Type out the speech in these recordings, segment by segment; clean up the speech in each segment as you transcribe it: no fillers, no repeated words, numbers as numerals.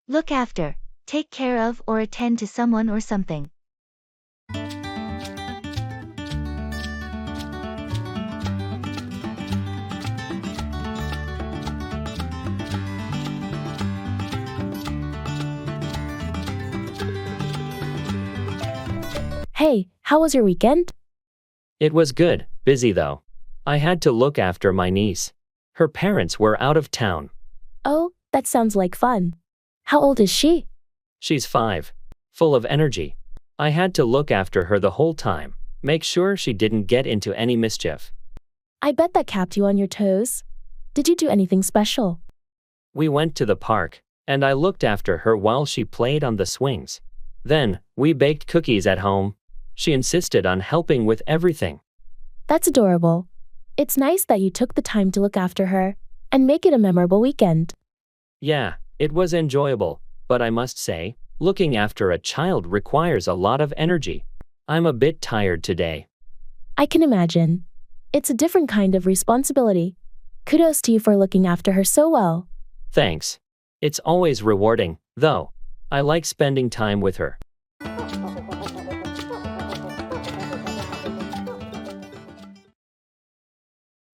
Look after, take care of or attend to someone or something. Hey, how was your weekend? It was good, busy though. I had to look after my niece. Her parents were out of town. Oh, that sounds like fun. How old is she? She's 5. Full of energy. I had to look after her the whole time, make sure she didn't get into any mischief. I bet that kept you on your toes. Did you do anything special? We went to the park, and I looked after her while she played on the swings. Then, we baked cookies at home. She insisted on helping with everything. That's adorable. It's nice that you took the time to look after her and make it a memorable weekend. Yeah, it was enjoyable, but I must say, looking after a child requires a lot of energy. I'm a bit tired today. I can imagine. It's a different kind of responsibility. Kudos to you for looking after her so well. Thanks. It's always rewarding, though. I like spending time with her.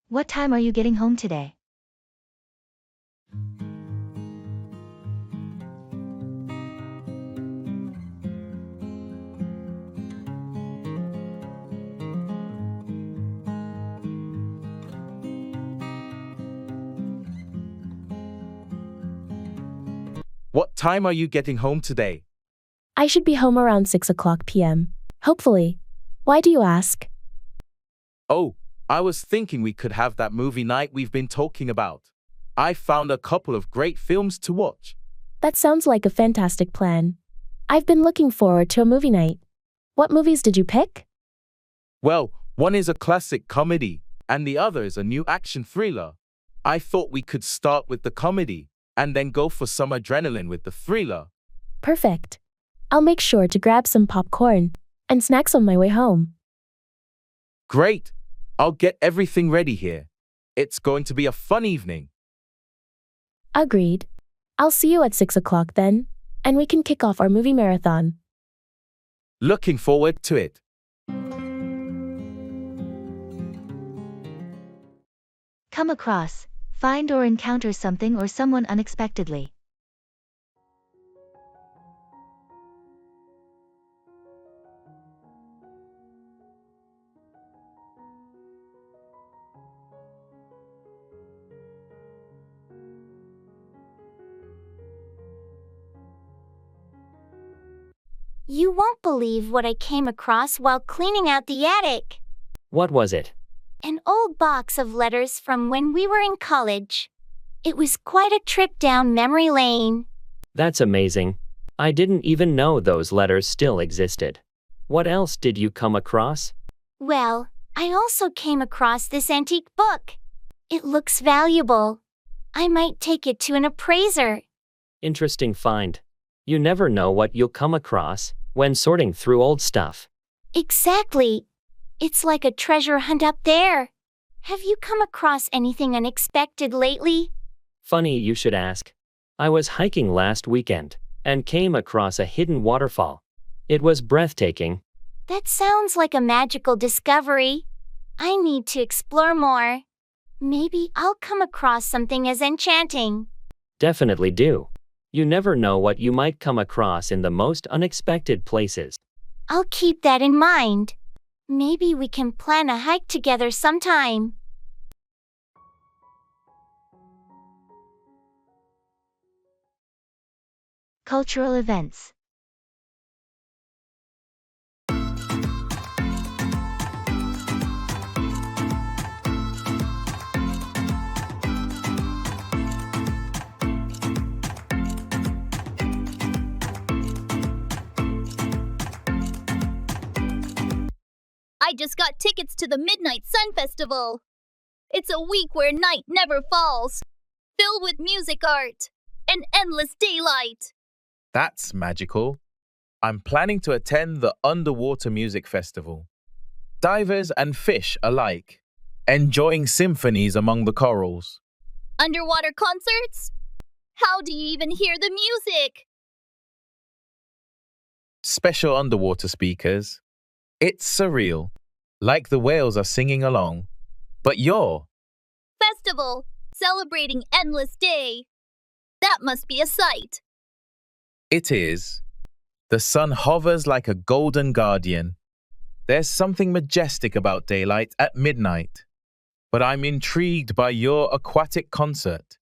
What time are you getting home today? What time are you getting home today? I should be home around 6 o'clock p.m. Hopefully. Why do you ask? Oh, I was thinking we could have that movie night we've been talking about. I found a couple of great films to watch. That sounds like a fantastic plan. I've been looking forward to a movie night. What movies did you pick? Well, one is a classic comedy, and the other is a new action thriller. I thought we could start with the comedy, and then go for some adrenaline with the thriller. Perfect. I'll make sure to grab some popcorn and snacks on my way home. Great! I'll get everything ready here. It's going to be a fun evening. Agreed. I'll see you at 6 o'clock then, and we can kick off our movie marathon. Looking forward to it. Come across, find or encounter something or someone unexpectedly. You won't believe what I came across while cleaning out the attic. What was it? An old box of letters from when we were in college. It was quite a trip down memory lane. That's amazing. I didn't even know those letters still existed. What else did you come across? Well, I also came across this antique book. It looks valuable. I might take it to an appraiser. Interesting find. You never know what you'll come across when sorting through old stuff. Exactly. It's like a treasure hunt up there. Have you come across anything unexpected lately? Funny you should ask. I was hiking last weekend and came across a hidden waterfall. It was breathtaking. That sounds like a magical discovery. I need to explore more. Maybe I'll come across something as enchanting. Definitely do. You never know what you might come across in the most unexpected places. I'll keep that in mind. Maybe we can plan a hike together sometime. Cultural events. I just got tickets to the Midnight Sun Festival. It's a week where night never falls, filled with music art and endless daylight. That's magical. I'm planning to attend the Underwater Music Festival. Divers and fish alike, enjoying symphonies among the corals. Underwater concerts? How do you even hear the music? Special underwater speakers. It's surreal, like the whales are singing along. But you're Festival, celebrating Endless Day. That must be a sight. It is. The sun hovers like a golden guardian. There's something majestic about daylight at midnight. But I'm intrigued by your aquatic concert.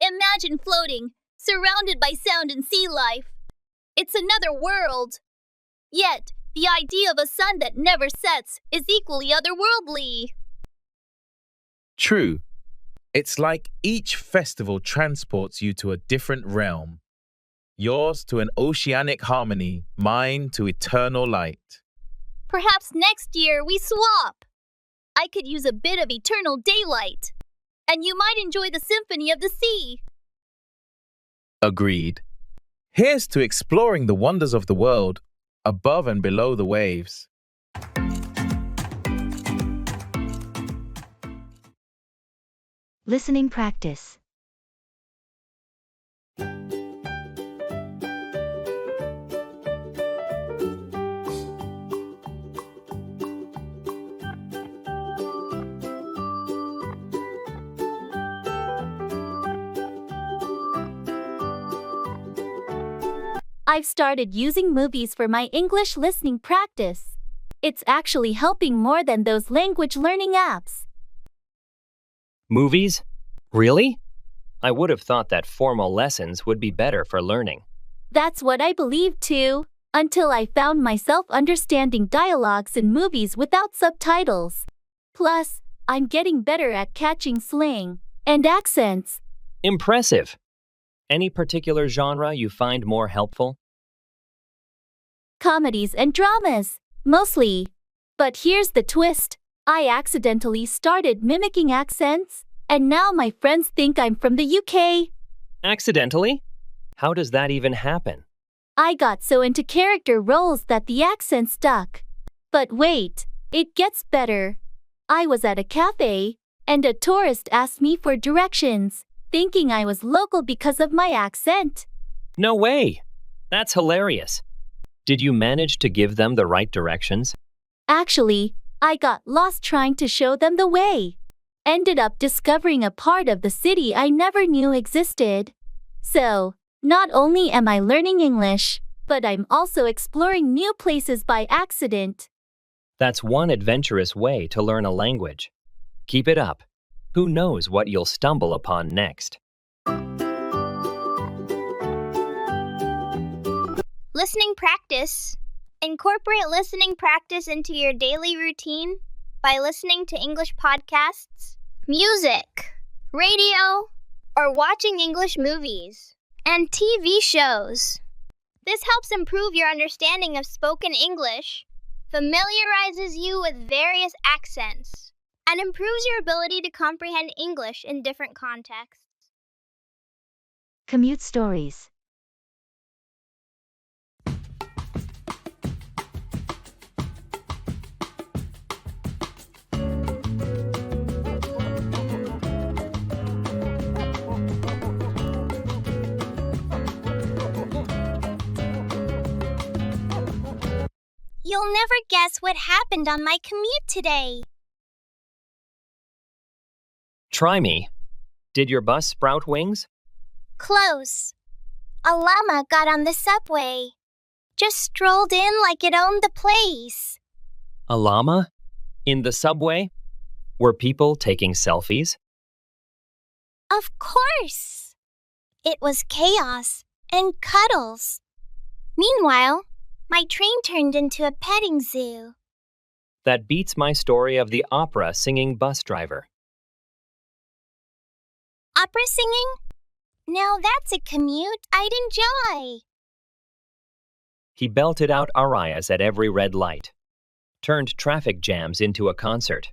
Imagine floating, surrounded by sound and sea life. It's another world. Yet, the idea of a sun that never sets is equally otherworldly. True. It's like each festival transports you to a different realm. Yours to an oceanic harmony, mine to eternal light. Perhaps next year we swap. I could use a bit of eternal daylight. And you might enjoy the symphony of the sea. Agreed. Here's to exploring the wonders of the world, above and below the waves. Listening practice. I've started using movies for my English listening practice. It's actually helping more than those language learning apps. Movies? Really? I would have thought that formal lessons would be better for learning. That's what I believed too, until I found myself understanding dialogues in movies without subtitles. Plus, I'm getting better at catching slang and accents. Impressive. Any particular genre you find more helpful? Comedies and dramas, mostly. But here's the twist. I accidentally started mimicking accents, and now my friends think I'm from the UK. Accidentally? How does that even happen? I got so into character roles that the accent stuck. But wait, it gets better. I was at a cafe, and a tourist asked me for directions, thinking I was local because of my accent. No way! That's hilarious. Did you manage to give them the right directions? Actually, I got lost trying to show them the way. Ended up discovering a part of the city I never knew existed. So, not only am I learning English, but I'm also exploring new places by accident. That's one adventurous way to learn a language. Keep it up. Who knows what you'll stumble upon next? Listening practice. Incorporate listening practice into your daily routine by listening to English podcasts, music, radio, or watching English movies and TV shows. This helps improve your understanding of spoken English, familiarizes you with various accents, and improves your ability to comprehend English in different contexts. Commute stories. You'll never guess what happened on my commute today. Try me. Did your bus sprout wings? Close. A llama got on the subway. Just strolled in like it owned the place. A llama? In the subway? Were people taking selfies? Of course. It was chaos and cuddles. Meanwhile, my train turned into a petting zoo. That beats my story of the opera singing bus driver. Opera singing? Now that's a commute I'd enjoy. He belted out arias at every red light, turned traffic jams into a concert.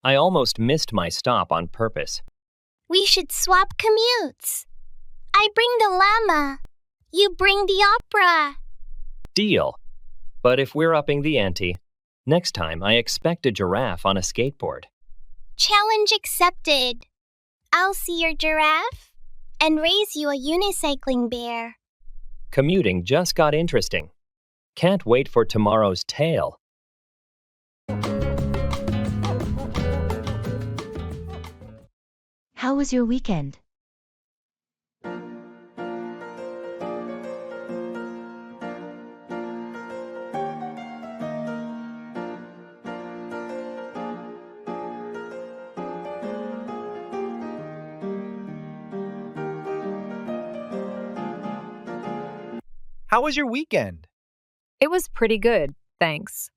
I almost missed my stop on purpose. We should swap commutes. I bring the llama. You bring the opera. Deal. But if we're upping the ante, next time I expect a giraffe on a skateboard. Challenge accepted. I'll see your giraffe. and raise you a unicycling bear. Commuting just got interesting. Can't wait for tomorrow's tale. How was your weekend? How was your weekend? It was pretty good, thanks.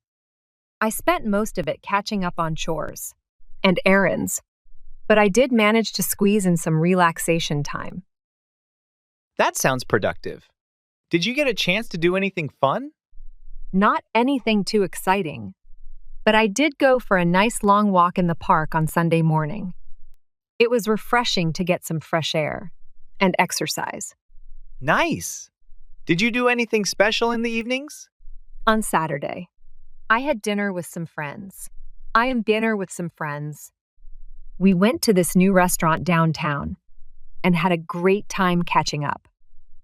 I spent most of it catching up on chores and errands, but I did manage to squeeze in some relaxation time. That sounds productive. Did you get a chance to do anything fun? Not anything too exciting, but I did go for a nice long walk in the park on Sunday morning. It was refreshing to get some fresh air and exercise. Nice! Did you do anything special in the evenings? On Saturday, I had dinner with some friends. We went to this new restaurant downtown and had a great time catching up.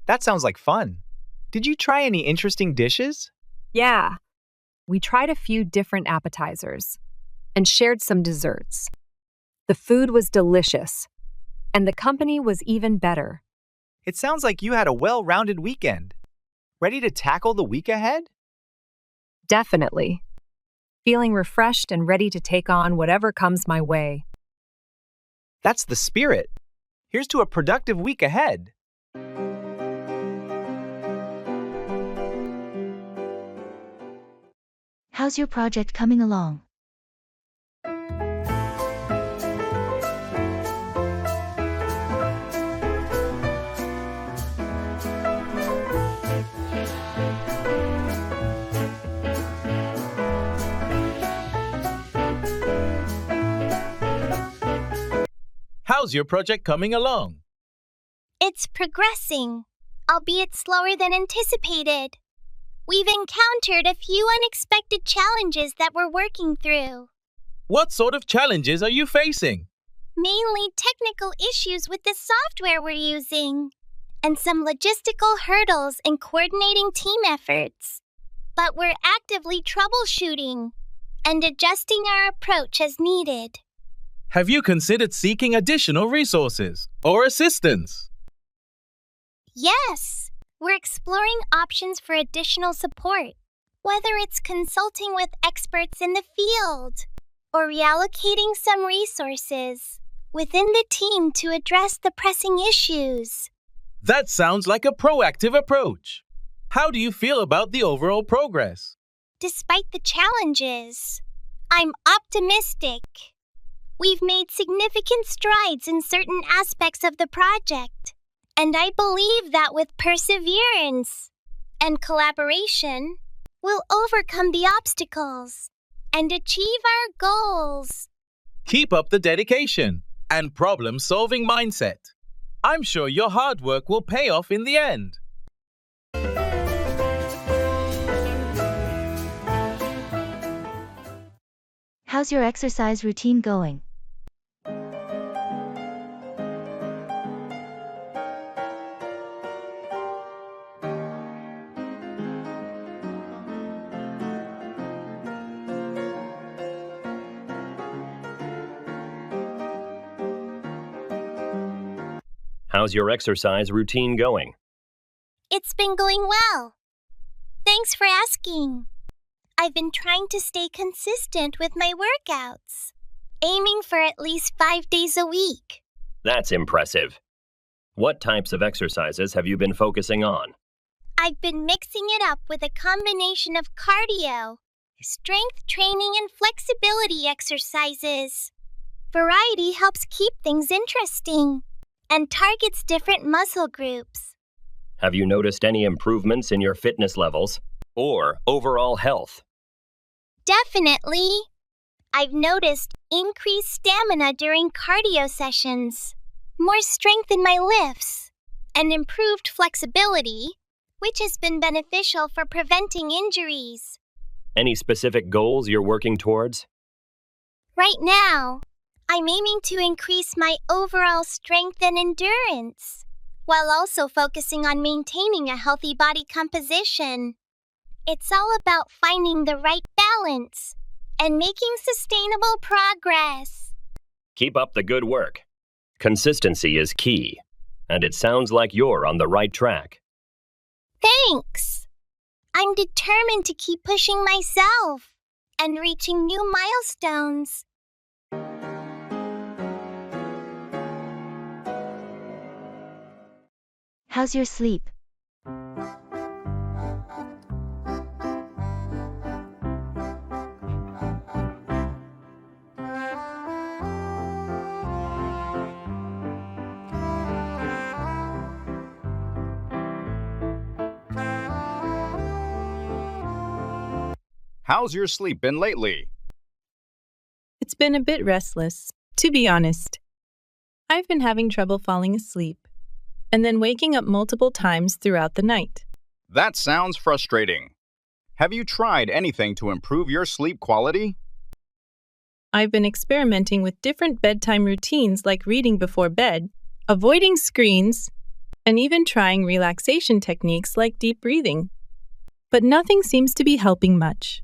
That sounds like fun. Did you try any interesting dishes? Yeah, we tried a few different appetizers and shared some desserts. The food was delicious, and the company was even better. It sounds like you had a well-rounded weekend. Ready to tackle the week ahead? Definitely. Feeling refreshed and ready to take on whatever comes my way. That's the spirit. Here's to a productive week ahead. How's your project coming along? How's your project coming along? It's progressing, albeit slower than anticipated. We've encountered a few unexpected challenges that we're working through. What sort of challenges are you facing? Mainly technical issues with the software we're using, and some logistical hurdles in coordinating team efforts. But we're actively troubleshooting and adjusting our approach as needed. Have you considered seeking additional resources or assistance? Yes, we're exploring options for additional support, whether it's consulting with experts in the field or reallocating some resources within the team to address the pressing issues. That sounds like a proactive approach. How do you feel about the overall progress? Despite the challenges, I'm optimistic. We've made significant strides in certain aspects of the project, and I believe that with perseverance and collaboration, we'll overcome the obstacles and achieve our goals. Keep up the dedication and problem-solving mindset. I'm sure your hard work will pay off in the end. How's your exercise routine going? How's your exercise routine going? It's been going well. Thanks for asking. I've been trying to stay consistent with my workouts, aiming for at least 5 days a week. That's impressive. What types of exercises have you been focusing on? I've been mixing it up with a combination of cardio, strength training, and flexibility exercises. Variety helps keep things interesting and targets different muscle groups. Have you noticed any improvements in your fitness levels or overall health? Definitely. I've noticed increased stamina during cardio sessions, more strength in my lifts, and improved flexibility, which has been beneficial for preventing injuries. Any specific goals you're working towards? Right now, I'm aiming to increase my overall strength and endurance, while also focusing on maintaining a healthy body composition. It's all about finding the right balance and making sustainable progress. Keep up the good work. Consistency is key, and it sounds like you're on the right track. Thanks! I'm determined to keep pushing myself and reaching new milestones. How's your sleep? How's your sleep been lately? It's been a bit restless, to be honest. I've been having trouble falling asleep, and then waking up multiple times throughout the night. That sounds frustrating. Have you tried anything to improve your sleep quality? I've been experimenting with different bedtime routines like reading before bed, avoiding screens, and even trying relaxation techniques like deep breathing. But nothing seems to be helping much.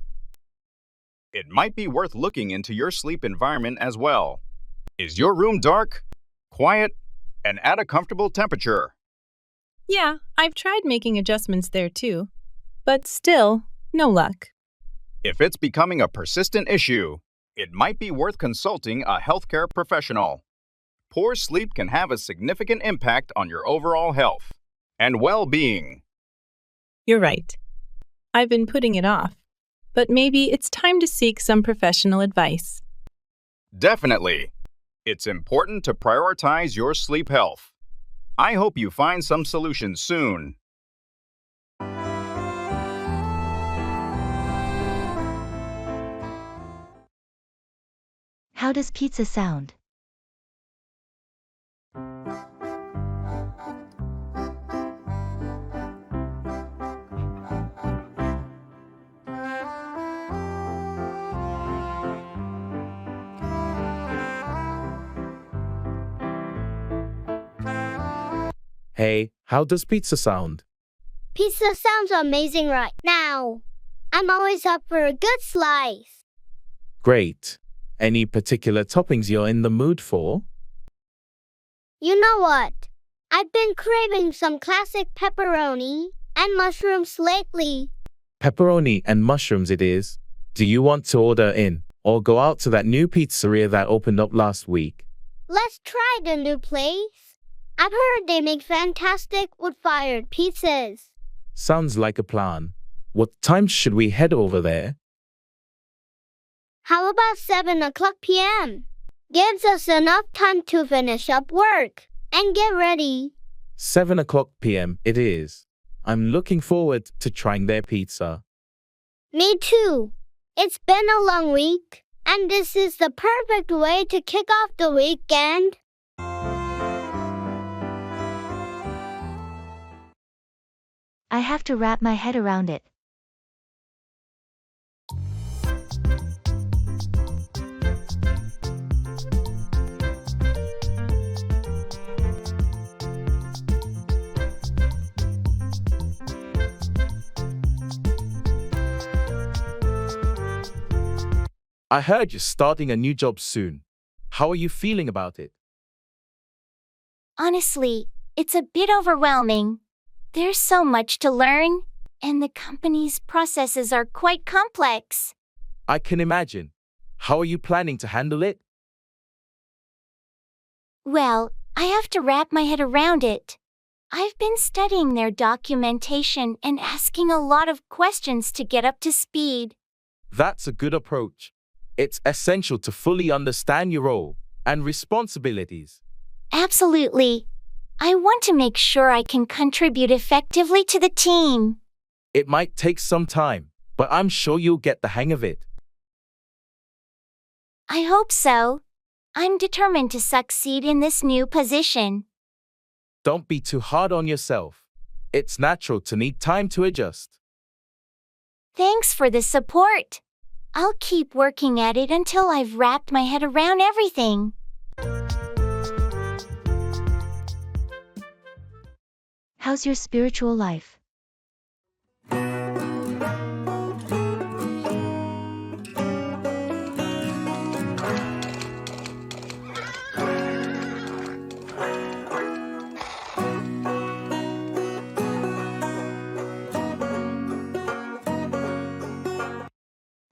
It might be worth looking into your sleep environment as well. Is your room dark, quiet, and at a comfortable temperature? Yeah, I've tried making adjustments there too, but still, no luck. If it's becoming a persistent issue, it might be worth consulting a healthcare professional. Poor sleep can have a significant impact on your overall health and well-being. You're right. I've been putting it off, but maybe it's time to seek some professional advice. Definitely. It's important to prioritize your sleep health. I hope you find some solutions soon. How does pizza sound? Hey, how does pizza sound? Pizza sounds amazing right now. I'm always up for a good slice. Great. Any particular toppings you're in the mood for? You know what? I've been craving some classic pepperoni and mushrooms lately. Pepperoni and mushrooms it is. Do you want to order in or go out to that new pizzeria that opened up last week? Let's try the new place. I've heard they make fantastic wood-fired pizzas. Sounds like a plan. What time should we head over there? How about 7 o'clock p.m.? Gives us enough time to finish up work and get ready. 7 o'clock p.m. it is. I'm looking forward to trying their pizza. Me too. It's been a long week, and this is the perfect way to kick off the weekend. I have to wrap my head around it. I heard you're starting a new job soon. How are you feeling about it? Honestly, it's a bit overwhelming. There's so much to learn, and the company's processes are quite complex. I can imagine. How are you planning to handle it? Well, I have to wrap my head around it. I've been studying their documentation and asking a lot of questions to get up to speed. That's a good approach. It's essential to fully understand your role and responsibilities. Absolutely. I want to make sure I can contribute effectively to the team. It might take some time, but I'm sure you'll get the hang of it. I hope so. I'm determined to succeed in this new position. Don't be too hard on yourself. It's natural to need time to adjust. Thanks for the support. I'll keep working at it until I've wrapped my head around everything. How's your spiritual life?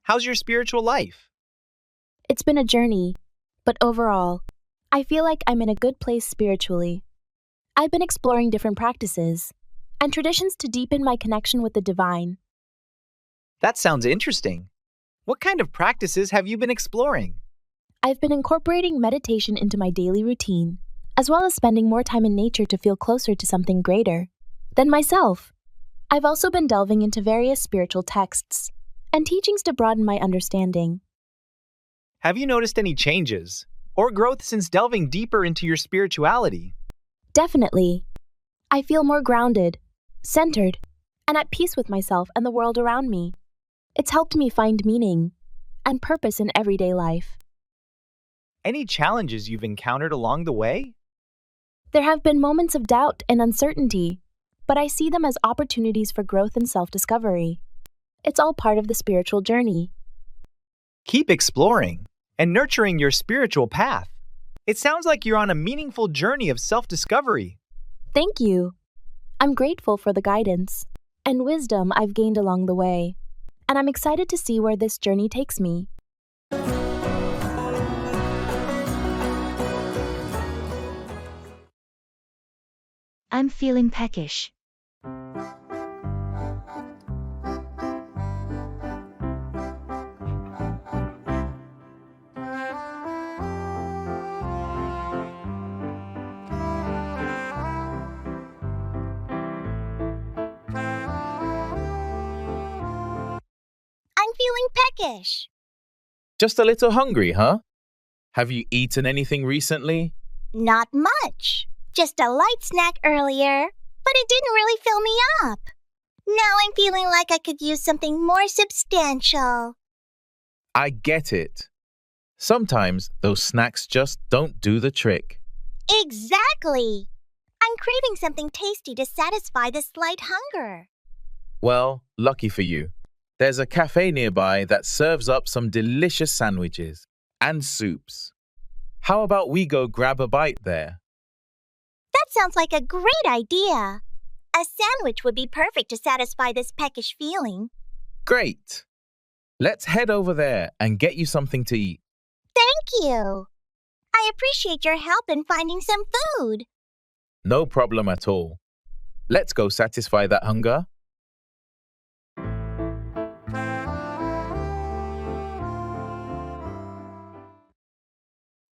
How's your spiritual life? It's been a journey, but overall, I feel like I'm in a good place spiritually. I've been exploring different practices and traditions to deepen my connection with the divine. That sounds interesting. What kind of practices have you been exploring? I've been incorporating meditation into my daily routine, as well as spending more time in nature to feel closer to something greater than myself. I've also been delving into various spiritual texts and teachings to broaden my understanding. Have you noticed any changes or growth since delving deeper into your spirituality? Definitely. I feel more grounded, centered, and at peace with myself and the world around me. It's helped me find meaning and purpose in everyday life. Any challenges you've encountered along the way? There have been moments of doubt and uncertainty, but I see them as opportunities for growth and self-discovery. It's all part of the spiritual journey. Keep exploring and nurturing your spiritual path. It sounds like you're on a meaningful journey of self-discovery. Thank you. I'm grateful for the guidance and wisdom I've gained along the way, and I'm excited to see where this journey takes me. I'm feeling peckish. I'm feeling peckish. Just a little hungry, huh? Have you eaten anything recently? Not much. Just a light snack earlier, but it didn't really fill me up. Now I'm feeling like I could use something more substantial. I get it. Sometimes those snacks just don't do the trick. Exactly. I'm craving something tasty to satisfy this slight hunger. Well, lucky for you. There's a cafe nearby that serves up some delicious sandwiches and soups. How about we go grab a bite there? That sounds like a great idea. A sandwich would be perfect to satisfy this peckish feeling. Great. Let's head over there and get you something to eat. Thank you. I appreciate your help in finding some food. No problem at all. Let's go satisfy that hunger.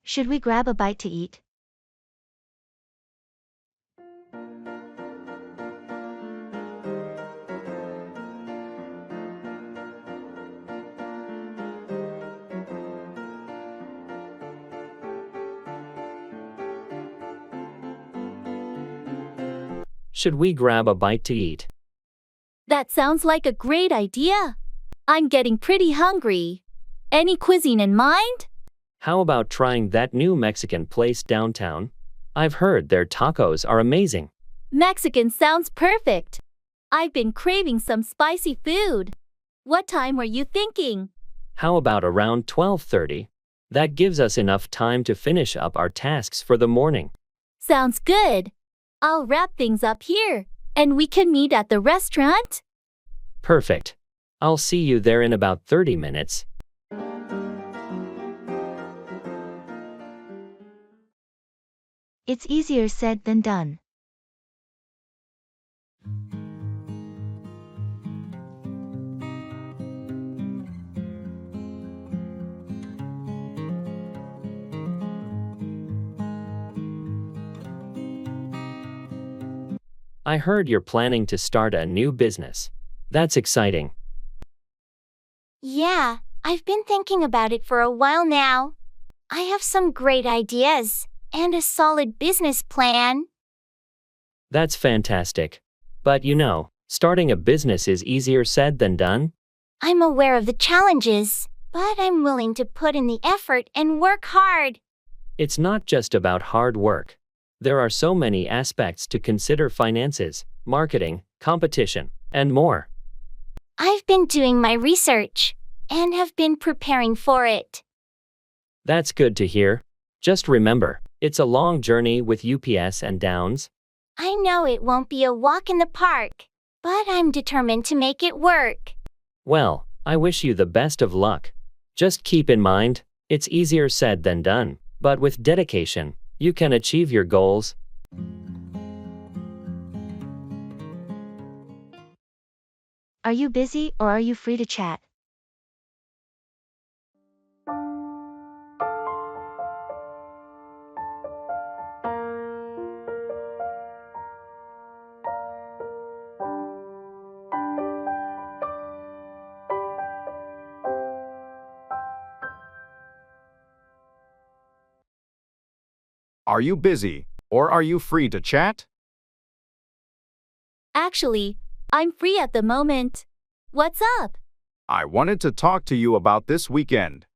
Should we grab a bite to eat? Should we grab a bite to eat? That sounds like a great idea. I'm getting pretty hungry. Any cuisine in mind? How about trying that new Mexican place downtown? I've heard their tacos are amazing. Mexican sounds perfect. I've been craving some spicy food. What time were you thinking? How about around 12:30? That gives us enough time to finish up our tasks for the morning. Sounds good. I'll wrap things up here, and we can meet at the restaurant. Perfect. I'll see you there in about 30 minutes. It's easier said than done. I heard you're planning to start a new business. That's exciting. Yeah, I've been thinking about it for a while now. I have some great ideas and a solid business plan. That's fantastic. But you know, starting a business is easier said than done. I'm aware of the challenges, but I'm willing to put in the effort and work hard. It's not just about hard work. There are so many aspects to consider: finances, marketing, competition, and more. I've been doing my research and have been preparing for it. That's good to hear. Just remember, it's a long journey with ups and downs. I know it won't be a walk in the park, but I'm determined to make it work. Well, I wish you the best of luck. Just keep in mind, it's easier said than done, but with dedication, you can achieve your goals. Are you busy or are you free to chat? Are you busy, or are you free to chat? Actually, I'm free at the moment. What's up? I wanted to talk to you about this weekend.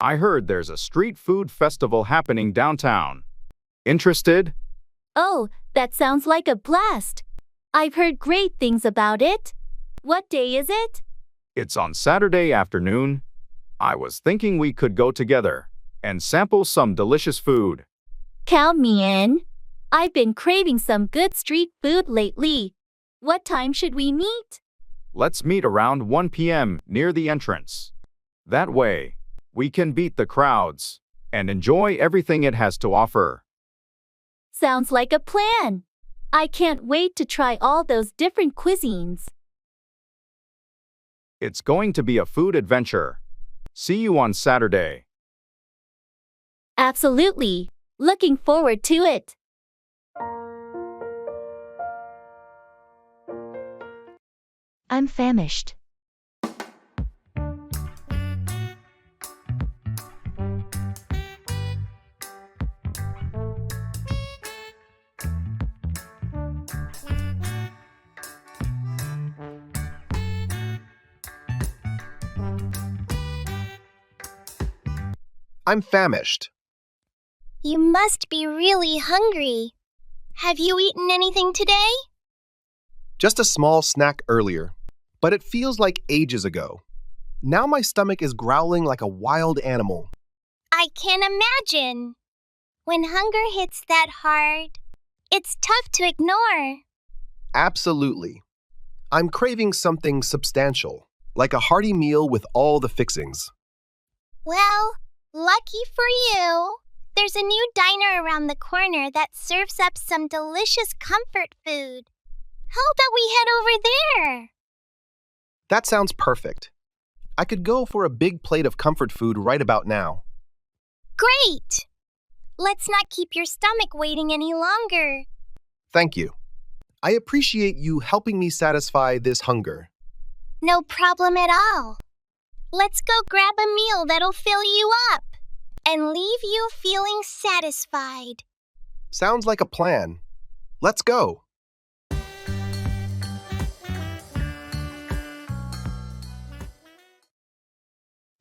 I heard there's a street food festival happening downtown. Interested? Oh, that sounds like a blast. I've heard great things about it. What day is it? It's on Saturday afternoon. I was thinking we could go together and sample some delicious food. Count me in. I've been craving some good street food lately. What time should we meet? Let's meet around 1 p.m. near the entrance. That way, we can beat the crowds and enjoy everything it has to offer. Sounds like a plan. I can't wait to try all those different cuisines. It's going to be a food adventure. See you on Saturday. Absolutely. Looking forward to it. I'm famished. I'm famished. You must be really hungry. Have you eaten anything today? Just a small snack earlier, but it feels like ages ago. Now my stomach is growling like a wild animal. I can imagine. When hunger hits that hard, it's tough to ignore. Absolutely. I'm craving something substantial, like a hearty meal with all the fixings. Well, lucky for you. There's a new diner around the corner that serves up some delicious comfort food. How about we head over there? That sounds perfect. I could go for a big plate of comfort food right about now. Great! Let's not keep your stomach waiting any longer. Thank you. I appreciate you helping me satisfy this hunger. No problem at all. Let's go grab a meal that'll fill you up and leave you feeling satisfied. Sounds like a plan. Let's go.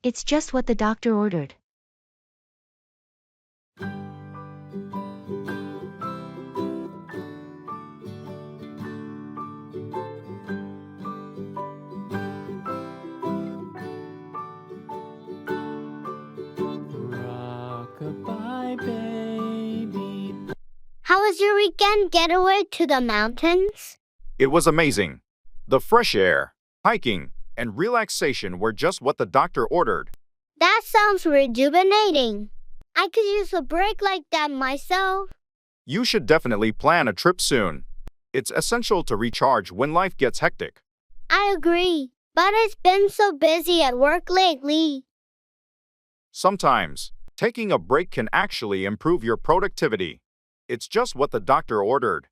It's just what the doctor ordered. How was your weekend getaway to the mountains? It was amazing. The fresh air, hiking, and relaxation were just what the doctor ordered. That sounds rejuvenating. I could use a break like that myself. You should definitely plan a trip soon. It's essential to recharge when life gets hectic. I agree, but it's been so busy at work lately. Sometimes, taking a break can actually improve your productivity. It's just what the doctor ordered.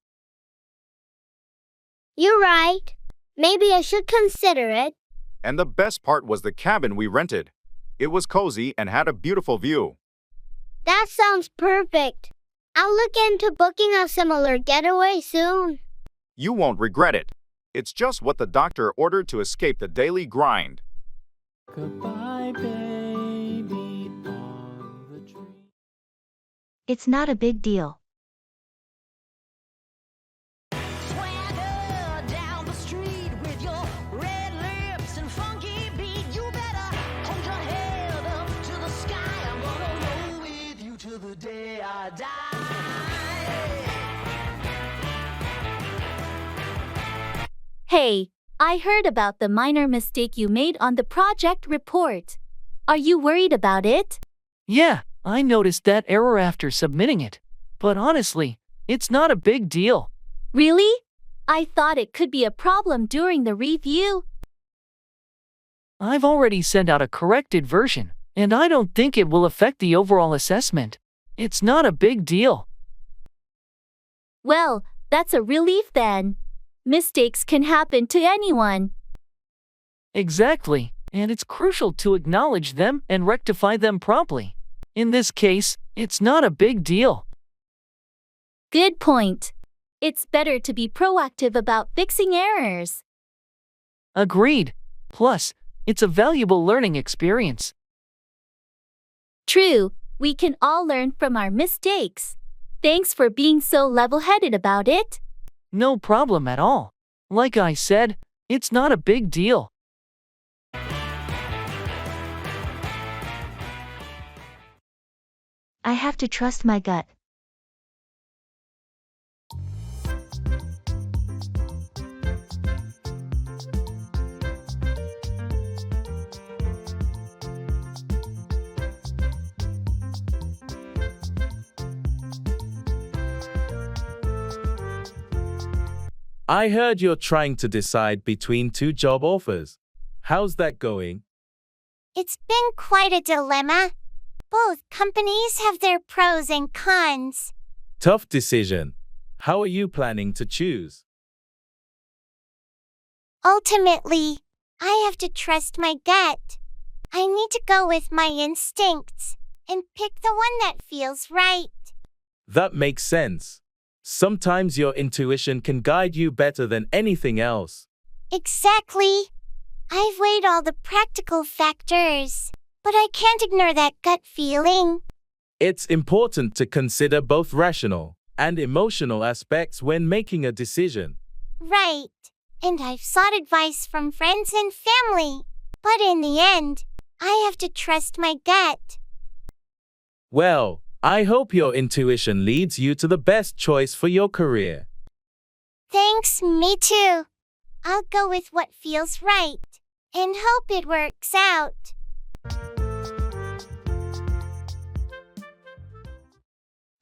You're right. Maybe I should consider it. And the best part was the cabin we rented. It was cozy and had a beautiful view. That sounds perfect. I'll look into booking a similar getaway soon. You won't regret it. It's just what the doctor ordered to escape the daily grind. Goodbye, baby, on the tree. It's not a big deal. Hey, I heard about the minor mistake you made on the project report. Are you worried about it? Yeah, I noticed that error after submitting it. But honestly, it's not a big deal. Really? I thought it could be a problem during the review. I've already sent out a corrected version, and I don't think it will affect the overall assessment. It's not a big deal. Well, that's a relief then. Mistakes can happen to anyone. Exactly, and it's crucial to acknowledge them and rectify them promptly. In this case, it's not a big deal. Good point. It's better to be proactive about fixing errors. Agreed. Plus, it's a valuable learning experience. True, we can all learn from our mistakes. Thanks for being so level-headed about it. No problem at all. Like I said, it's not a big deal. I have to trust my gut. I heard you're trying to decide between two job offers. How's that going? It's been quite a dilemma. Both companies have their pros and cons. Tough decision. How are you planning to choose? Ultimately, I have to trust my gut. I need to go with my instincts and pick the one that feels right. That makes sense. Sometimes your intuition can guide you better than anything else. Exactly. I've weighed all the practical factors, but I can't ignore that gut feeling. It's important to consider both rational and emotional aspects when making a decision. Right. And I've sought advice from friends and family. But in the end, I have to trust my gut. Well, I hope your intuition leads you to the best choice for your career. Thanks, me too. I'll go with what feels right and hope it works out.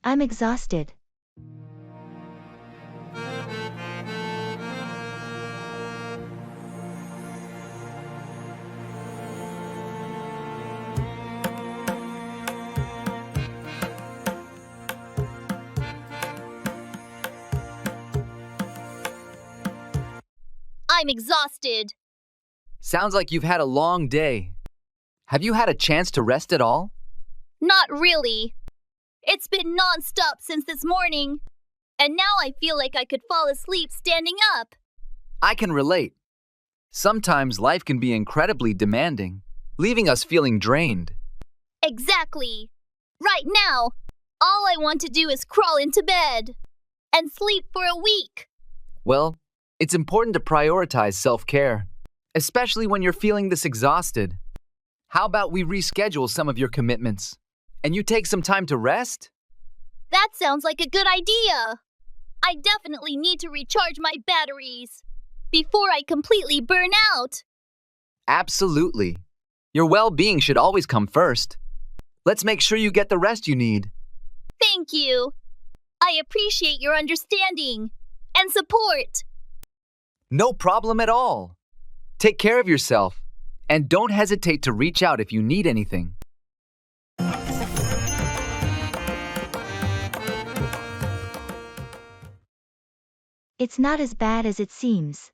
I'm exhausted. I'm exhausted. Sounds like you've had a long day. Have you had a chance to rest at all? Not really. It's been non-stop since this morning, and now I feel like I could fall asleep standing up. I can relate. Sometimes life can be incredibly demanding, leaving us feeling drained. Exactly. Right now, all I want to do is crawl into bed and sleep for a week. Well, it's important to prioritize self-care, especially when you're feeling this exhausted. How about we reschedule some of your commitments, and you take some time to rest? That sounds like a good idea. I definitely need to recharge my batteries before I completely burn out. Absolutely. Your well-being should always come first. Let's make sure you get the rest you need. Thank you. I appreciate your understanding and support. No problem at all. Take care of yourself, and don't hesitate to reach out if you need anything. It's not as bad as it seems.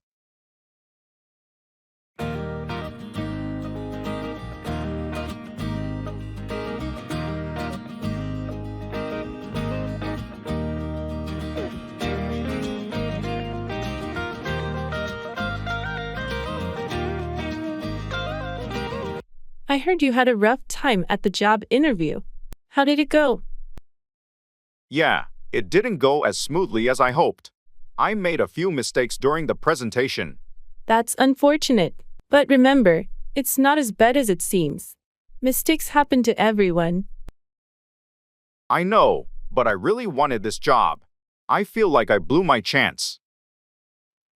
I heard you had a rough time at the job interview. How did it go? Yeah, it didn't go as smoothly as I hoped. I made a few mistakes during the presentation. That's unfortunate. But remember, it's not as bad as it seems. Mistakes happen to everyone. I know, but I really wanted this job. I feel like I blew my chance.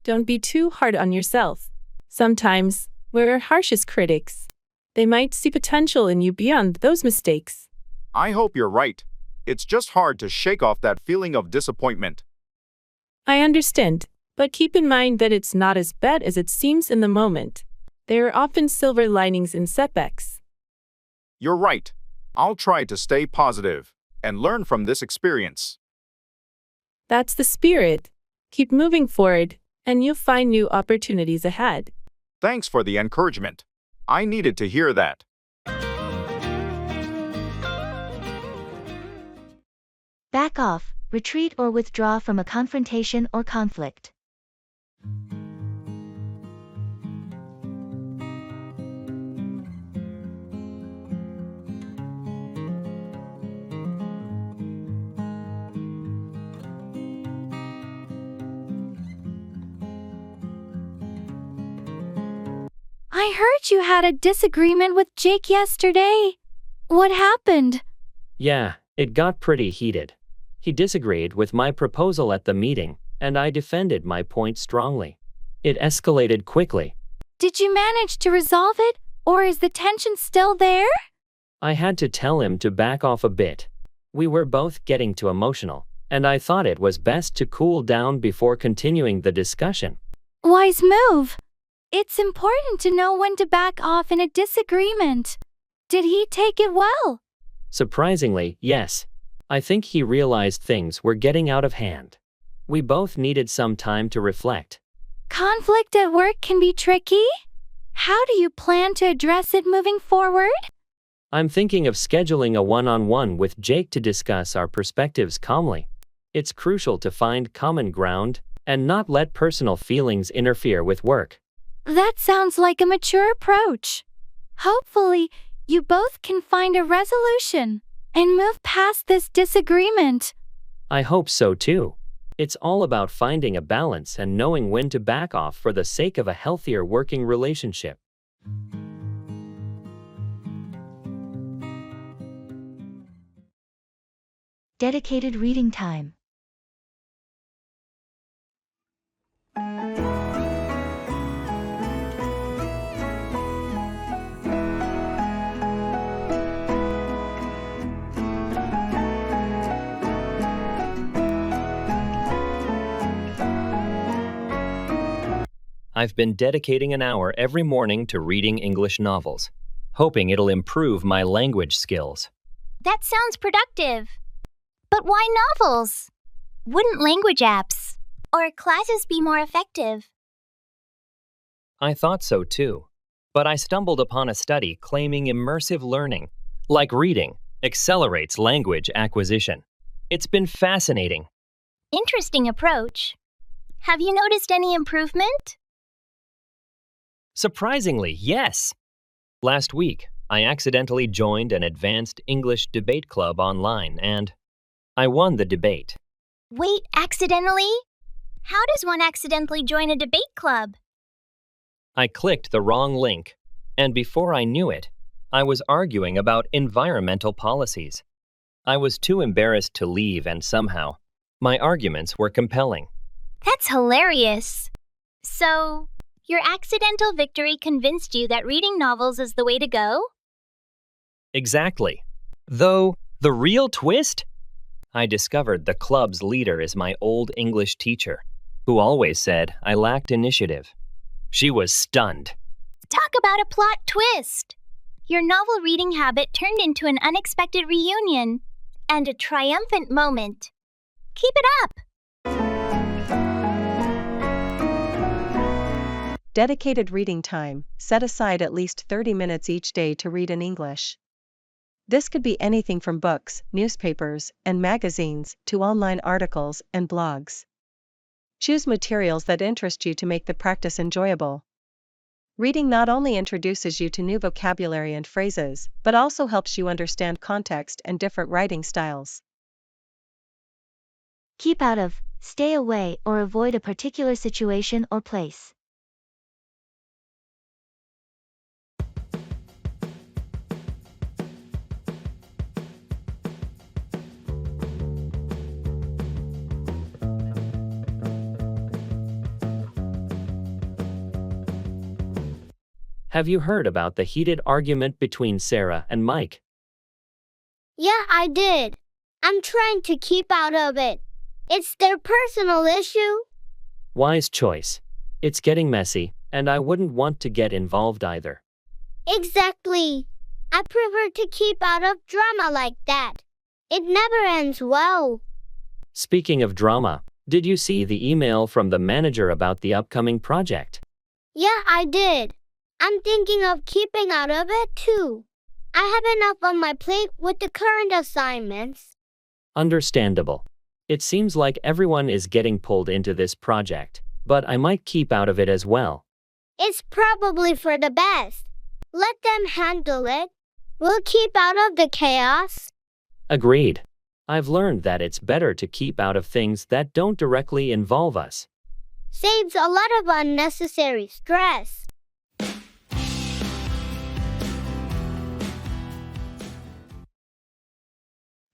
Don't be too hard on yourself. Sometimes, we're our harshest critics. They might see potential in you beyond those mistakes. I hope you're right. It's just hard to shake off that feeling of disappointment. I understand, but keep in mind that it's not as bad as it seems in the moment. There are often silver linings in setbacks. You're right. I'll try to stay positive and learn from this experience. That's the spirit. Keep moving forward, and you'll find new opportunities ahead. Thanks for the encouragement. I needed to hear that. Back off, retreat or withdraw from a confrontation or conflict. I heard you had a disagreement with Jake yesterday. What happened? Yeah, it got pretty heated. He disagreed with my proposal at the meeting, and I defended my point strongly. It escalated quickly. Did you manage to resolve it, or is the tension still there? I had to tell him to back off a bit. We were both getting too emotional, and I thought it was best to cool down before continuing the discussion. Wise move. It's important to know when to back off in a disagreement. Did he take it well? Surprisingly, yes. I think he realized things were getting out of hand. We both needed some time to reflect. Conflict at work can be tricky. How do you plan to address it moving forward? I'm thinking of scheduling a one-on-one with Jake to discuss our perspectives calmly. It's crucial to find common ground and not let personal feelings interfere with work. That sounds like a mature approach. Hopefully, you both can find a resolution and move past this disagreement. I hope so too. It's all about finding a balance and knowing when to back off for the sake of a healthier working relationship. Dedicated reading time. I've been dedicating an hour every morning to reading English novels, hoping it'll improve my language skills. That sounds productive. But why novels? Wouldn't language apps or classes be more effective? I thought so too, but I stumbled upon a study claiming immersive learning, like reading, accelerates language acquisition. It's been fascinating. Interesting approach. Have you noticed any improvement? Surprisingly, yes. Last week, I accidentally joined an advanced English debate club online and I won the debate. Wait, accidentally? How does one accidentally join a debate club? I clicked the wrong link, and before I knew it, I was arguing about environmental policies. I was too embarrassed to leave, and somehow, my arguments were compelling. That's hilarious. So, your accidental victory convinced you that reading novels is the way to go? Exactly. Though, the real twist? I discovered the club's leader is my old English teacher, who always said I lacked initiative. She was stunned. Talk about a plot twist! Your novel reading habit turned into an unexpected reunion and a triumphant moment. Keep it up! Dedicated reading time. Set aside at least 30 minutes each day to read in English. This could be anything from books, newspapers, and magazines to online articles and blogs. Choose materials that interest you to make the practice enjoyable. Reading not only introduces you to new vocabulary and phrases, but also helps you understand context and different writing styles. Keep out of, stay away, or avoid a particular situation or place. Have you heard about the heated argument between Sarah and Mike? Yeah, I did. I'm trying to keep out of it. It's their personal issue. Wise choice. It's getting messy, and I wouldn't want to get involved either. Exactly. I prefer to keep out of drama like that. It never ends well. Speaking of drama, did you see the email from the manager about the upcoming project? Yeah, I did. I'm thinking of keeping out of it too. I have enough on my plate with the current assignments. Understandable. It seems like everyone is getting pulled into this project, but I might keep out of it as well. It's probably for the best. Let them handle it. We'll keep out of the chaos. Agreed. I've learned that it's better to keep out of things that don't directly involve us. Saves a lot of unnecessary stress.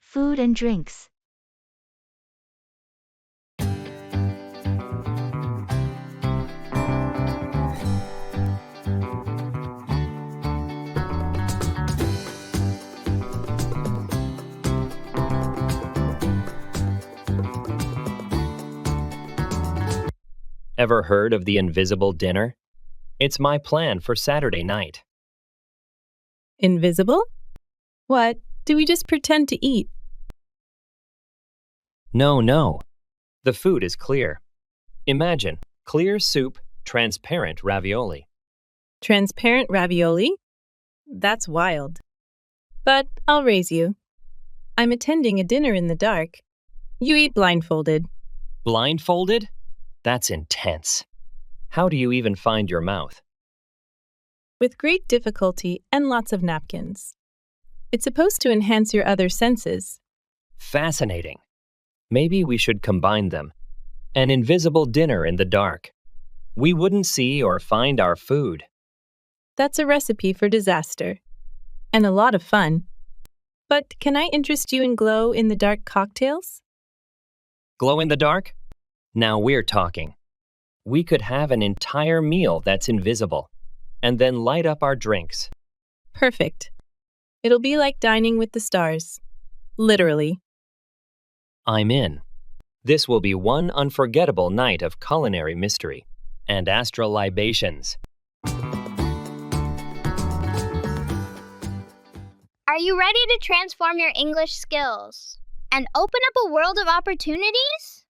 Food and drinks. Ever heard of the invisible dinner? It's my plan for Saturday night. Invisible? What? Do we just pretend to eat? No. The food is clear. Imagine clear soup, transparent ravioli. Transparent ravioli? That's wild. But I'll raise you. I'm attending a dinner in the dark. You eat blindfolded. Blindfolded? That's intense. How do you even find your mouth? With great difficulty and lots of napkins. It's supposed to enhance your other senses. Fascinating. Maybe we should combine them. An invisible dinner in the dark. We wouldn't see or find our food. That's a recipe for disaster. And a lot of fun. But can I interest you in glow-in-the-dark cocktails? Glow in the dark? Now we're talking. We could have an entire meal that's invisible, and then light up our drinks. Perfect. It'll be like dining with the stars. Literally. I'm in. This will be one unforgettable night of culinary mystery and astral libations. Are you ready to transform your English skills and open up a world of opportunities?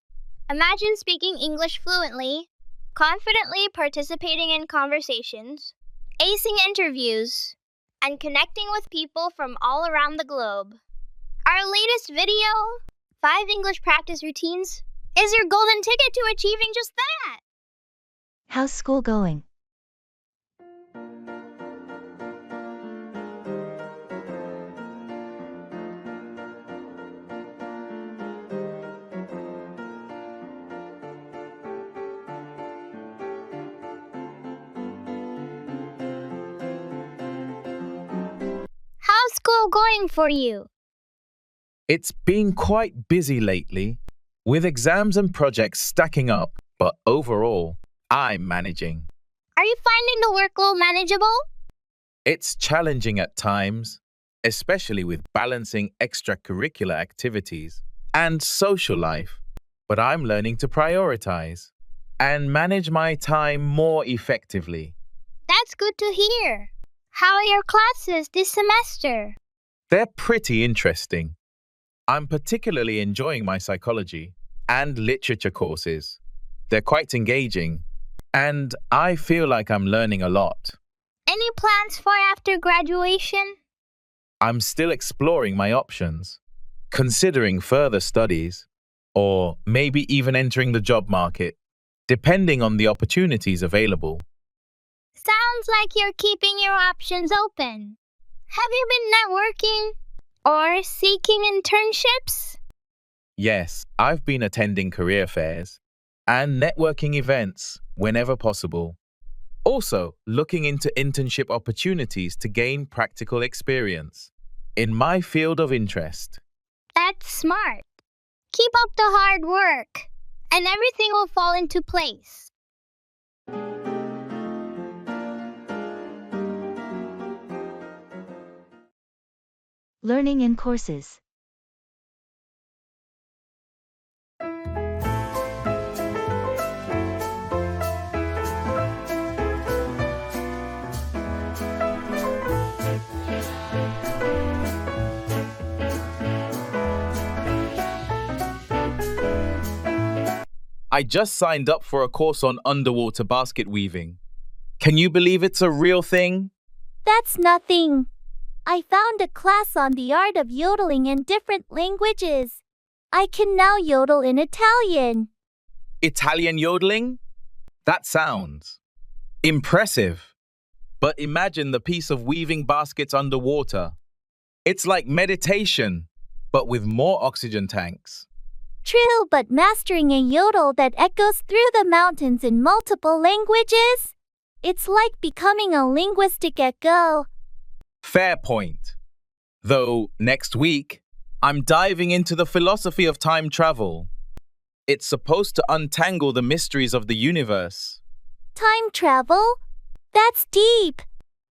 Imagine speaking English fluently, confidently participating in conversations, acing interviews, and connecting with people from all around the globe. Our latest video, 5 English practice routines, is your golden ticket to achieving just that. How's school going? How's school going for you? It's been quite busy lately, with exams and projects stacking up, but overall, I'm managing. Are you finding the workload manageable? It's challenging at times, especially with balancing extracurricular activities and social life, but I'm learning to prioritize and manage my time more effectively. That's good to hear. How are your classes this semester? They're pretty interesting. I'm particularly enjoying my psychology and literature courses. They're quite engaging, and I feel like I'm learning a lot. Any plans for after graduation? I'm still exploring my options, considering further studies, or maybe even entering the job market, depending on the opportunities available. Sounds like you're keeping your options open. Have you been networking or seeking internships? Yes, I've been attending career fairs and networking events whenever possible. Also, looking into internship opportunities to gain practical experience in my field of interest. That's smart. Keep up the hard work, and everything will fall into place. Learning in courses. I just signed up for a course on underwater basket weaving. Can you believe it's a real thing? That's nothing. I found a class on the art of yodeling in different languages. I can now yodel in Italian. Italian yodeling? That sounds impressive. But imagine the piece of weaving baskets underwater. It's like meditation, but with more oxygen tanks. True, but mastering a yodel that echoes through the mountains in multiple languages? It's like becoming a linguistic echo. Fair point. Though, next week, I'm diving into the philosophy of time travel. It's supposed to untangle the mysteries of the universe. Time travel? That's deep.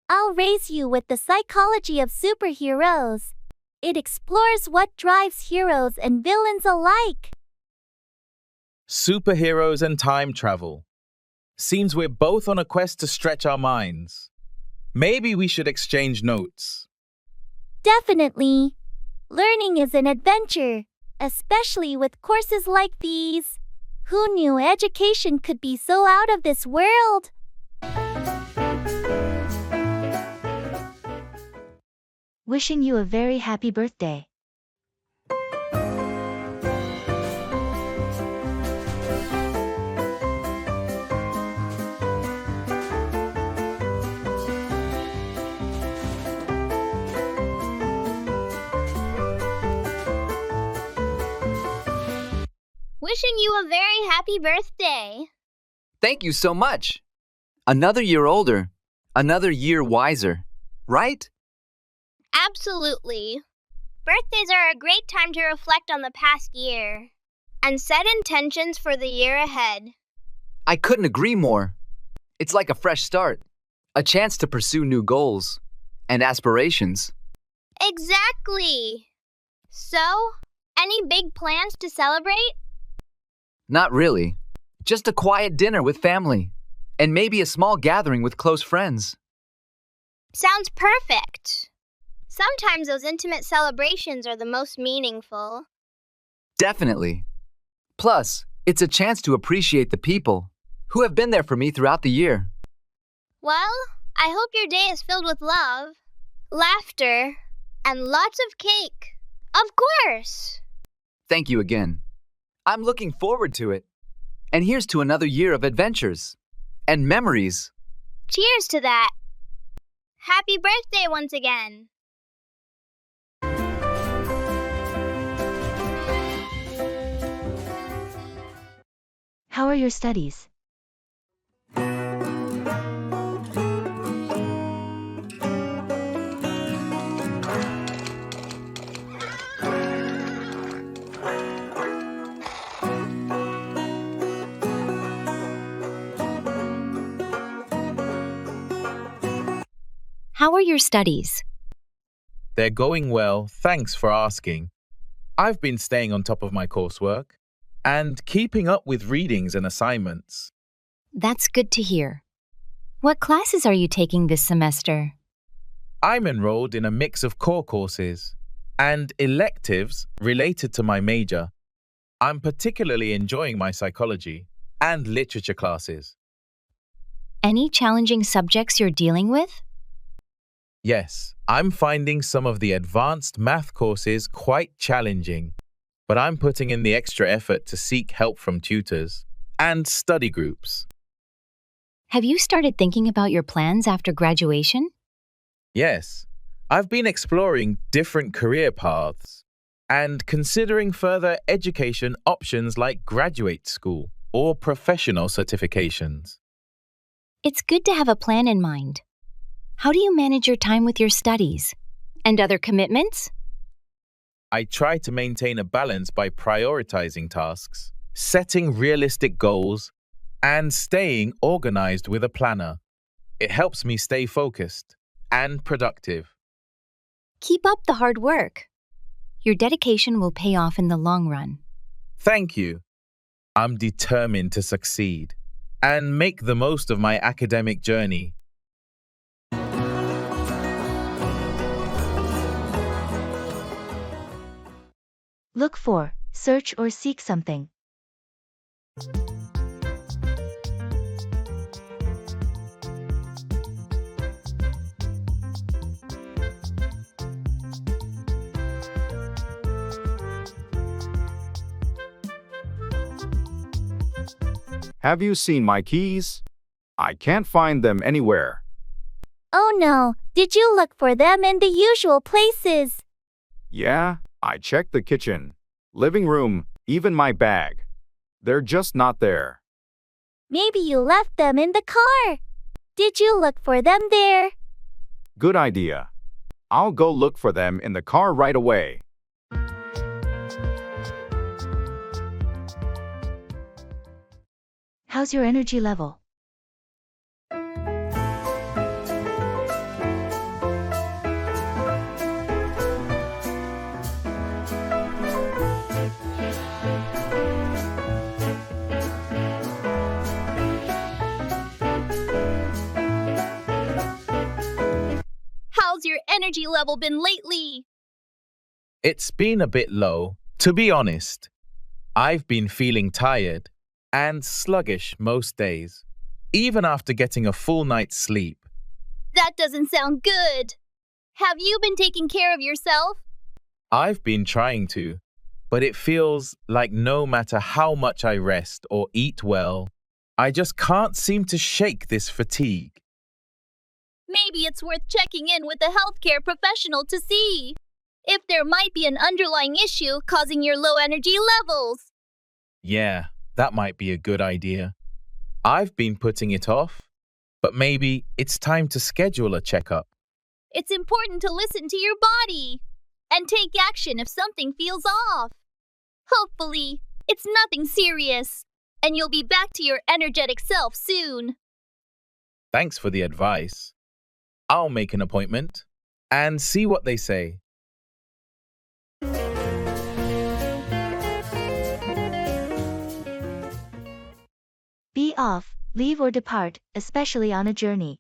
I'll raise you with the psychology of superheroes. It explores what drives heroes and villains alike. Superheroes and time travel. Seems we're both on a quest to stretch our minds. Maybe we should exchange notes. Definitely. Learning is an adventure, especially with courses like these. Who knew education could be so out of this world? Wishing you a very happy birthday. Wishing you a very happy birthday. Thank you so much. Another year older, another year wiser, right? Absolutely. Birthdays are a great time to reflect on the past year and set intentions for the year ahead. I couldn't agree more. It's like a fresh start, a chance to pursue new goals and aspirations. Exactly. So, any big plans to celebrate? Not really. Just a quiet dinner with family, and maybe a small gathering with close friends. Sounds perfect. Sometimes those intimate celebrations are the most meaningful. Definitely. Plus, it's a chance to appreciate the people who have been there for me throughout the year. Well, I hope your day is filled with love, laughter, and lots of cake. Of course! Thank you again. I'm looking forward to it. And here's to another year of adventures and memories. Cheers to that. Happy birthday once again. How are your studies? How are your studies? They're going well, thanks for asking. I've been staying on top of my coursework and keeping up with readings and assignments. That's good to hear. What classes are you taking this semester? I'm enrolled in a mix of core courses and electives related to my major. I'm particularly enjoying my psychology and literature classes. Any challenging subjects you're dealing with? Yes, I'm finding some of the advanced math courses quite challenging, but I'm putting in the extra effort to seek help from tutors and study groups. Have you started thinking about your plans after graduation? Yes, I've been exploring different career paths and considering further education options like graduate school or professional certifications. It's good to have a plan in mind. How do you manage your time with your studies and other commitments? I try to maintain a balance by prioritizing tasks, setting realistic goals, and staying organized with a planner. It helps me stay focused and productive. Keep up the hard work. Your dedication will pay off in the long run. Thank you. I'm determined to succeed and make the most of my academic journey. Look for, search or seek something. Have you seen my keys? I can't find them anywhere. Oh no, did you look for them in the usual places? Yeah, I checked the kitchen, living room, even my bag. They're just not there. Maybe you left them in the car. Did you look for them there? Good idea. I'll go look for them in the car right away. How's your energy level? How's your energy level been lately? It's been a bit low, to be honest. I've been feeling tired and sluggish most days, even after getting a full night's sleep. That doesn't sound good. Have you been taking care of yourself? I've been trying to, but it feels like no matter how much I rest or eat well, I just can't seem to shake this fatigue. Maybe it's worth checking in with a healthcare professional to see if there might be an underlying issue causing your low energy levels. Yeah, that might be a good idea. I've been putting it off, but maybe it's time to schedule a checkup. It's important to listen to your body and take action if something feels off. Hopefully, it's nothing serious, and you'll be back to your energetic self soon. Thanks for the advice. I'll make an appointment and see what they say. Be off, leave or depart, especially on a journey.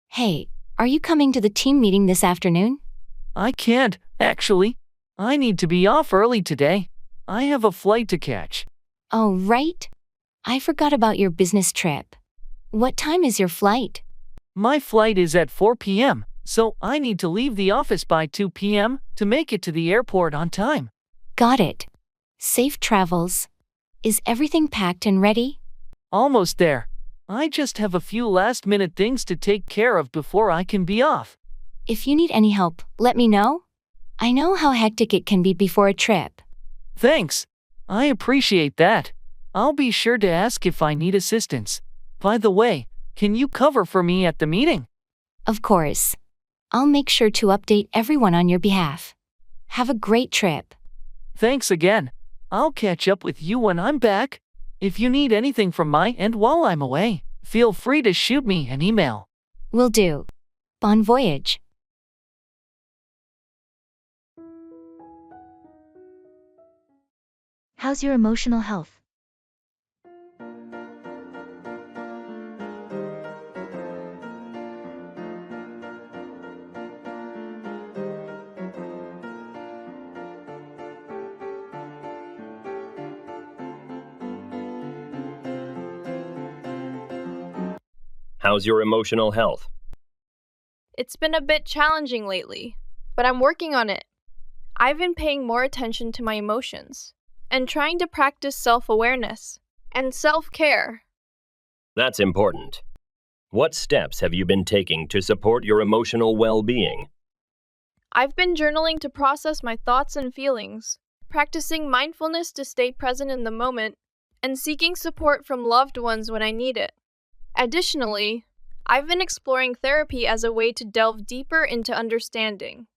Hey, are you coming to the team meeting this afternoon? I can't, actually. I need to be off early today. I have a flight to catch. Oh, right. I forgot about your business trip. What time is your flight? My flight is at 4 p.m., so I need to leave the office by 2 p.m. to make it to the airport on time. Got it. Safe travels. Is everything packed and ready? Almost there. I just have a few last-minute things to take care of before I can be off. If you need any help, let me know. I know how hectic it can be before a trip. Thanks. I appreciate that. I'll be sure to ask if I need assistance. By the way, can you cover for me at the meeting? Of course. I'll make sure to update everyone on your behalf. Have a great trip. Thanks again. I'll catch up with you when I'm back. If you need anything from my end while I'm away, feel free to shoot me an email. Will do. Bon voyage. How's your emotional health? How's your emotional health? It's been a bit challenging lately, but I'm working on it. I've been paying more attention to my emotions and trying to practice self-awareness and self-care. That's important. What steps have you been taking to support your emotional well-being? I've been journaling to process my thoughts and feelings, practicing mindfulness to stay present in the moment, and seeking support from loved ones when I need it. Additionally, I've been exploring therapy as a way to delve deeper into understanding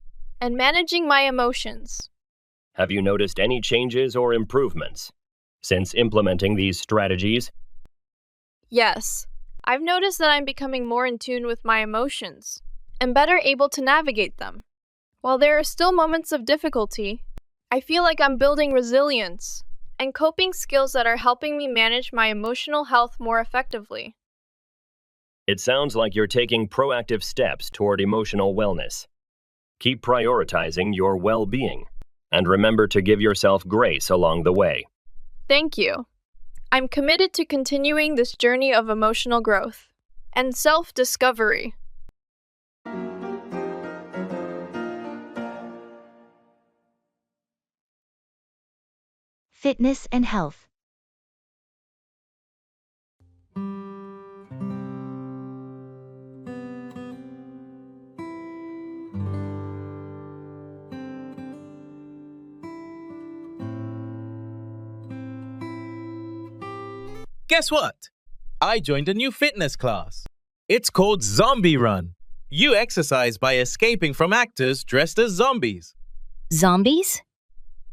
and managing my emotions. Have you noticed any changes or improvements since implementing these strategies? Yes, I've noticed that I'm becoming more in tune with my emotions and better able to navigate them. While there are still moments of difficulty, I feel like I'm building resilience and coping skills that are helping me manage my emotional health more effectively. It sounds like you're taking proactive steps toward emotional wellness. Keep prioritizing your well-being, and remember to give yourself grace along the way. Thank you. I'm committed to continuing this journey of emotional growth and self-discovery. Fitness and health. Guess what? I joined a new fitness class. It's called Zombie Run. You exercise by escaping from actors dressed as zombies. Zombies?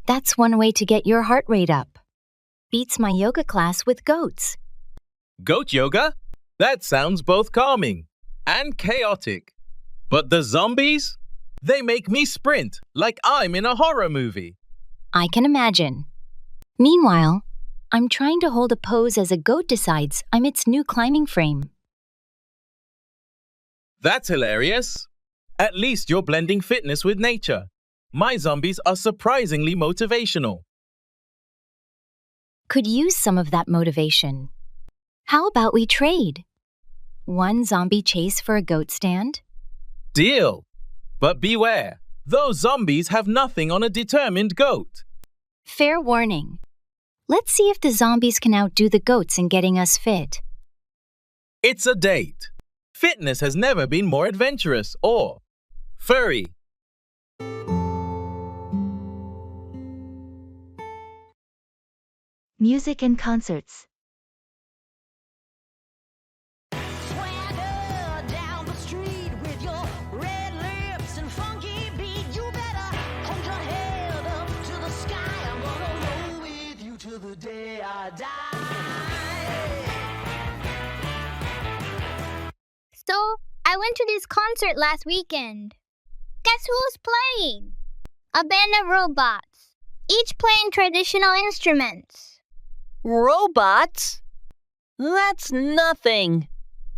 That's one way to get your heart rate up. Beats my yoga class with goats. Goat yoga? That sounds both calming and chaotic. But the zombies? They make me sprint like I'm in a horror movie. I can imagine. Meanwhile, I'm trying to hold a pose as a goat decides I'm its new climbing frame. That's hilarious. At least you're blending fitness with nature. My zombies are surprisingly motivational. Could use some of that motivation. How about we trade? One zombie chase for a goat stand? Deal. But beware, those zombies have nothing on a determined goat. Fair warning. Let's see if the zombies can outdo the goats in getting us fit. It's a date. Fitness has never been more adventurous or furry. Music and concerts. So, I went to this concert last weekend. Guess who was playing? A band of robots, each playing traditional instruments. Robots? That's nothing.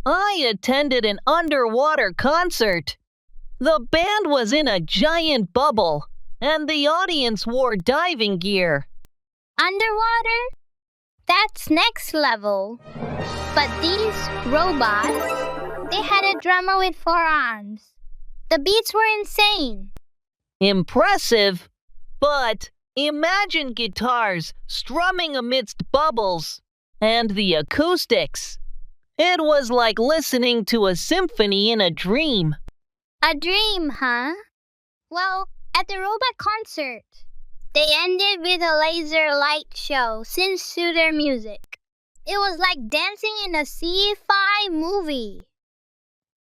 I attended an underwater concert. The band was in a giant bubble, and the audience wore diving gear. Underwater? That's next level. But these robots, they had a drummer with 4 arms. The beats were insane. Impressive, but imagine guitars strumming amidst bubbles and the acoustics. It was like listening to a symphony in a dream. A dream, huh? Well, at the robot concert, they ended with a laser light show synth to their music. It was like dancing in a sci-fi movie.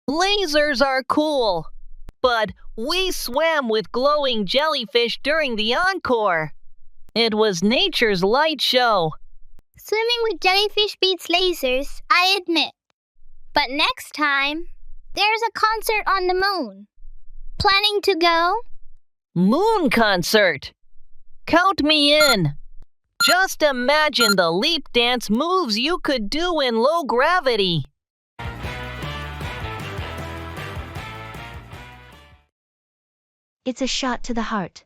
Lasers are cool, but we swam with glowing jellyfish during the encore. It was nature's light show. Swimming with jellyfish beats lasers, I admit. But next time, there's a concert on the moon. Planning to go? Moon concert. Count me in. Just imagine the leap dance moves you could do in low gravity. It's a shot to the heart.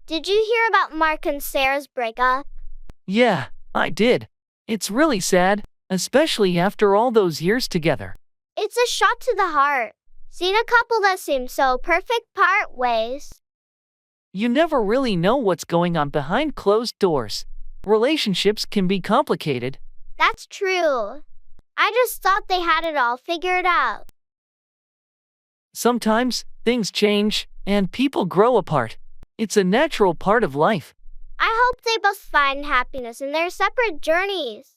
Did you hear about Mark and Sarah's breakup? Yeah, I did. It's really sad, especially after all those years together. It's a shot to the heart. Seeing a couple that seems so perfect part ways. You never really know what's going on behind closed doors. Relationships can be complicated. That's true. I just thought they had it all figured out. Sometimes, things change, and people grow apart. It's a natural part of life. I hope they both find happiness in their separate journeys.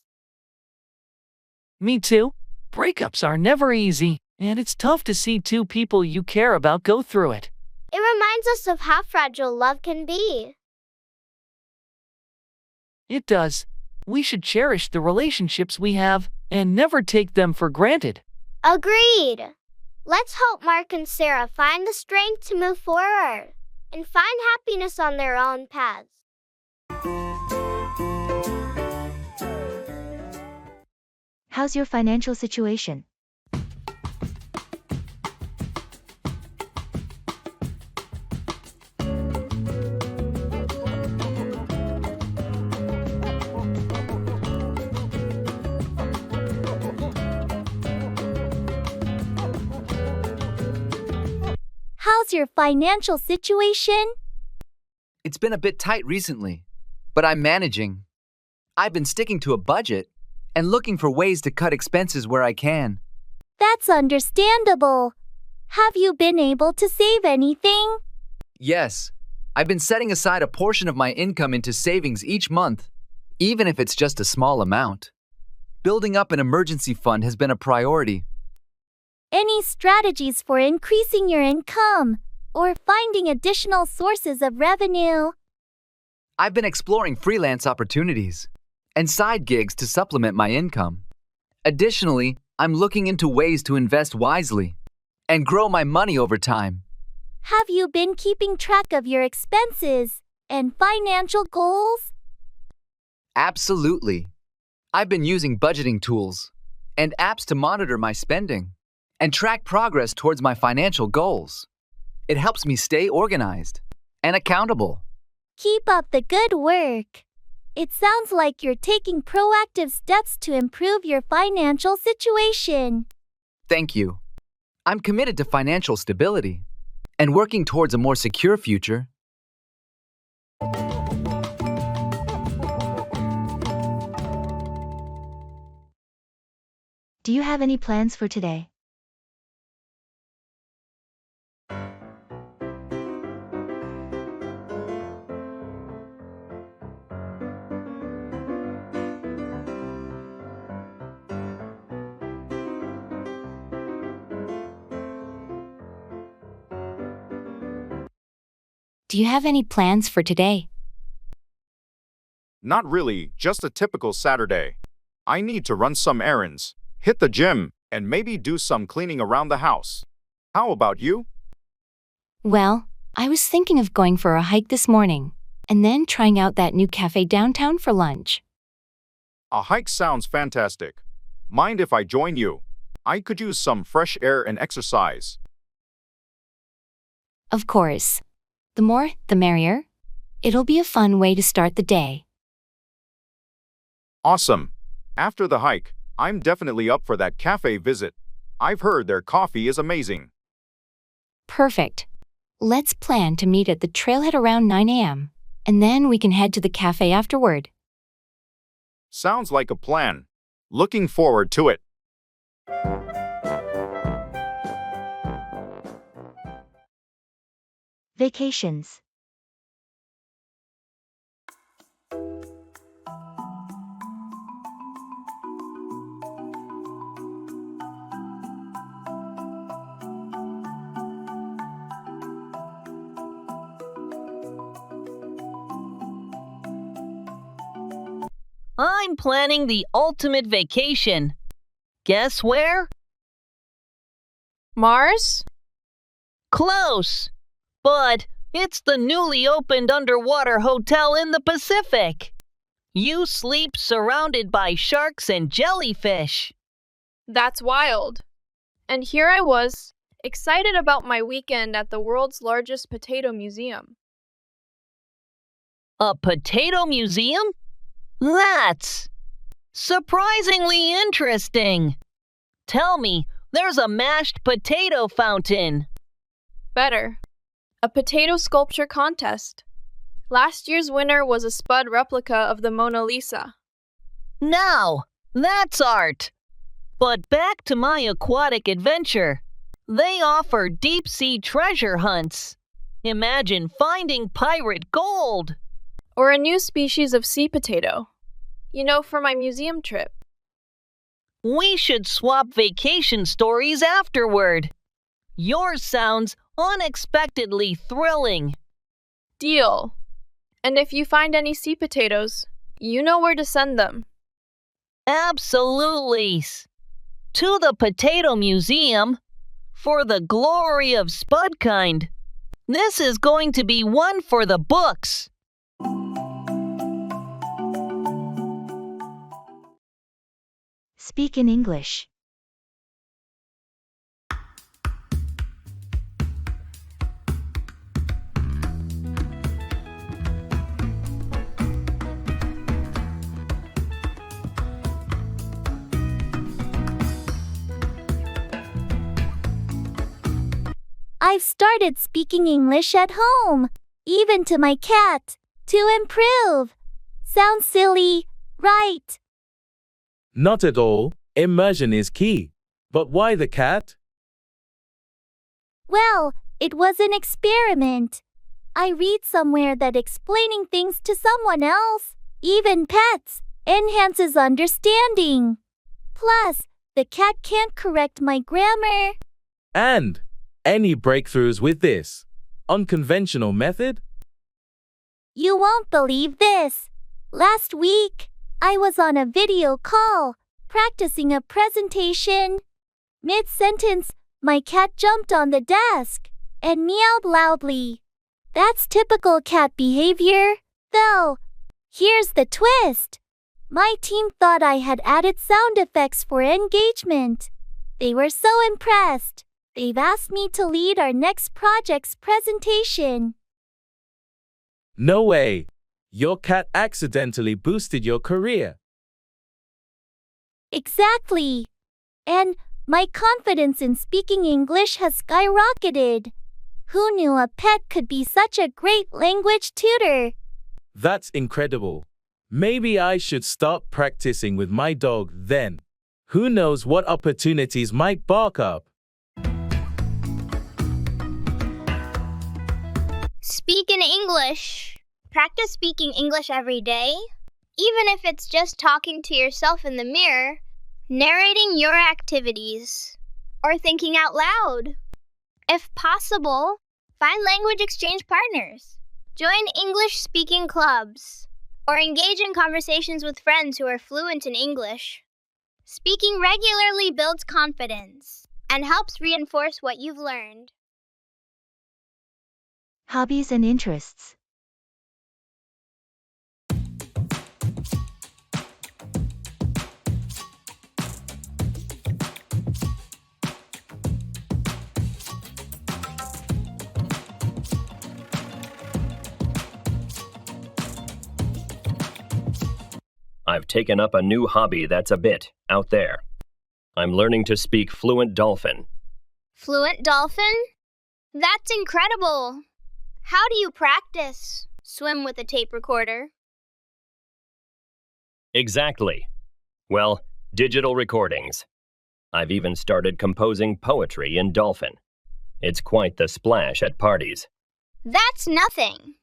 Me too. Breakups are never easy, and it's tough to see two people you care about go through it. It reminds us of how fragile love can be. It does. We should cherish the relationships we have and never take them for granted. Agreed. Let's hope Mark and Sarah find the strength to move forward and find happiness on their own paths. How's your financial situation? How's your financial situation? It's been a bit tight recently, but I'm managing. I've been sticking to a budget and looking for ways to cut expenses where I can. That's understandable. Have you been able to save anything? Yes, I've been setting aside a portion of my income into savings each month, even if it's just a small amount. Building up an emergency fund has been a priority. Any strategies for increasing your income or finding additional sources of revenue? I've been exploring freelance opportunities and side gigs to supplement my income. Additionally, I'm looking into ways to invest wisely and grow my money over time. Have you been keeping track of your expenses and financial goals? Absolutely. I've been using budgeting tools and apps to monitor my spending and track progress towards my financial goals. It helps me stay organized and accountable. Keep up the good work. It sounds like you're taking proactive steps to improve your financial situation. Thank you. I'm committed to financial stability and working towards a more secure future. Do you have any plans for today? Do you have any plans for today? Not really, just a typical Saturday. I need to run some errands, hit the gym, and maybe do some cleaning around the house. How about you? Well, I was thinking of going for a hike this morning, and then trying out that new cafe downtown for lunch. A hike sounds fantastic. Mind if I join you? I could use some fresh air and exercise. Of course. The more, the merrier. It'll be a fun way to start the day. Awesome. After the hike, I'm definitely up for that cafe visit. I've heard their coffee is amazing. Perfect. Let's plan to meet at the trailhead around 9 a.m., and then we can head to the cafe afterward. Sounds like a plan. Looking forward to it. Vacations. I'm planning the ultimate vacation. Guess where? Mars? Close. But it's the newly opened underwater hotel in the Pacific. You sleep surrounded by sharks and jellyfish. That's wild. And here I was, excited about my weekend at the world's largest potato museum. A potato museum? That's surprisingly interesting. Tell me, there's a mashed potato fountain. Better. A potato sculpture contest. Last year's winner was a spud replica of the Mona Lisa. Now, That's art. But back to my aquatic adventure. They offer deep-sea treasure hunts. Imagine finding pirate gold. Or a new species of sea potato. For my museum trip. We should swap vacation stories afterward. Yours sounds unexpectedly thrilling. Deal. And if you find any sea potatoes, you know where to send them. Absolutely. To the Potato Museum for the glory of Spudkind. This is going to be one for the books. Speak in English. I've started speaking English at home, even to my cat, to improve. Sounds silly, right? Not at all. Immersion is key. But why the cat? Well, it was an experiment. I read somewhere that explaining things to someone else, even pets, enhances understanding. Plus, the cat can't correct my grammar. And any breakthroughs with this unconventional method? You won't believe this. Last week, I was on a video call, practicing a presentation. Mid-sentence, my cat jumped on the desk and meowed loudly. That's typical cat behavior, though. Here's the twist. My team thought I had added sound effects for engagement. They were so impressed. They've asked me to lead our next project's presentation. No way. Your cat accidentally boosted your career. Exactly. And my confidence in speaking English has skyrocketed. Who knew a pet could be such a great language tutor? That's incredible. Maybe I should start practicing with my dog then. Who knows what opportunities might bark up? Speak in English. Practice speaking English every day, even if it's just talking to yourself in the mirror, narrating your activities, or thinking out loud. If possible, find language exchange partners, join English-speaking clubs, or engage in conversations with friends who are fluent in English. Speaking regularly builds confidence and helps reinforce what you've learned. Hobbies and interests. I've taken up a new hobby that's a bit out there. I'm learning to speak fluent dolphin. Fluent dolphin? That's incredible! How do you practice? Swim with a tape recorder? Exactly. Well, digital recordings. I've even started composing poetry in dolphin. It's quite the splash at parties. That's nothing.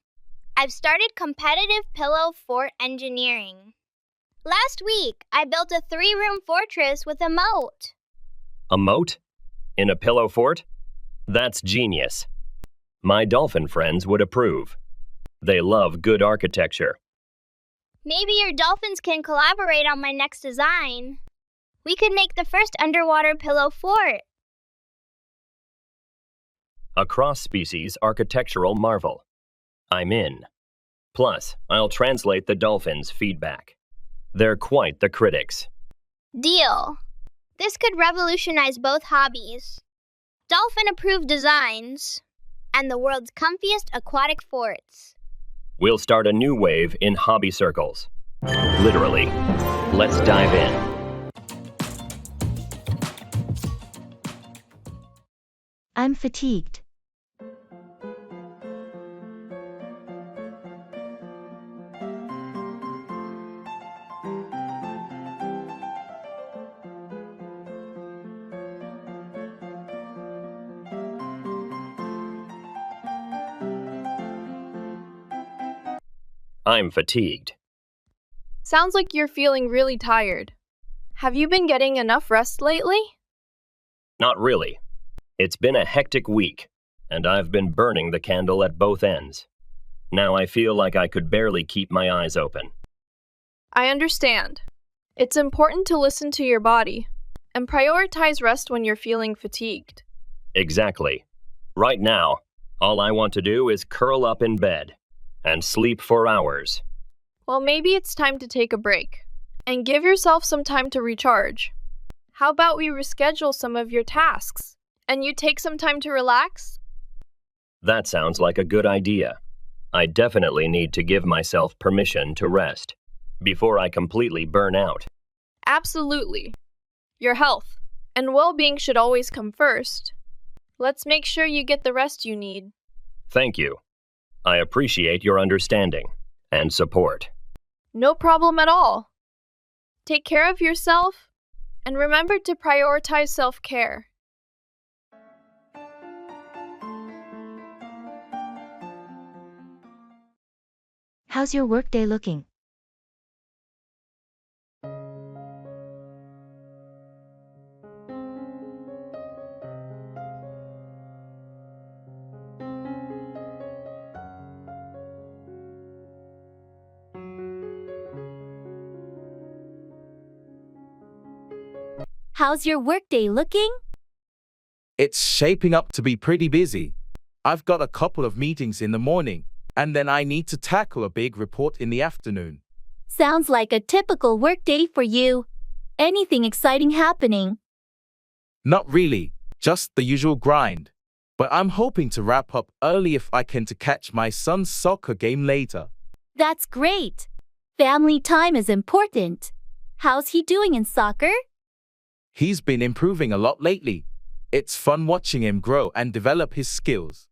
I've started competitive pillow fort engineering. Last week, I built a 3-room fortress with a moat. A moat? In a pillow fort? That's genius. My dolphin friends would approve. They love good architecture. Maybe your dolphins can collaborate on my next design. We could make the first underwater pillow fort. A cross-species architectural marvel. I'm in. Plus, I'll translate the dolphins' feedback. They're quite the critics. Deal. This could revolutionize both hobbies. Dolphin-approved designs and the world's comfiest aquatic forts. We'll start a new wave in hobby circles. Literally. Let's dive in. I'm fatigued. I'm fatigued. Sounds like you're feeling really tired. Have you been getting enough rest lately? Not really. It's been a hectic week, and I've been burning the candle at both ends. Now I feel like I could barely keep my eyes open. I understand. It's important to listen to your body and prioritize rest when you're feeling fatigued. Exactly. Right now, all I want to do is curl up in bed and sleep for hours. Well, maybe it's time to take a break and give yourself some time to recharge. How about we reschedule some of your tasks and you take some time to relax? That sounds like a good idea. I definitely need to give myself permission to rest before I completely burn out. Absolutely. Your health and well-being should always come first. Let's make sure you get the rest you need. Thank you. I appreciate your understanding and support. No problem at all. Take care of yourself and remember to prioritize self-care. How's your workday looking? How's your workday looking? It's shaping up to be pretty busy. I've got a couple of meetings in the morning, and then I need to tackle a big report in the afternoon. Sounds like a typical workday for you. Anything exciting happening? Not really, just the usual grind. But I'm hoping to wrap up early if I can to catch my son's soccer game later. That's great. Family time is important. How's he doing in soccer? He's been improving a lot lately. It's fun watching him grow and develop his skills.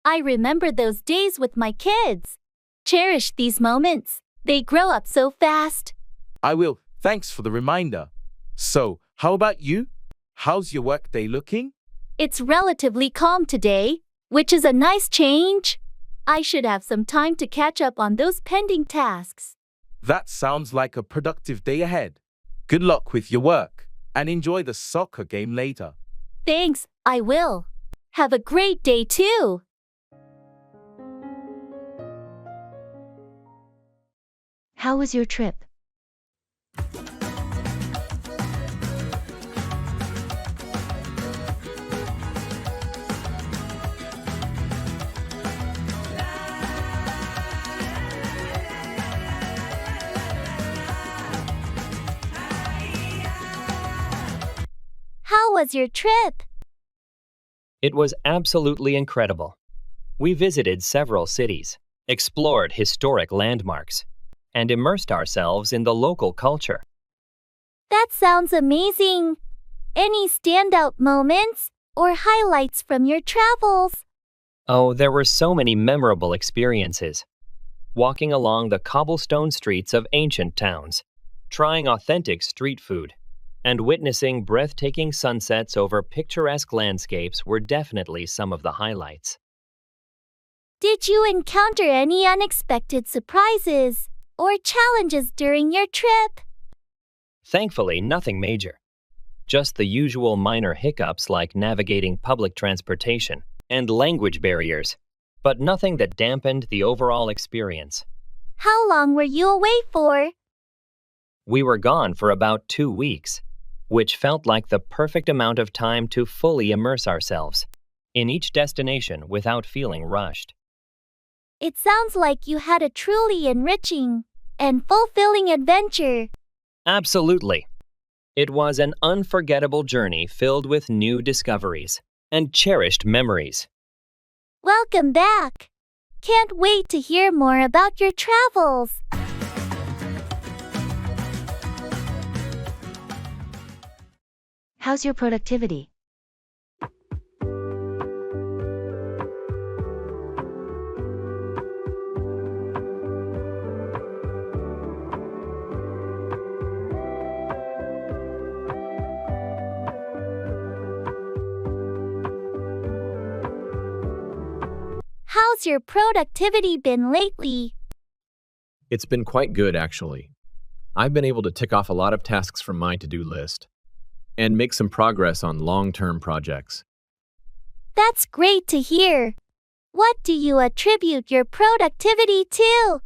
I remember those days with my kids. Cherish these moments. They grow up so fast. I will. Thanks for the reminder. So, how about you? How's your workday looking? It's relatively calm today, which is a nice change. I should have some time to catch up on those pending tasks. That sounds like a productive day ahead. Good luck with your work, and enjoy the soccer game later. Thanks, I will. Have a great day too. How was your trip? How was your trip? It was absolutely incredible. We visited several cities, explored historic landmarks, and immersed ourselves in the local culture. That sounds amazing. Any standout moments or highlights from your travels? Oh, there were so many memorable experiences. Walking along the cobblestone streets of ancient towns, trying authentic street food, and witnessing breathtaking sunsets over picturesque landscapes were definitely some of the highlights. Did you encounter any unexpected surprises or challenges during your trip? Thankfully, nothing major. Just the usual minor hiccups like navigating public transportation and language barriers, but nothing that dampened the overall experience. How long were you away for? We were gone for about 2 weeks, which felt like the perfect amount of time to fully immerse ourselves in each destination without feeling rushed. It sounds like you had a truly enriching and fulfilling adventure. Absolutely. It was an unforgettable journey filled with new discoveries and cherished memories. Welcome back. Can't wait to hear more about your travels. How's your productivity? How's your productivity been lately? It's been quite good, actually. I've been able to tick off a lot of tasks from my to-do list and make some progress on long-term projects. That's great to hear. What do you attribute your productivity to?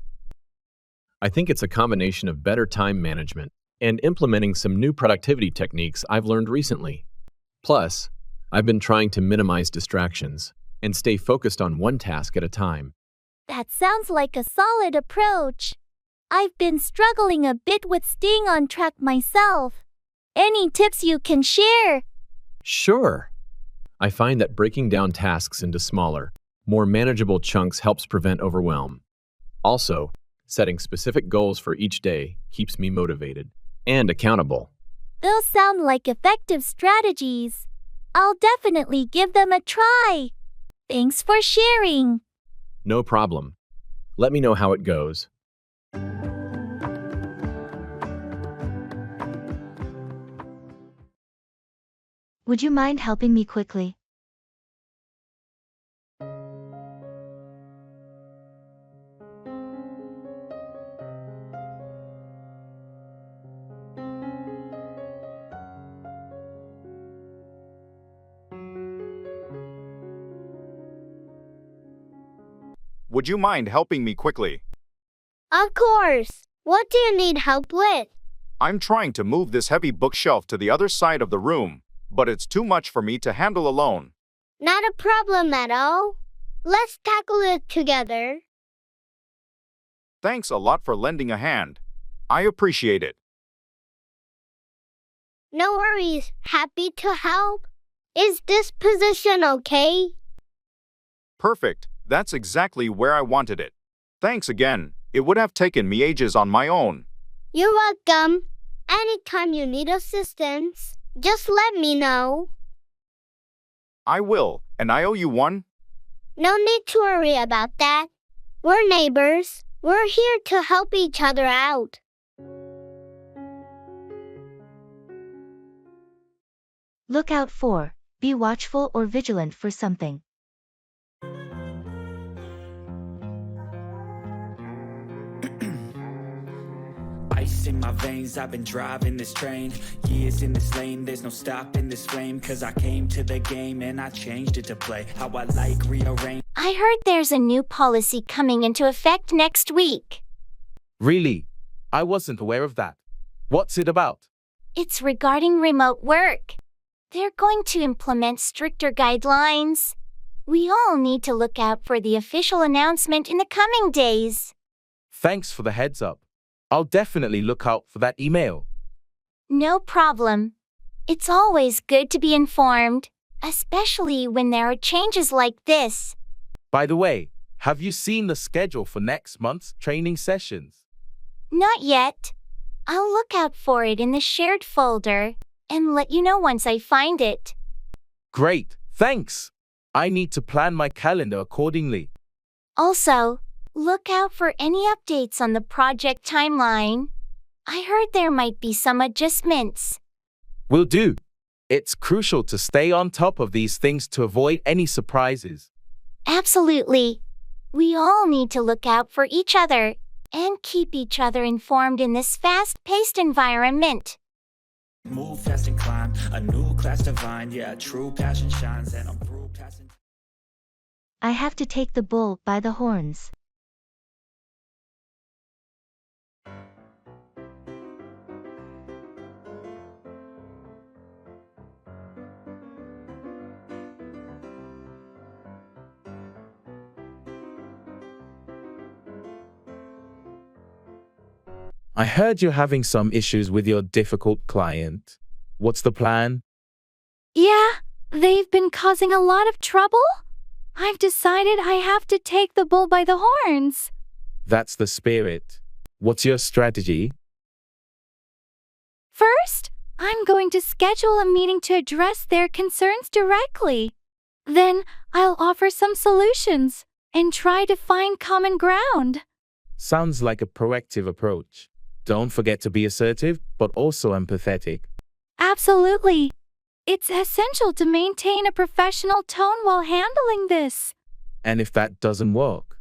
I think it's a combination of better time management and implementing some new productivity techniques I've learned recently. Plus, I've been trying to minimize distractions and stay focused on one task at a time. That sounds like a solid approach. I've been struggling a bit with staying on track myself. Any tips you can share? Sure. I find that breaking down tasks into smaller, more manageable chunks helps prevent overwhelm. Also, setting specific goals for each day keeps me motivated and accountable. Those sound like effective strategies. I'll definitely give them a try. Thanks for sharing. No problem. Let me know how it goes. Would you mind helping me quickly? Would you mind helping me quickly? Of course. What do you need help with? I'm trying to move this heavy bookshelf to the other side of the room, but it's too much for me to handle alone. Not a problem at all. Let's tackle it together. Thanks a lot for lending a hand. I appreciate it. No worries. Happy to help. Is this position okay? Perfect. That's exactly where I wanted it. Thanks again. It would have taken me ages on my own. You're welcome. Anytime you need assistance, just let me know. I will, and I owe you one. No need to worry about that. We're neighbors. We're here to help each other out. Look out for, be watchful or vigilant for something. Ice in my veins, I've been driving this train. Years in this lane, there's no stopping this flame. Cause I came to the game and I changed it to play how I like, rearrange. I heard there's a new policy coming into effect next week. Really? I wasn't aware of that. What's it about? It's regarding remote work. They're going to implement stricter guidelines. We all need to look out for the official announcement in the coming days. Thanks for the heads up. I'll definitely look out for that email. No problem. It's always good to be informed, especially when there are changes like this. By the way, have you seen the schedule for next month's training sessions? Not yet. I'll look out for it in the shared folder and let you know once I find it. Great, thanks. I need to plan my calendar accordingly. Also, look out for any updates on the project timeline. I heard there might be some adjustments. Will do. It's crucial to stay on top of these things to avoid any surprises. Absolutely. We all need to look out for each other and keep each other informed in this fast-paced environment. Move fast and climb, a new class divine. Yeah, true passion shines and I'm through passing. I have to take the bull by the horns. I heard you're having some issues with your difficult client. What's the plan? Yeah, they've been causing a lot of trouble. I've decided I have to take the bull by the horns. That's the spirit. What's your strategy? First, I'm going to schedule a meeting to address their concerns directly. Then, I'll offer some solutions and try to find common ground. Sounds like a proactive approach. Don't forget to be assertive, but also empathetic. Absolutely. It's essential to maintain a professional tone while handling this. And if that doesn't work?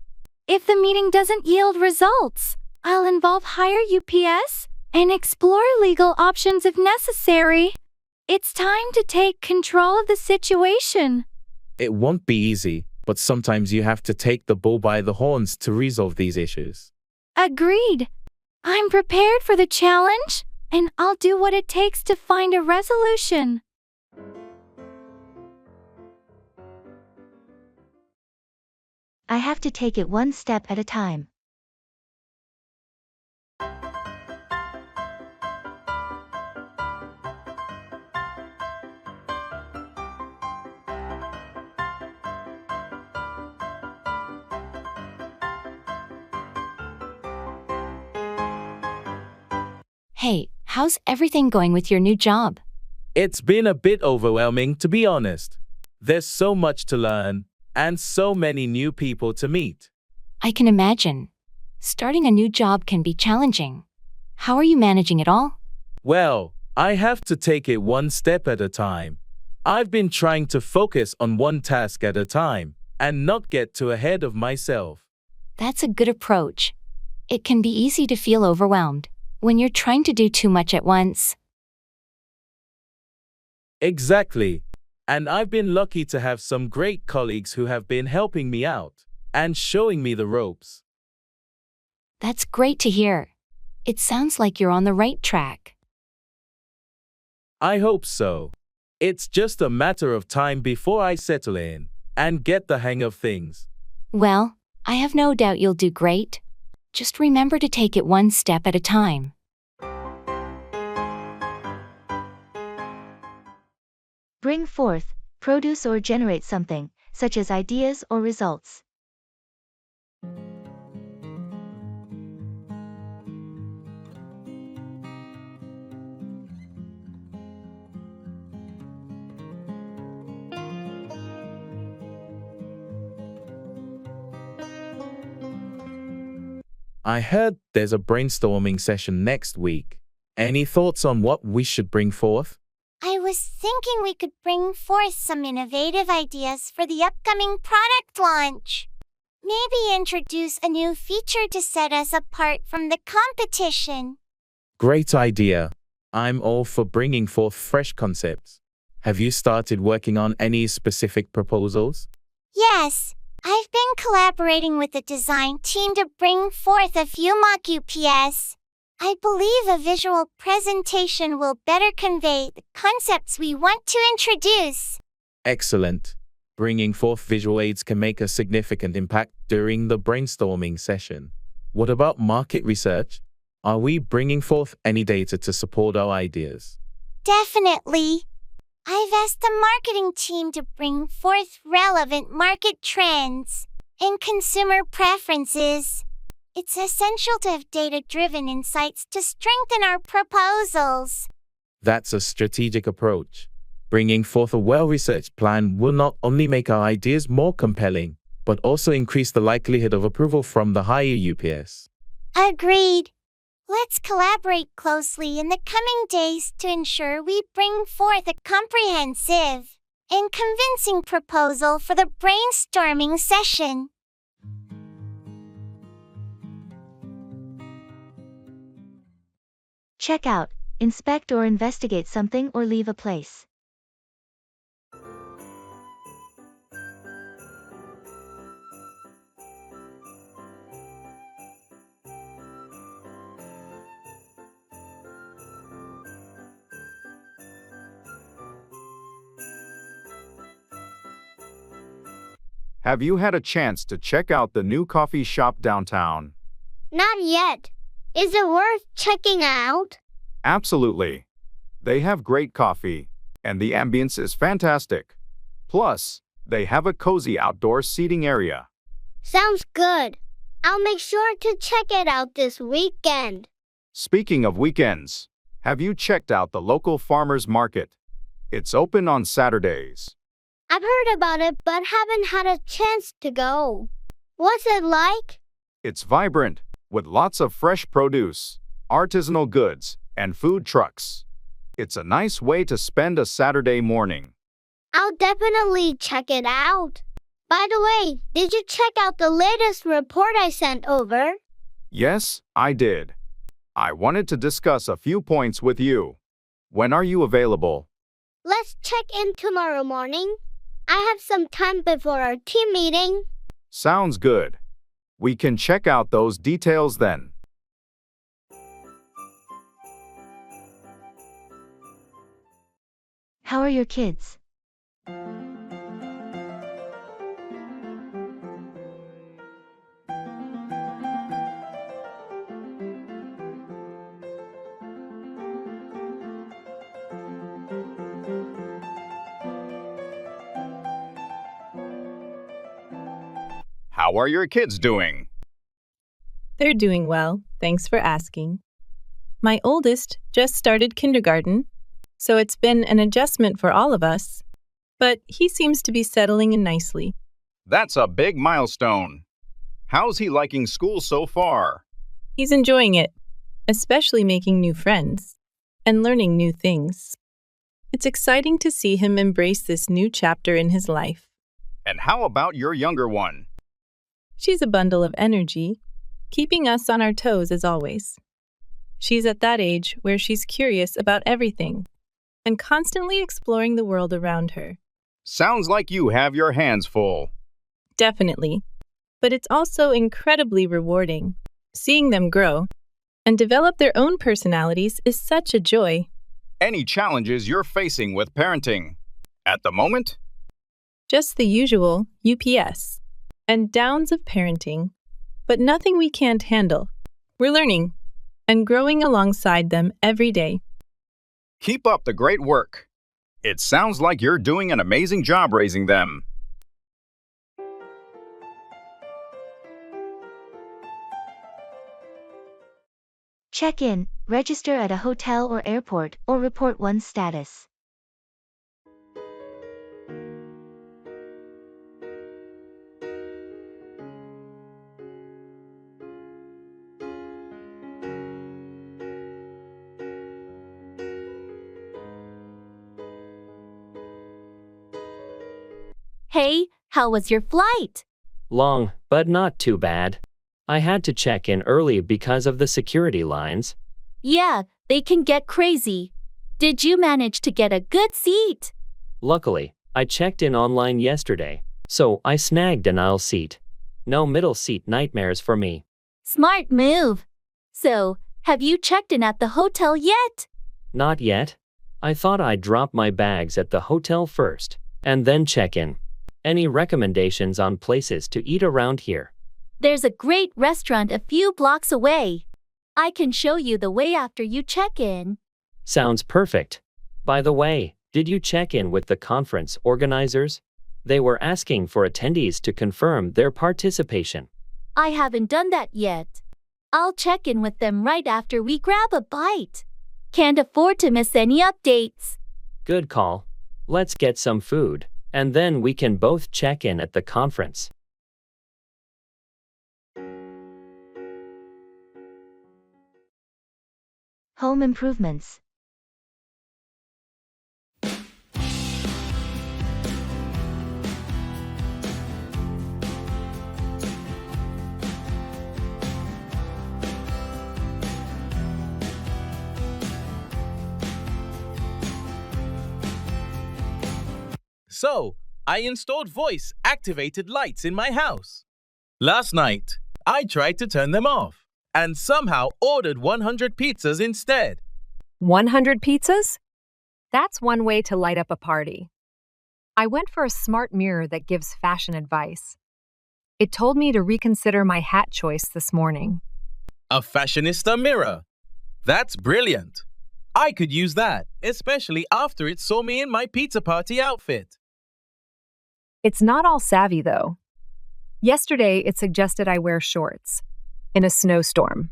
If the meeting doesn't yield results, I'll involve hire UPS and explore legal options if necessary. It's time to take control of the situation. It won't be easy, but sometimes you have to take the bull by the horns to resolve these issues. Agreed. I'm prepared for the challenge, and I'll do what it takes to find a resolution. I have to take it one step at a time. Hey, how's everything going with your new job? It's been a bit overwhelming, to be honest. There's so much to learn, and so many new people to meet. I can imagine. Starting a new job can be challenging. How are you managing it all? Well, I have to take it one step at a time. I've been trying to focus on one task at a time, and not get too ahead of myself. That's a good approach. It can be easy to feel overwhelmed when you're trying to do too much at once. Exactly. And I've been lucky to have some great colleagues who have been helping me out and showing me the ropes. That's great to hear. It sounds like you're on the right track. I hope so. It's just a matter of time before I settle in and get the hang of things. Well, I have no doubt you'll do great. Just remember to take it one step at a time. Bring forth, produce or generate something, such as ideas or results. I heard there's a brainstorming session next week. Any thoughts on what we should bring forth? I was thinking we could bring forth some innovative ideas for the upcoming product launch. Maybe introduce a new feature to set us apart from the competition. Great idea. I'm all for bringing forth fresh concepts. Have you started working on any specific proposals? Yes, I've been collaborating with the design team to bring forth a few mock UPS. I believe a visual presentation will better convey the concepts we want to introduce. Excellent. Bringing forth visual aids can make a significant impact during the brainstorming session. What about market research? Are we bringing forth any data to support our ideas? Definitely. I've asked the marketing team to bring forth relevant market trends and consumer preferences. It's essential to have data-driven insights to strengthen our proposals. That's a strategic approach. Bringing forth a well-researched plan will not only make our ideas more compelling, but also increase the likelihood of approval from the higher UPS. Agreed. Let's collaborate closely in the coming days to ensure we bring forth a comprehensive and convincing proposal for the brainstorming session. Check out, inspect or investigate something or leave a place. Have you had a chance to check out the new coffee shop downtown? Not yet. Is it worth checking out? Absolutely. They have great coffee, and the ambience is fantastic. Plus, they have a cozy outdoor seating area. Sounds good. I'll make sure to check it out this weekend. Speaking of weekends, have you checked out the local farmers market? It's open on Saturdays. I've heard about it but haven't had a chance to go. What's it like? It's vibrant, with lots of fresh produce, artisanal goods, and food trucks. It's a nice way to spend a Saturday morning. I'll definitely check it out. By the way, did you check out the latest report I sent over? Yes, I did. I wanted to discuss a few points with you. When are you available? Let's check in tomorrow morning. I have some time before our team meeting. Sounds good. We can check out those details then. How are your kids? How are your kids doing? They're doing well, thanks for asking. My oldest just started kindergarten, so it's been an adjustment for all of us, but he seems to be settling in nicely. That's a big milestone. How's he liking school so far? He's enjoying it, especially making new friends and learning new things. It's exciting to see him embrace this new chapter in his life. And how about your younger one? She's a bundle of energy, keeping us on our toes as always. She's at that age where she's curious about everything and constantly exploring the world around her. Sounds like you have your hands full. Definitely. But it's also incredibly rewarding. Seeing them grow and develop their own personalities is such a joy. Any challenges you're facing with parenting? At the moment? Just the usual UPS and downs of parenting, but nothing we can't handle. We're learning and growing alongside them every day. Keep up the great work. It sounds like you're doing an amazing job raising them. Check in, register at a hotel or airport, or report one's status. Hey, how was your flight? Long, but not too bad. I had to check in early because of the security lines. Yeah, they can get crazy. Did you manage to get a good seat? Luckily, I checked in online yesterday, so I snagged an aisle seat. No middle seat nightmares for me. Smart move. So, have you checked in at the hotel yet? Not yet. I thought I'd drop my bags at the hotel first, and then check in. Any recommendations on places to eat around here? There's a great restaurant a few blocks away. I can show you the way after you check in. Sounds perfect. By the way, did you check in with the conference organizers? They were asking for attendees to confirm their participation. I haven't done that yet. I'll check in with them right after we grab a bite. Can't afford to miss any updates. Good call. Let's get some food, and then we can both check in at the conference. Home improvements. So, I installed voice-activated lights in my house. Last night, I tried to turn them off and somehow ordered 100 pizzas instead. 100 pizzas? That's one way to light up a party. I went for a smart mirror that gives fashion advice. It told me to reconsider my hat choice this morning. A fashionista mirror. That's brilliant. I could use that, especially after it saw me in my pizza party outfit. It's not all savvy, though. Yesterday, it suggested I wear shorts in a snowstorm.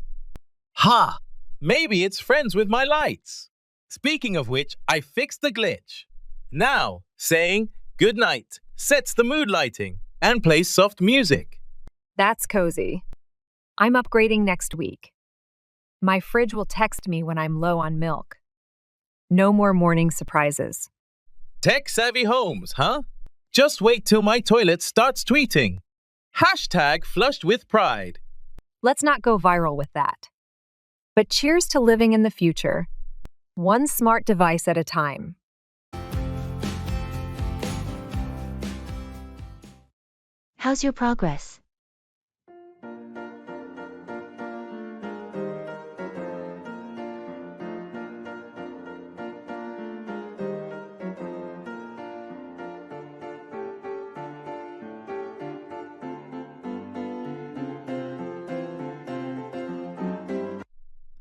Ha! Maybe it's friends with my lights. Speaking of which, I fixed the glitch. Now, saying good night sets the mood lighting and plays soft music. That's cozy. I'm upgrading next week. My fridge will text me when I'm low on milk. No more morning surprises. Tech-savvy homes, huh? Just wait till my toilet starts tweeting. #flushed with pride. Let's not go viral with that. But cheers to living in the future, one smart device at a time. How's your progress?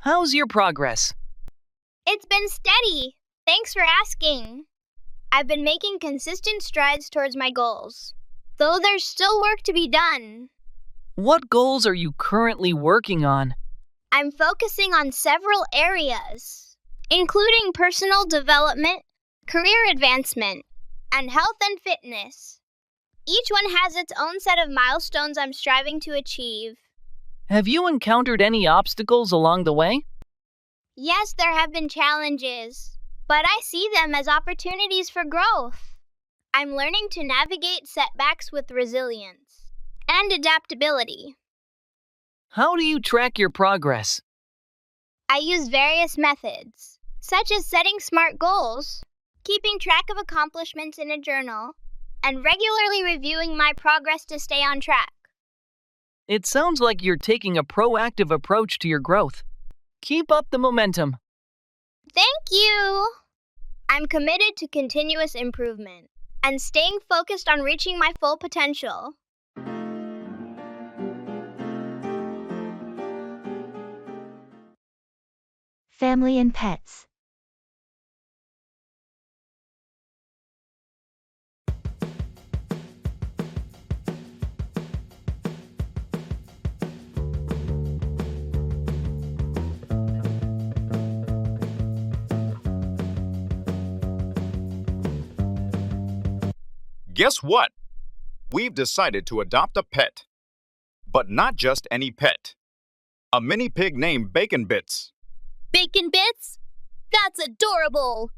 How's your progress? It's been steady. Thanks for asking. I've been making consistent strides towards my goals, though there's still work to be done. What goals are you currently working on? I'm focusing on several areas, including personal development, career advancement, and health and fitness. Each one has its own set of milestones I'm striving to achieve. Have you encountered any obstacles along the way? Yes, there have been challenges, but I see them as opportunities for growth. I'm learning to navigate setbacks with resilience and adaptability. How do you track your progress? I use various methods, such as setting SMART goals, keeping track of accomplishments in a journal, and regularly reviewing my progress to stay on track. It sounds like you're taking a proactive approach to your growth. Keep up the momentum. Thank you! I'm committed to continuous improvement and staying focused on reaching my full potential. Family and pets. Guess what? We've decided to adopt a pet. But not just any pet. A mini pig named Bacon Bits. Bacon Bits? That's adorable!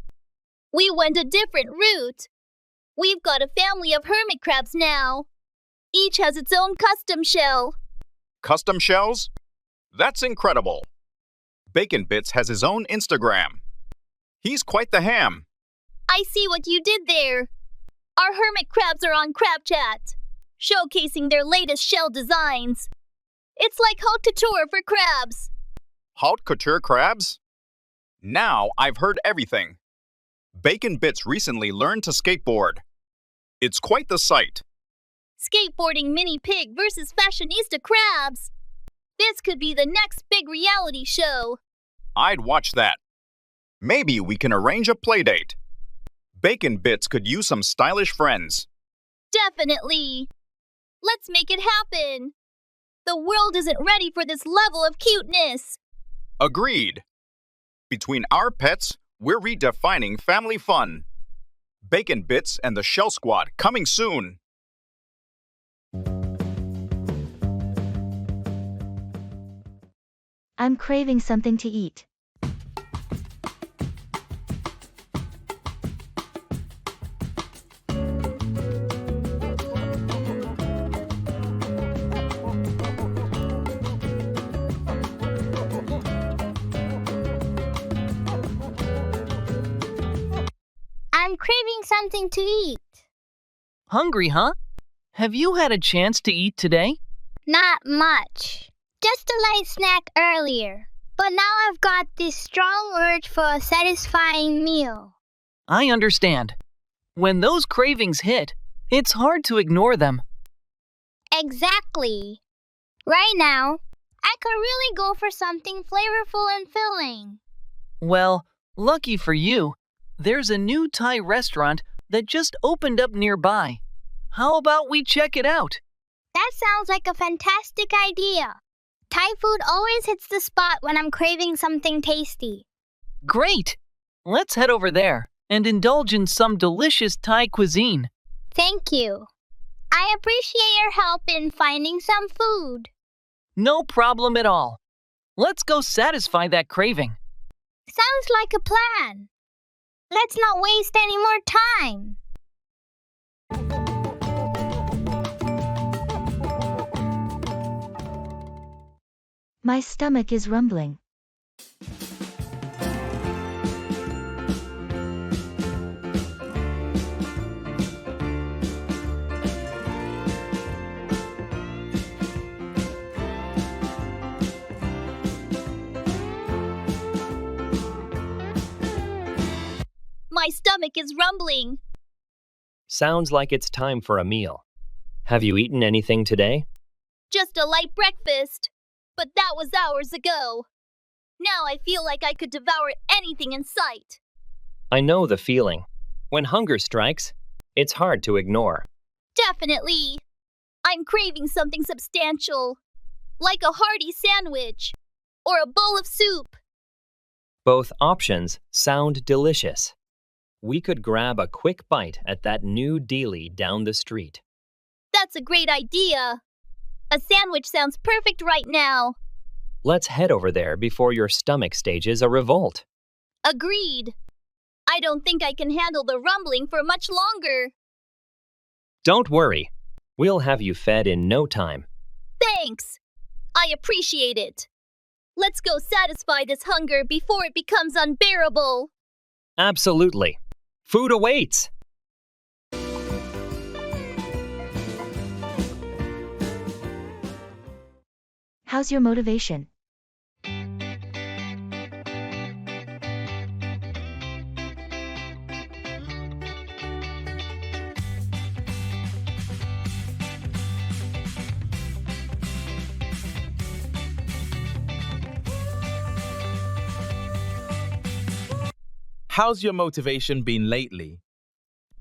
We went a different route. We've got a family of hermit crabs now. Each has its own custom shell. Custom shells? That's incredible. Bacon Bits has his own Instagram. He's quite the ham. I see what you did there. Our hermit crabs are on CrabChat, showcasing their latest shell designs. It's like haute couture for crabs. Haute couture crabs? Now I've heard everything. Bacon Bits recently learned to skateboard. It's quite the sight. Skateboarding mini pig versus fashionista crabs. This could be the next big reality show. I'd watch that. Maybe we can arrange a playdate. Bacon Bits could use some stylish friends. Definitely. Let's make it happen. The world isn't ready for this level of cuteness. Agreed. Between our pets, we're redefining family fun. Bacon Bits and the Shell Squad coming soon. I'm craving something to eat. I'm craving something to eat. Hungry, huh? Have you had a chance to eat today? Not much. Just a light snack earlier. But now I've got this strong urge for a satisfying meal. I understand. When those cravings hit, it's hard to ignore them. Exactly. Right now, I could really go for something flavorful and filling. Well, lucky for you, there's a new Thai restaurant that just opened up nearby. How about we check it out? That sounds like a fantastic idea. Thai food always hits the spot when I'm craving something tasty. Great! Let's head over there and indulge in some delicious Thai cuisine. Thank you. I appreciate your help in finding some food. No problem at all. Let's go satisfy that craving. Sounds like a plan. Let's not waste any more time. My stomach is rumbling. My stomach is rumbling. Sounds like it's time for a meal. Have you eaten anything today? Just a light breakfast. But that was hours ago. Now I feel like I could devour anything in sight. I know the feeling. When hunger strikes, it's hard to ignore. Definitely. I'm craving something substantial, like a hearty sandwich or a bowl of soup. Both options sound delicious. We could grab a quick bite at that new dealie down the street. That's a great idea. A sandwich sounds perfect right now. Let's head over there before your stomach stages a revolt. Agreed. I don't think I can handle the rumbling for much longer. Don't worry. We'll have you fed in no time. Thanks. I appreciate it. Let's go satisfy this hunger before it becomes unbearable. Absolutely. Food awaits. How's your motivation? How's your motivation been lately?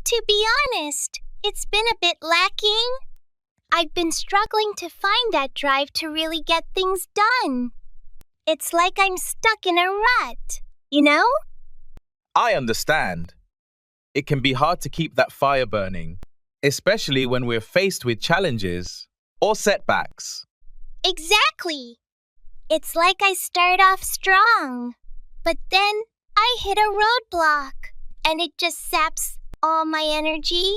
To be honest, it's been a bit lacking. I've been struggling to find that drive to really get things done. It's like I'm stuck in a rut, you know? I understand. It can be hard to keep that fire burning, especially when we're faced with challenges or setbacks. Exactly. It's like I start off strong, but then I hit a roadblock, and it just saps all my energy.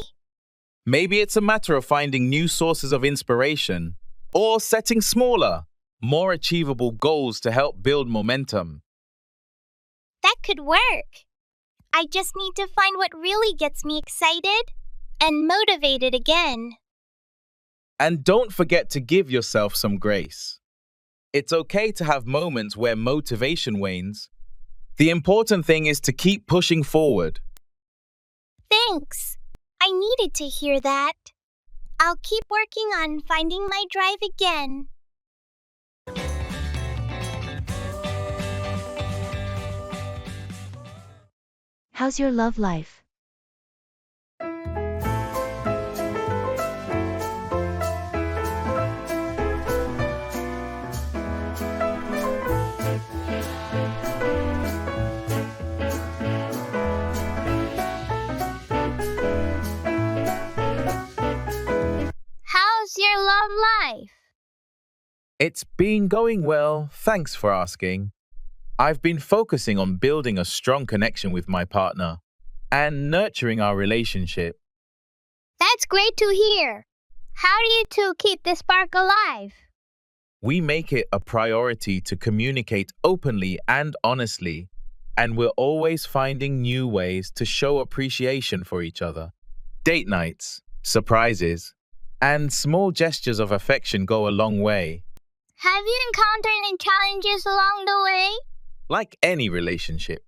Maybe it's a matter of finding new sources of inspiration or setting smaller, more achievable goals to help build momentum. That could work. I just need to find what really gets me excited and motivated again. And don't forget to give yourself some grace. It's okay to have moments where motivation wanes. The important thing is to keep pushing forward. Thanks. I needed to hear that. I'll keep working on finding my drive again. How's your love life? How's your love life? It's been going well, thanks for asking. I've been focusing on building a strong connection with my partner and nurturing our relationship. That's great to hear. How do you two keep this spark alive? We make it a priority to communicate openly and honestly, and we're always finding new ways to show appreciation for each other. Date nights, surprises, and small gestures of affection go a long way. Have you encountered any challenges along the way? Like any relationship,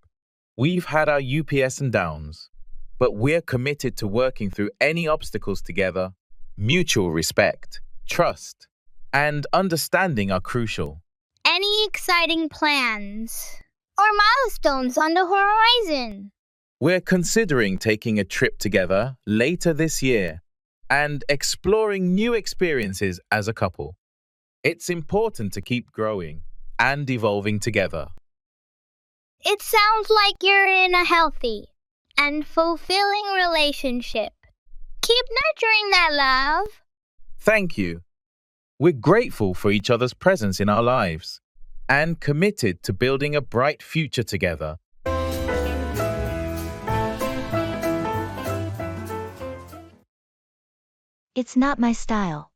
we've had our UPS and downs, but we're committed to working through any obstacles together. Mutual respect, trust, and understanding are crucial. Any exciting plans or milestones on the horizon? We're considering taking a trip together later this year and exploring new experiences as a couple. It's important to keep growing and evolving together. It sounds like you're in a healthy and fulfilling relationship. Keep nurturing that love. Thank you. We're grateful for each other's presence in our lives and committed to building a bright future together. It's not my style.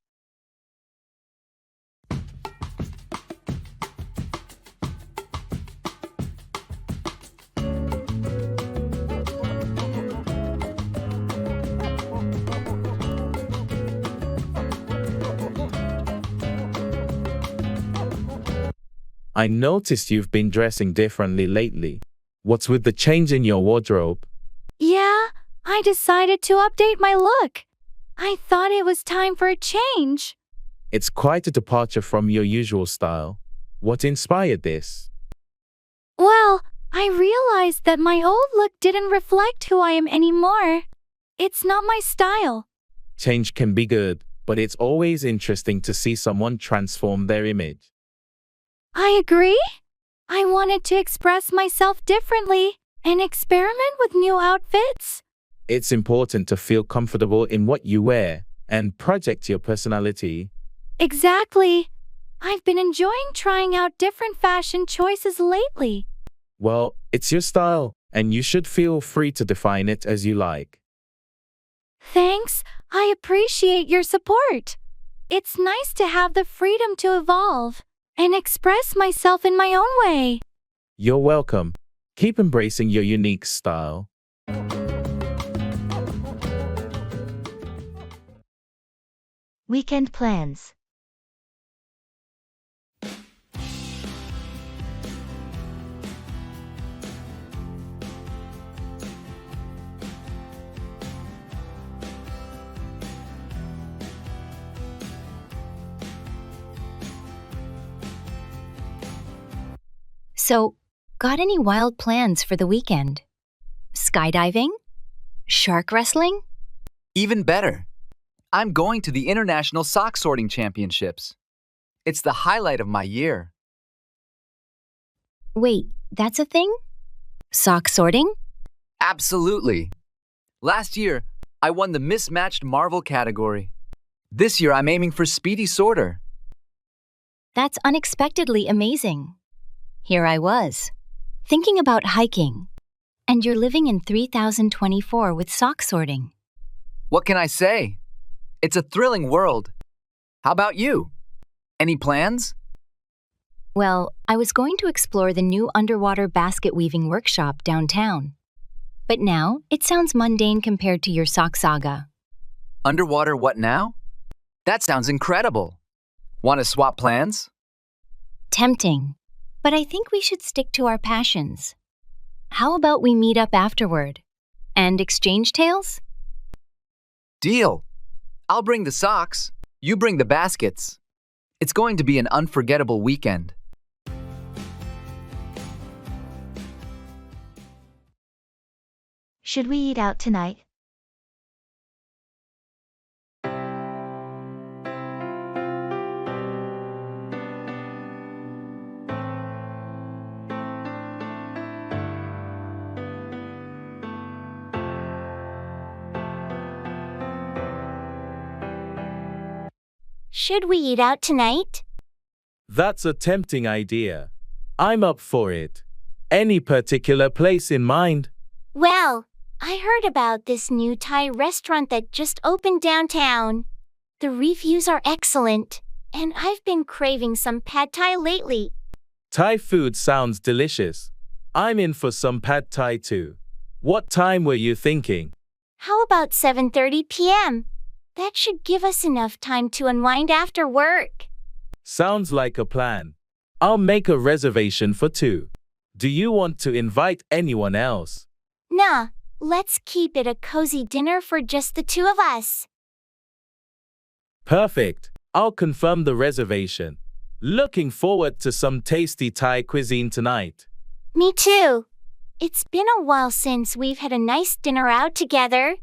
I noticed you've been dressing differently lately. What's with the change in your wardrobe? Yeah, I decided to update my look. I thought it was time for a change. It's quite a departure from your usual style. What inspired this? Well, I realized that my old look didn't reflect who I am anymore. It's not my style. Change can be good, but it's always interesting to see someone transform their image. I agree. I wanted to express myself differently and experiment with new outfits. It's important to feel comfortable in what you wear and project your personality. Exactly. I've been enjoying trying out different fashion choices lately. Well, it's your style, and you should feel free to define it as you like. Thanks. I appreciate your support. It's nice to have the freedom to evolve and express myself in my own way. You're welcome. Keep embracing your unique style. Weekend plans. So, got any wild plans for the weekend? Skydiving? Shark wrestling? Even better. I'm going to the International Sock Sorting Championships. It's the highlight of my year. Wait, that's a thing? Sock sorting? Absolutely. Last year, I won the Mismatched Marvel category. This year, I'm aiming for Speedy Sorter. That's unexpectedly amazing. Here I was, thinking about hiking, and you're living in 3024 with sock sorting. What can I say? It's a thrilling world. How about you? Any plans? Well, I was going to explore the new underwater basket weaving workshop downtown. But now, it sounds mundane compared to your sock saga. Underwater what now? That sounds incredible. Want to swap plans? Tempting. But I think we should stick to our passions. How about we meet up afterward and exchange tales? Deal. I'll bring the socks. You bring the baskets. It's going to be an unforgettable weekend. Should we eat out tonight? Should we eat out tonight? That's a tempting idea. I'm up for it. Any particular place in mind? Well, I heard about this new Thai restaurant that just opened downtown. The reviews are excellent, and I've been craving some pad thai lately. Thai food sounds delicious. I'm in for some pad thai too. What time were you thinking? How about 7:30 p.m.? That should give us enough time to unwind after work. Sounds like a plan. I'll make a reservation for 2. Do you want to invite anyone else? Nah, let's keep it a cozy dinner for just the 2 of us. Perfect. I'll confirm the reservation. Looking forward to some tasty Thai cuisine tonight. Me too. It's been a while since we've had a nice dinner out together.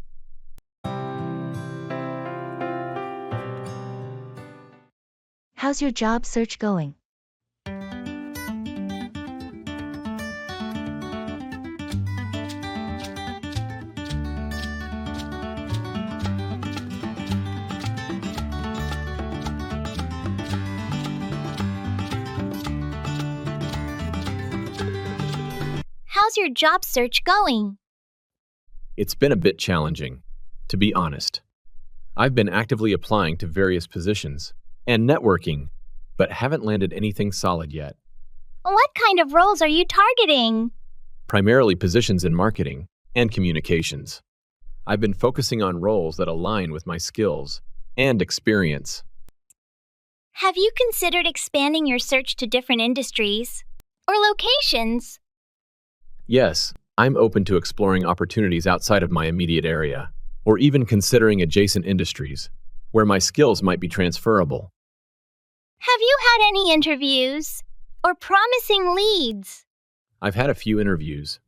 How's your job search going? How's your job search going? It's been a bit challenging, to be honest. I've been actively applying to various positions and networking, but haven't landed anything solid yet. What kind of roles are you targeting? Primarily positions in marketing and communications. I've been focusing on roles that align with my skills and experience. Have you considered expanding your search to different industries or locations? Yes, I'm open to exploring opportunities outside of my immediate area, or even considering adjacent industries, where my skills might be transferable. Have you had any interviews or promising leads? I've had a few interviews,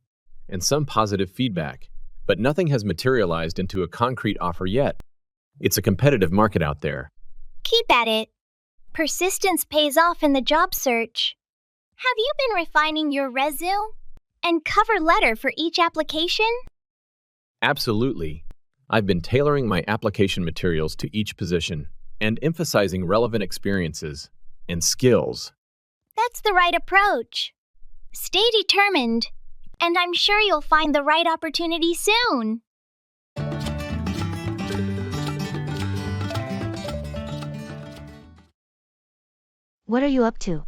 and some positive feedback, but nothing has materialized into a concrete offer yet. It's a competitive market out there. Keep at it. Persistence pays off in the job search. Have you been refining your resume and cover letter for each application? Absolutely. I've been tailoring my application materials to each position and emphasizing relevant experiences and skills. That's the right approach. Stay determined, and I'm sure you'll find the right opportunity soon. What are you up to?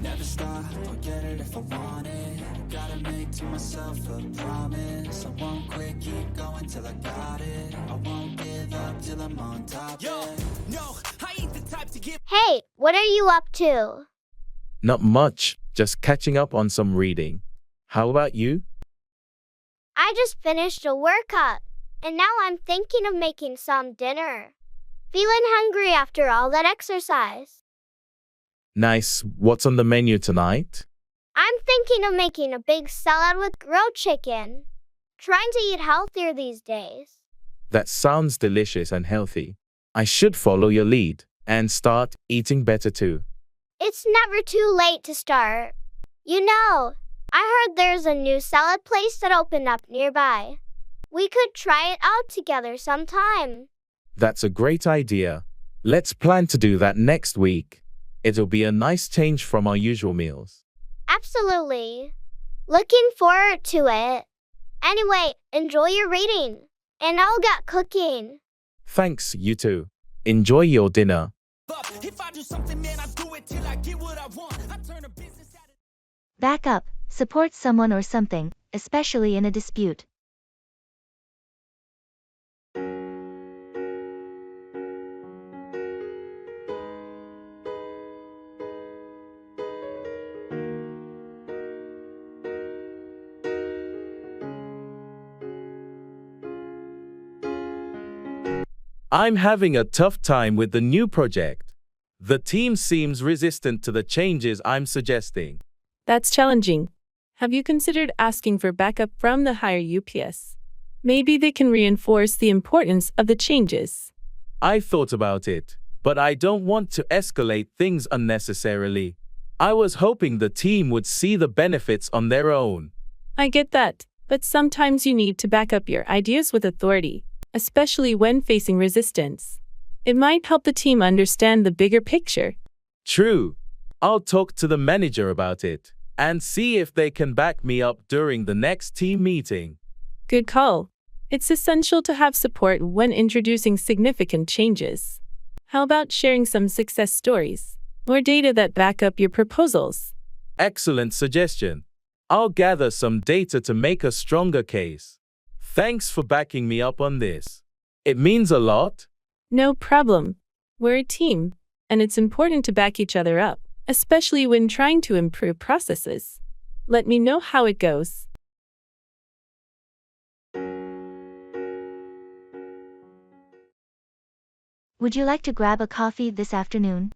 Never stop, I'll get it if I want it. Gotta make to myself a promise. I won't quit, keep going till I got it. I won't give up till I'm on top. Yo, no, I ain't the type to give. Hey, what are you up to? Not much, just catching up on some reading. How about you? I just finished a workout, and now I'm thinking of making some dinner. Feeling hungry after all that exercise. Nice. What's on the menu tonight? I'm thinking of making a big salad with grilled chicken. Trying to eat healthier these days. That sounds delicious and healthy. I should follow your lead and start eating better too. It's never too late to start. You know, I heard there's a new salad place that opened up nearby. We could try it out together sometime. That's a great idea. Let's plan to do that next week. It'll be a nice change from our usual meals. Absolutely. Looking forward to it. Anyway, enjoy your reading. And I'll get cooking. Thanks, you too. Enjoy your dinner. Back up, support someone or something, especially in a dispute. I'm having a tough time with the new project. The team seems resistant to the changes I'm suggesting. That's challenging. Have you considered asking for backup from the higher UPS? Maybe they can reinforce the importance of the changes. I thought about it, but I don't want to escalate things unnecessarily. I was hoping the team would see the benefits on their own. I get that, but sometimes you need to back up your ideas with authority, especially when facing resistance. It might help the team understand the bigger picture. True. I'll talk to the manager about it and see if they can back me up during the next team meeting. Good call. It's essential to have support when introducing significant changes. How about sharing some success stories or data that back up your proposals? Excellent suggestion. I'll gather some data to make a stronger case. Thanks for backing me up on this. It means a lot. No problem. We're a team, and it's important to back each other up, especially when trying to improve processes. Let me know how it goes. Would you like to grab a coffee this afternoon?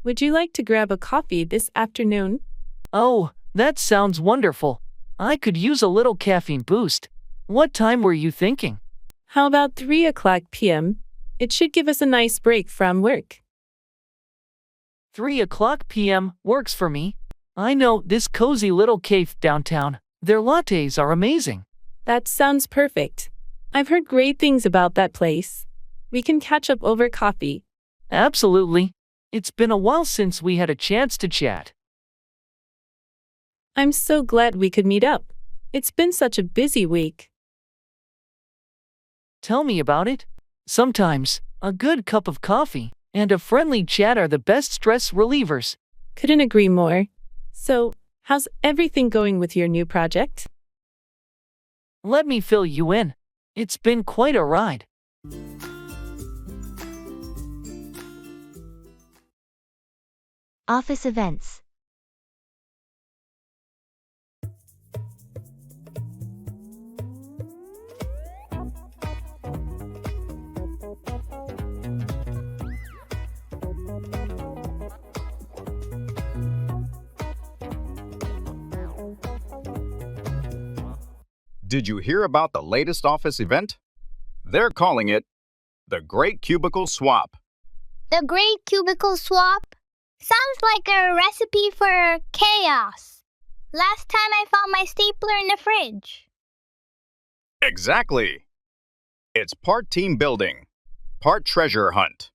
Would you like to grab a coffee this afternoon? Oh, that sounds wonderful. I could use a little caffeine boost. What time were you thinking? How about 3 p.m.? It should give us a nice break from work. 3 p.m. works for me. I know this cozy little cafe downtown. Their lattes are amazing. That sounds perfect. I've heard great things about that place. We can catch up over coffee. Absolutely. It's been a while since we had a chance to chat. I'm so glad we could meet up. It's been such a busy week. Tell me about it. Sometimes, a good cup of coffee and a friendly chat are the best stress relievers. Couldn't agree more. So, how's everything going with your new project? Let me fill you in. It's been quite a ride. Office events. Did you hear about the latest office event? They're calling it the Great Cubicle Swap. The Great Cubicle Swap? Sounds like a recipe for chaos. Last time I found my stapler in the fridge. Exactly. It's part team building, part treasure hunt.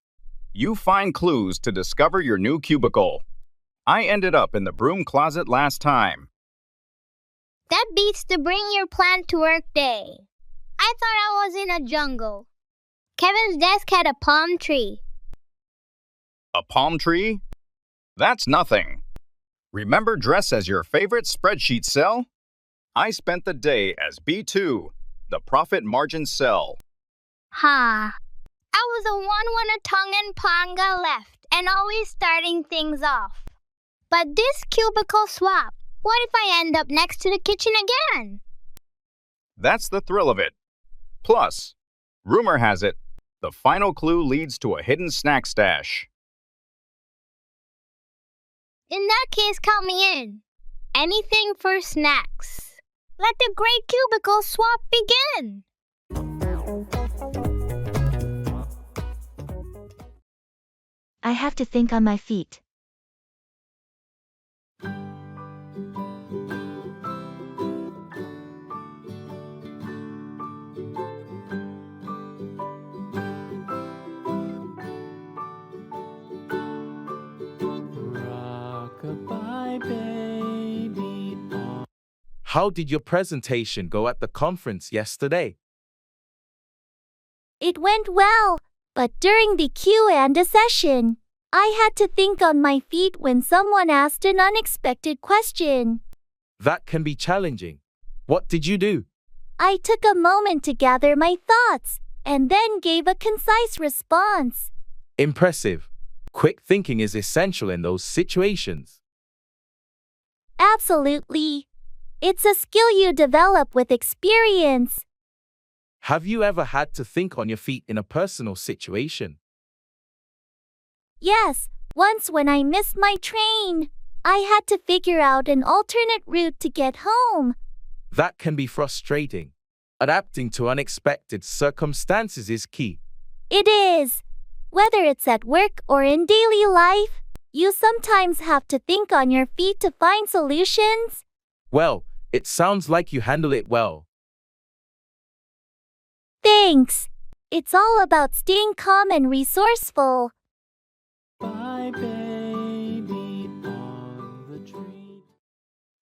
You find clues to discover your new cubicle. I ended up in the broom closet last time. That beats the bring your plant to work day. I thought I was in a jungle. Kevin's desk had a palm tree. A palm tree? That's nothing. Remember dress as your favorite spreadsheet cell? I spent the day as B2, the profit margin cell. Ha. I was the one when a tongue and panga left and always starting things off. But this cubicle swap, what if I end up next to the kitchen again? That's the thrill of it. Plus, rumor has it, the final clue leads to a hidden snack stash. In that case, count me in. Anything for snacks. Let the great cubicle swap begin. I have to think on my feet. How did your presentation go at the conference yesterday? It went well, but during the Q&A session, I had to think on my feet when someone asked an unexpected question. That can be challenging. What did you do? I took a moment to gather my thoughts and then gave a concise response. Impressive. Quick thinking is essential in those situations. Absolutely. It's a skill you develop with experience. Have you ever had to think on your feet in a personal situation? Yes, once when I missed my train, I had to figure out an alternate route to get home. That can be frustrating. Adapting to unexpected circumstances is key. It is. Whether it's at work or in daily life, you sometimes have to think on your feet to find solutions. Well, it sounds like you handle it well. Thanks. It's all about staying calm and resourceful. Bye, baby, on the tree.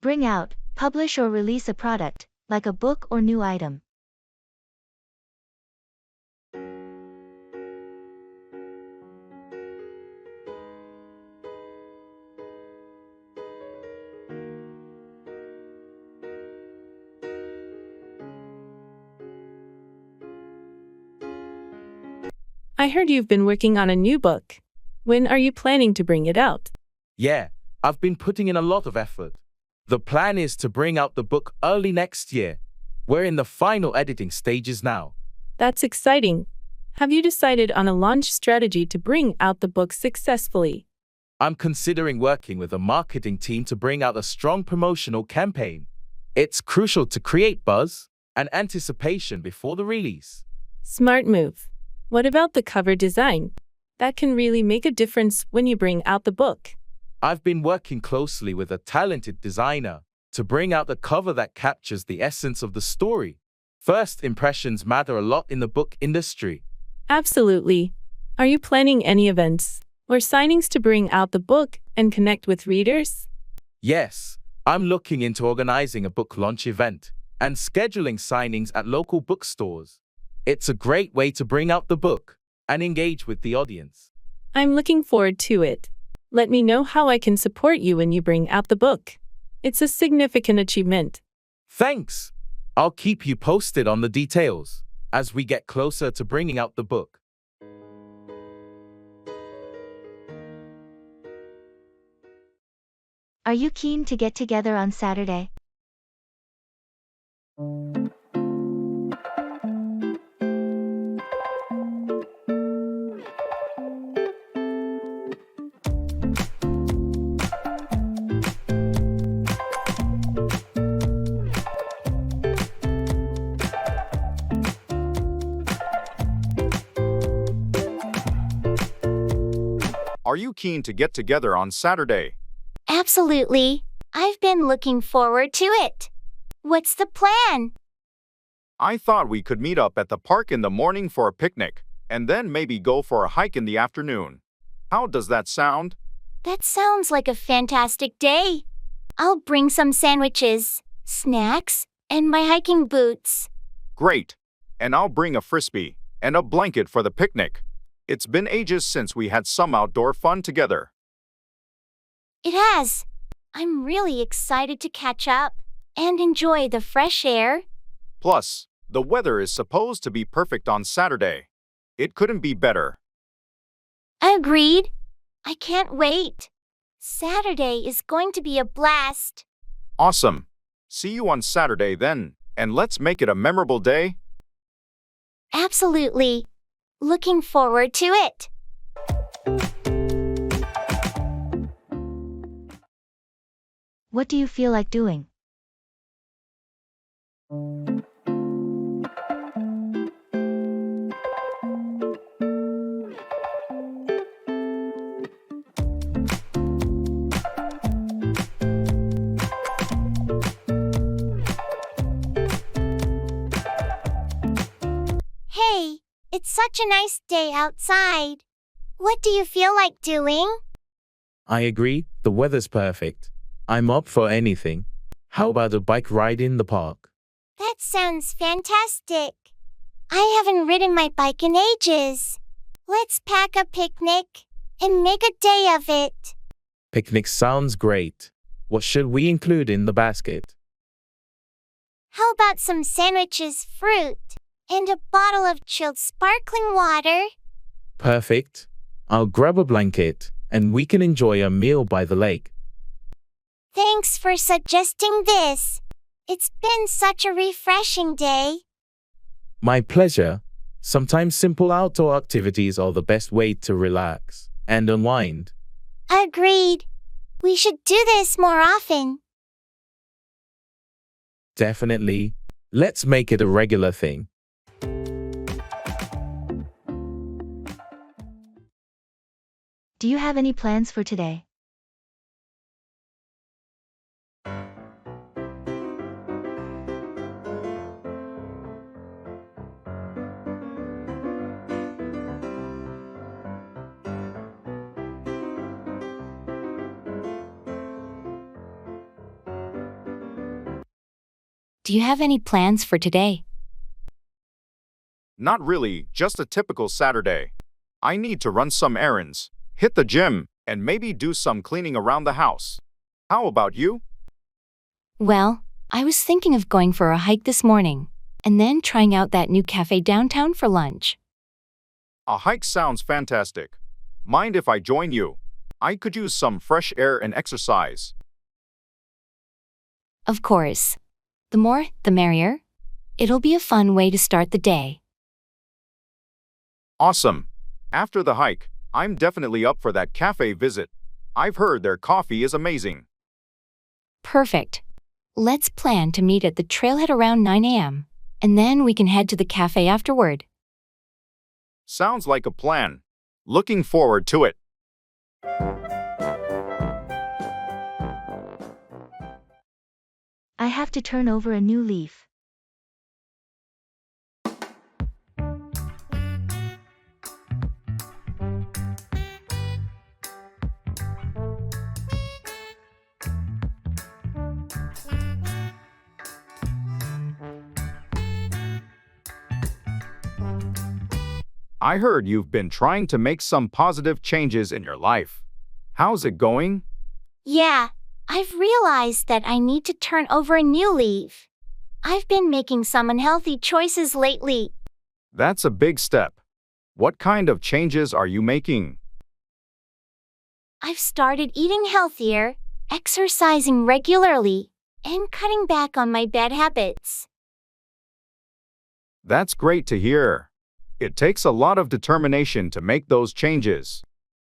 Bring out, publish or release a product, like a book or new item. I heard you've been working on a new book. When are you planning to bring it out? Yeah, I've been putting in a lot of effort. The plan is to bring out the book early next year. We're in the final editing stages now. That's exciting. Have you decided on a launch strategy to bring out the book successfully? I'm considering working with a marketing team to bring out a strong promotional campaign. It's crucial to create buzz and anticipation before the release. Smart move. What about the cover design? That can really make a difference when you bring out the book. I've been working closely with a talented designer to bring out a cover that captures the essence of the story. First impressions matter a lot in the book industry. Absolutely. Are you planning any events, Or signings to bring out the book and connect with readers? Yes, I'm looking into organizing a book launch event and scheduling signings at local bookstores. It's a great way to bring out the book and engage with the audience. I'm looking forward to it. Let me know how I can support you when you bring out the book. It's a significant achievement. Thanks. I'll keep you posted on the details as we get closer to bringing out the book. Are you keen to get together on Saturday? Are you keen to get together on Saturday? Absolutely. I've been looking forward to it. What's the plan? I thought we could meet up at the park in the morning for a picnic, and then maybe go for a hike in the afternoon. How does that sound? That sounds like a fantastic day. I'll bring some sandwiches, snacks, and my hiking boots. Great. And I'll bring a frisbee and a blanket for the picnic. It's been ages since we had some outdoor fun together. It has. I'm really excited to catch up and enjoy the fresh air. Plus, the weather is supposed to be perfect on Saturday. It couldn't be better. Agreed. I can't wait. Saturday is going to be a blast. Awesome. See you on Saturday then, and let's make it a memorable day. Absolutely. Looking forward to it. What do you feel like doing? Hey, it's such a nice day outside. What do you feel like doing? I agree, the weather's perfect. I'm up for anything. How about a bike ride in the park? That sounds fantastic. I haven't ridden my bike in ages. Let's pack a picnic and make a day of it. Picnic sounds great. What should we include in the basket? How about some sandwiches, fruit, and a bottle of chilled sparkling water? Perfect. I'll grab a blanket, and we can enjoy a meal by the lake. Thanks for suggesting this. It's been such a refreshing day. My pleasure. Sometimes simple outdoor activities are the best way to relax and unwind. Agreed. We should do this more often. Definitely. Let's make it a regular thing. Do you have any plans for today? Do you have any plans for today? Not really, just a typical Saturday. I need to run some errands, hit the gym, and maybe do some cleaning around the house. How about you? Well, I was thinking of going for a hike this morning, and then trying out that new cafe downtown for lunch. A hike sounds fantastic. Mind if I join you? I could use some fresh air and exercise. Of course. The more, the merrier. It'll be a fun way to start the day. Awesome. After the hike, I'm definitely up for that cafe visit. I've heard their coffee is amazing. Perfect. Let's plan to meet at the trailhead around 9 a.m., and then we can head to the cafe afterward. Sounds like a plan. Looking forward to it. I have to turn over a new leaf. I heard you've been trying to make some positive changes in your life. How's it going? Yeah, I've realized that I need to turn over a new leaf. I've been making some unhealthy choices lately. That's a big step. What kind of changes are you making? I've started eating healthier, exercising regularly, and cutting back on my bad habits. That's great to hear. It takes a lot of determination to make those changes.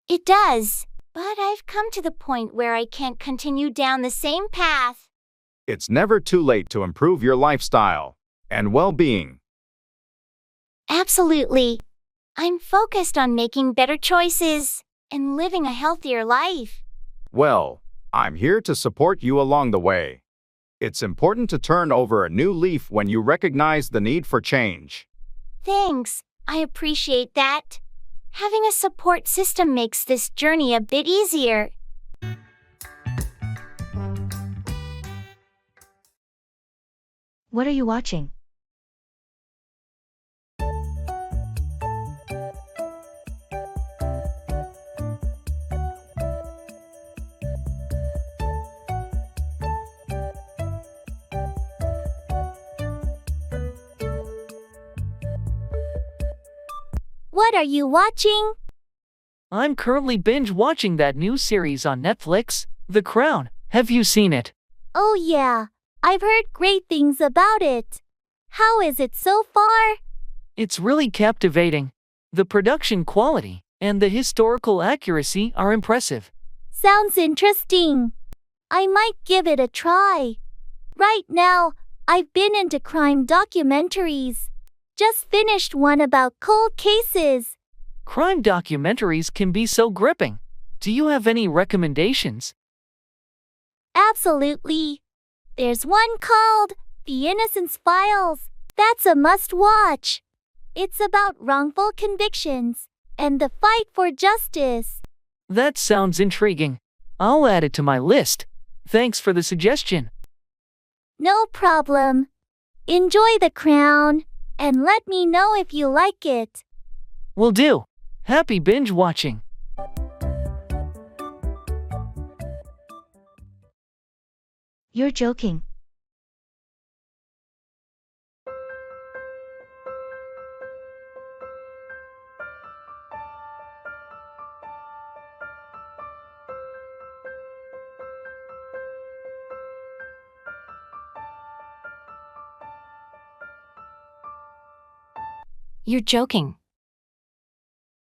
It does, but I've come to the point where I can't continue down the same path. It's never too late to improve your lifestyle and well-being. Absolutely. I'm focused on making better choices and living a healthier life. Well, I'm here to support you along the way. It's important to turn over a new leaf when you recognize the need for change. Thanks, I appreciate that. Having a support system makes this journey a bit easier. What are you watching? What are you watching? I'm currently binge watching that new series on Netflix, The Crown. Have you seen it? Oh yeah, I've heard great things about it. How is it so far? It's really captivating. The production quality and the historical accuracy are impressive. Sounds interesting. I might give it a try. Right now, I've been into crime documentaries. Just finished one about cold cases. Crime documentaries can be so gripping. Do you have any recommendations? Absolutely. There's one called The Innocence Files. That's a must-watch. It's about wrongful convictions and the fight for justice. That sounds intriguing. I'll add it to my list. Thanks for the suggestion. No problem. Enjoy The Crown, and let me know if you like it. Will do. Happy binge watching. You're joking. You're joking.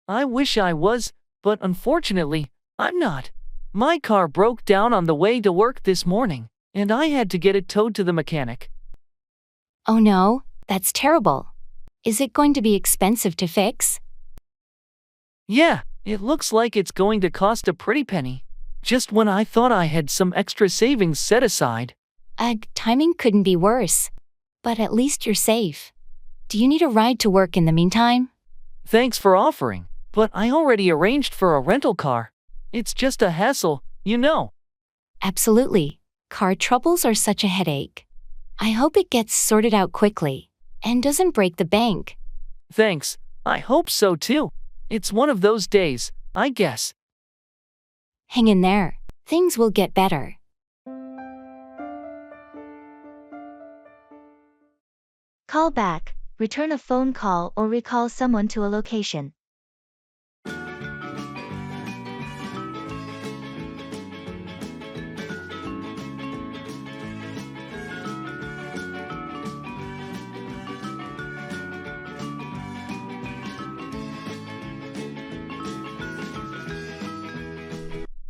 I wish I was, but unfortunately, I'm not. My car broke down on the way to work this morning, and I had to get it towed to the mechanic. Oh no, that's terrible. Is it going to be expensive to fix? Yeah, it looks like it's going to cost a pretty penny. Just when I thought I had some extra savings set aside. Timing couldn't be worse. But at least you're safe. Do you need a ride to work in the meantime? Thanks for offering, but I already arranged for a rental car. It's just a hassle, you know. Absolutely. Car troubles are such a headache. I hope it gets sorted out quickly and doesn't break the bank. Thanks. I hope so too. It's one of those days, I guess. Hang in there. Things will get better. Call back, return a phone call or recall someone to a location.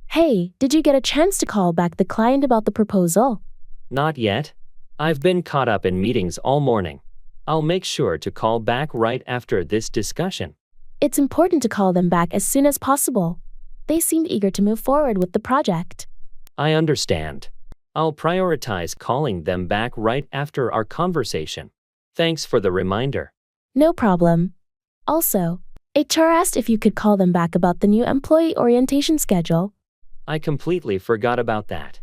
Hey, did you get a chance to call back the client about the proposal? Not yet. I've been caught up in meetings all morning. I'll make sure to call back right after this discussion. It's important to call them back as soon as possible. They seemed eager to move forward with the project. I understand. I'll prioritize calling them back right after our conversation. Thanks for the reminder. No problem. Also, HR asked if you could call them back about the new employee orientation schedule. I completely forgot about that.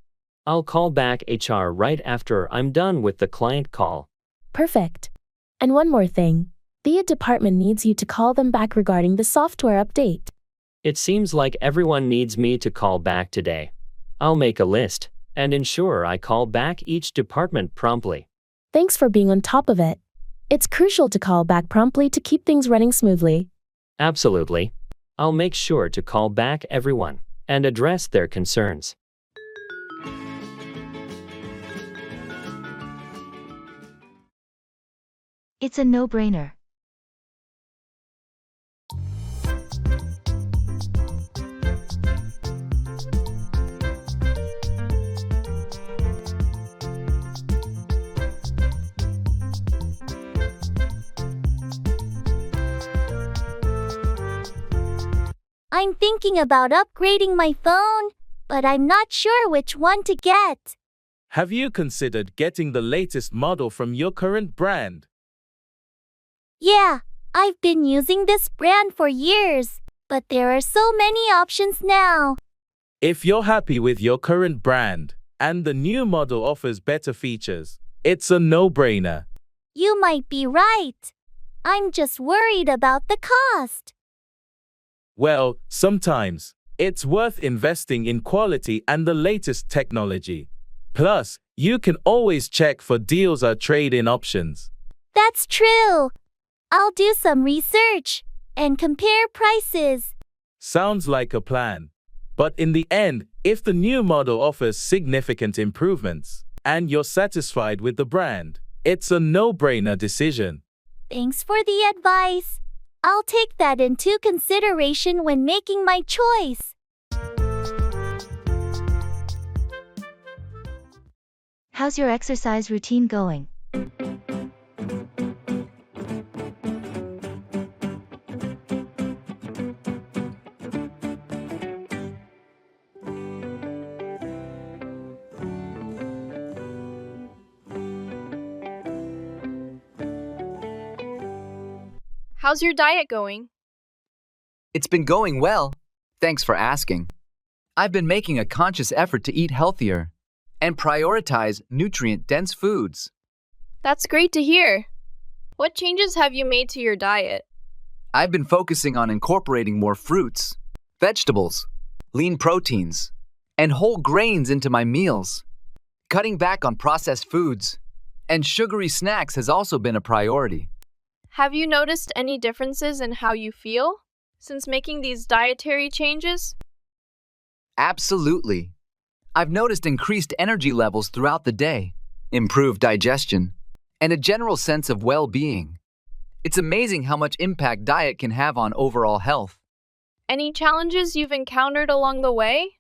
I'll call back HR right after I'm done with the client call. Perfect. And one more thing. The The department needs you to call them back regarding the software update. It seems like everyone needs me to call back today. I'll make a list and ensure I call back each department promptly. Thanks for being on top of it. It's crucial to call back promptly to keep things running smoothly. Absolutely. I'll make sure to call back everyone and address their concerns. It's a no-brainer. I'm thinking about upgrading my phone, but I'm not sure which one to get. Have you considered getting the latest model from your current brand? Yeah, I've been using this brand for years, but there are so many options now. If you're happy with your current brand and the new model offers better features, it's a no-brainer. You might be right. I'm just worried about the cost. Well, sometimes it's worth investing in quality and the latest technology. Plus, you can always check for deals or trade-in options. That's true. I'll do some research and compare prices. Sounds like a plan. But in the end, if the new model offers significant improvements and you're satisfied with the brand, it's a no-brainer decision. Thanks for the advice. I'll take that into consideration when making my choice. How's your exercise routine going? How's your diet going? It's been going well. Thanks for asking. I've been making a conscious effort to eat healthier and prioritize nutrient-dense foods. That's great to hear. What changes have you made to your diet? I've been focusing on incorporating more fruits, vegetables, lean proteins, and whole grains into my meals. Cutting back on processed foods and sugary snacks has also been a priority. Have you noticed any differences in how you feel since making these dietary changes? Absolutely. I've noticed increased energy levels throughout the day, improved digestion, and a general sense of well-being. It's amazing how much impact diet can have on overall health. Any challenges you've encountered along the way?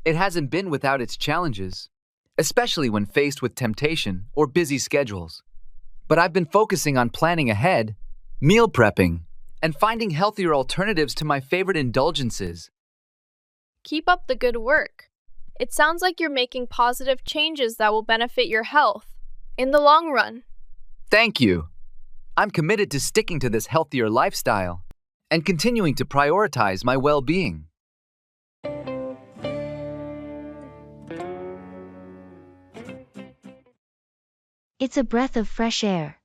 It hasn't been without its challenges, especially when faced with temptation or busy schedules. But I've been focusing on planning ahead, meal prepping, and finding healthier alternatives to my favorite indulgences. Keep up the good work. It sounds like you're making positive changes that will benefit your health in the long run. Thank you. I'm committed to sticking to this healthier lifestyle and continuing to prioritize my well-being. It's a breath of fresh air.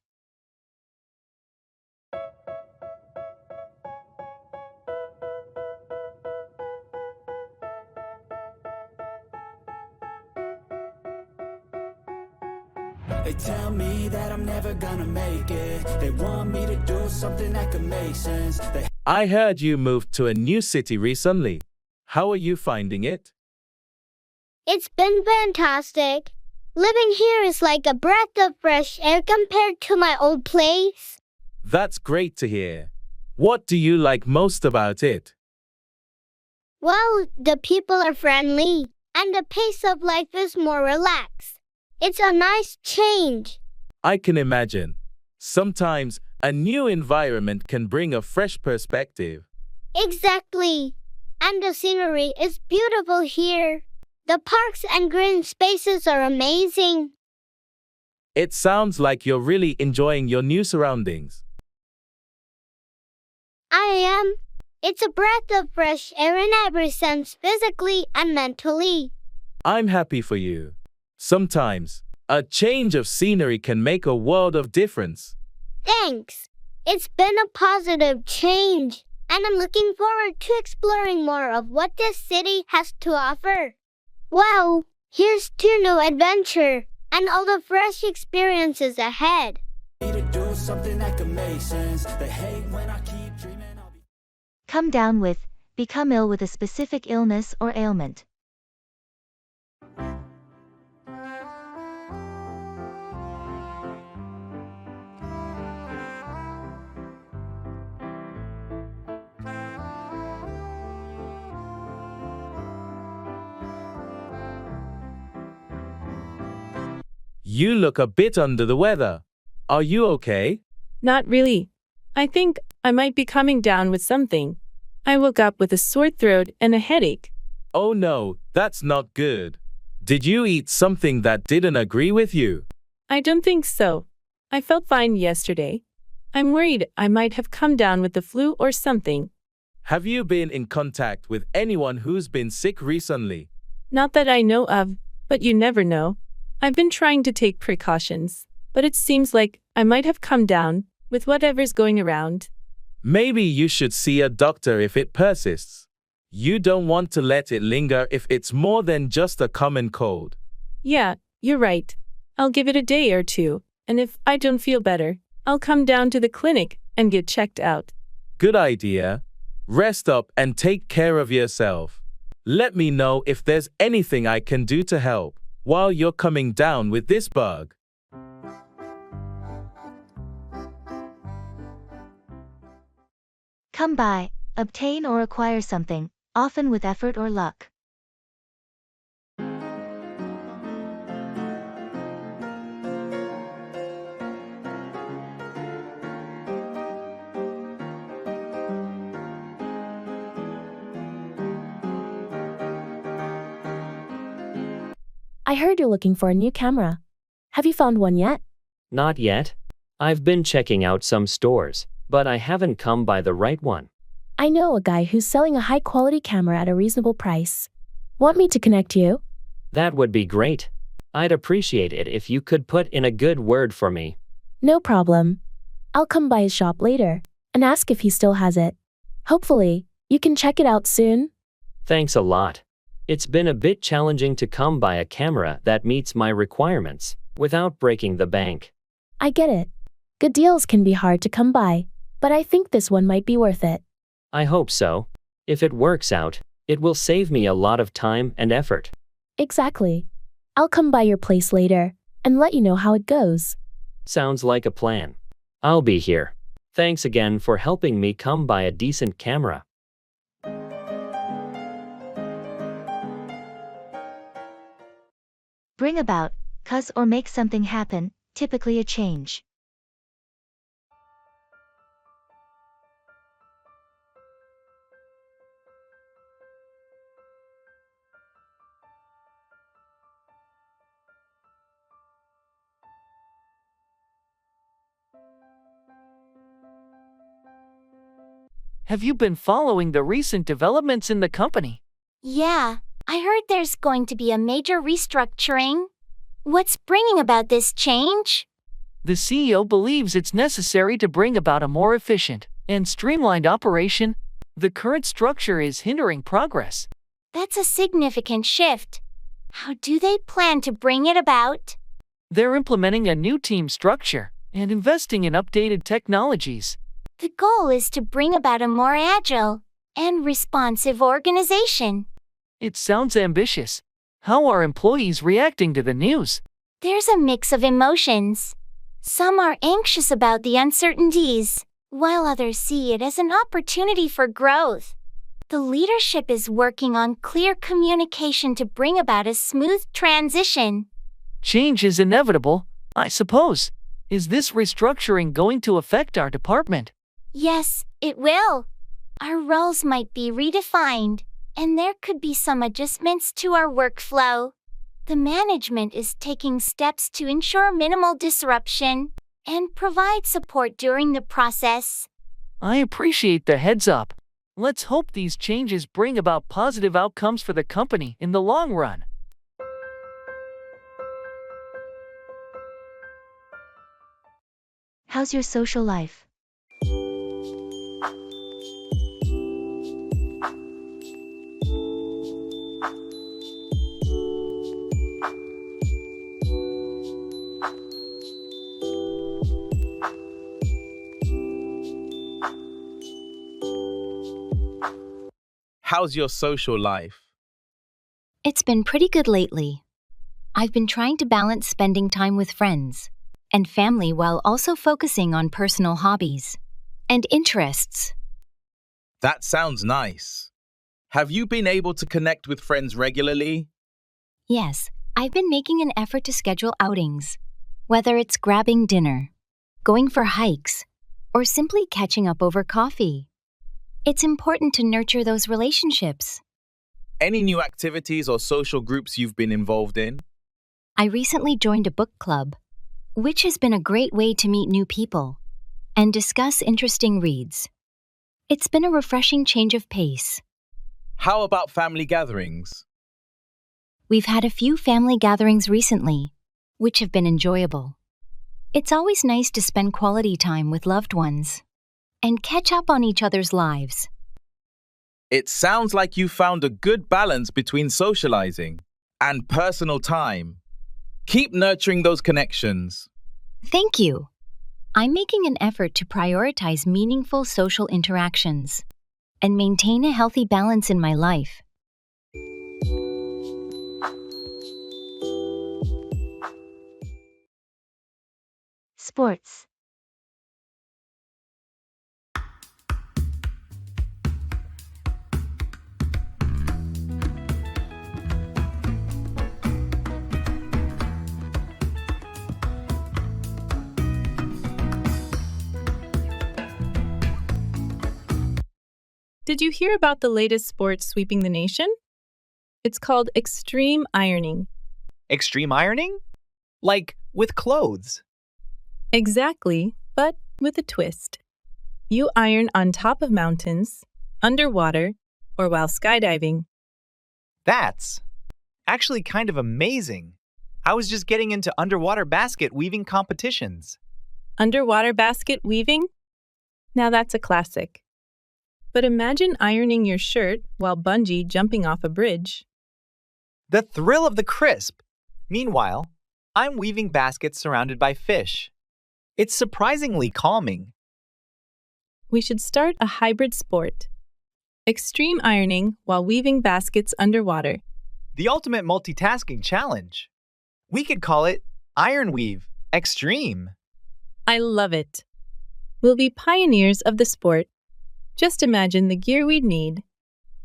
They tell me that I'm never gonna make it. They want me to do something that could make sense. I heard you moved to a new city recently. How are you finding it? It's been fantastic. Living here is like a breath of fresh air compared to my old place. That's great to hear. What do you like most about it? Well, the people are friendly, and the pace of life is more relaxed. It's a nice change. I can imagine. Sometimes a new environment can bring a fresh perspective. Exactly. And the scenery is beautiful here. The parks and green spaces are amazing. It sounds like you're really enjoying your new surroundings. I am. It's a breath of fresh air in every sense, physically and mentally. I'm happy for you. Sometimes, a change of scenery can make a world of difference. Thanks. It's been a positive change, and I'm looking forward to exploring more of what this city has to offer. Well, here's to new adventure and all the fresh experiences ahead. Come down with, become ill with a specific illness or ailment. You look a bit under the weather. Are you okay? Not really. I think I might be coming down with something. I woke up with a sore throat and a headache. Oh no, that's not good. Did you eat something that didn't agree with you? I don't think so. I felt fine yesterday. I'm worried I might have come down with the flu or something. Have you been in contact with anyone who's been sick recently? Not that I know of, but you never know. I've been trying to take precautions, but it seems like I might have come down with whatever's going around. Maybe you should see a doctor if it persists. You don't want to let it linger if it's more than just a common cold. Yeah, you're right. I'll give it a day or two, and if I don't feel better, I'll come down to the clinic and get checked out. Good idea. Rest up and take care of yourself. Let me know if there's anything I can do to help while you're coming down with this bug. Come by, obtain or acquire something, often with effort or luck. I heard you're looking for a new camera. Have you found one yet? Not yet. I've been checking out some stores, but I haven't come by the right one. I know a guy who's selling a high-quality camera at a reasonable price. Want me to connect you? That would be great. I'd appreciate it if you could put in a good word for me. No problem. I'll come by his shop later and ask if he still has it. Hopefully, you can check it out soon. Thanks a lot. It's been a bit challenging to come by a camera that meets my requirements without breaking the bank. I get it. Good deals can be hard to come by, but I think this one might be worth it. I hope so. If it works out, it will save me a lot of time and effort. Exactly. I'll come by your place later and let you know how it goes. Sounds like a plan. I'll be here. Thanks again for helping me come by a decent camera. Bring about, cause or make something happen, typically a change. Have you been following the recent developments in the company? Yeah, I heard there's going to be a major restructuring. What's bringing about this change? The CEO believes it's necessary to bring about a more efficient and streamlined operation. The current structure is hindering progress. That's a significant shift. How do they plan to bring it about? They're implementing a new team structure and investing in updated technologies. The goal is to bring about a more agile and responsive organization. It sounds ambitious. How are employees reacting to the news? There's a mix of emotions. Some are anxious about the uncertainties, while others see it as an opportunity for growth. The leadership is working on clear communication to bring about a smooth transition. Change is inevitable, I suppose. Is this restructuring going to affect our department? Yes, it will. Our roles might be redefined, and there could be some adjustments to our workflow. The management is taking steps to ensure minimal disruption and provide support during the process. I appreciate the heads up. Let's hope these changes bring about positive outcomes for the company in the long run. How's your social life? How's your social life? It's been pretty good lately. I've been trying to balance spending time with friends and family while also focusing on personal hobbies and interests. That sounds nice. Have you been able to connect with friends regularly? Yes, I've been making an effort to schedule outings, whether it's grabbing dinner, going for hikes, or simply catching up over coffee. It's important to nurture those relationships. Any new activities or social groups you've been involved in? I recently joined a book club, which has been a great way to meet new people and discuss interesting reads. It's been a refreshing change of pace. How about family gatherings? We've had a few family gatherings recently, which have been enjoyable. It's always nice to spend quality time with loved ones and catch up on each other's lives. It sounds like you found a good balance between socializing and personal time. Keep nurturing those connections. Thank you. I'm making an effort to prioritize meaningful social interactions and maintain a healthy balance in my life. Sports. Did you hear about the latest sport sweeping the nation? It's called extreme ironing. Extreme ironing? Like with clothes. Exactly, but with a twist. You iron on top of mountains, underwater, or while skydiving. That's actually kind of amazing. I was just getting into underwater basket weaving competitions. Underwater basket weaving? Now that's a classic. But imagine ironing your shirt while bungee jumping off a bridge. The thrill of the crisp. Meanwhile, I'm weaving baskets surrounded by fish. It's surprisingly calming. We should start a hybrid sport. Extreme ironing while weaving baskets underwater. The ultimate multitasking challenge. We could call it Iron Weave Extreme. I love it. We'll be pioneers of the sport. Just imagine the gear we'd need.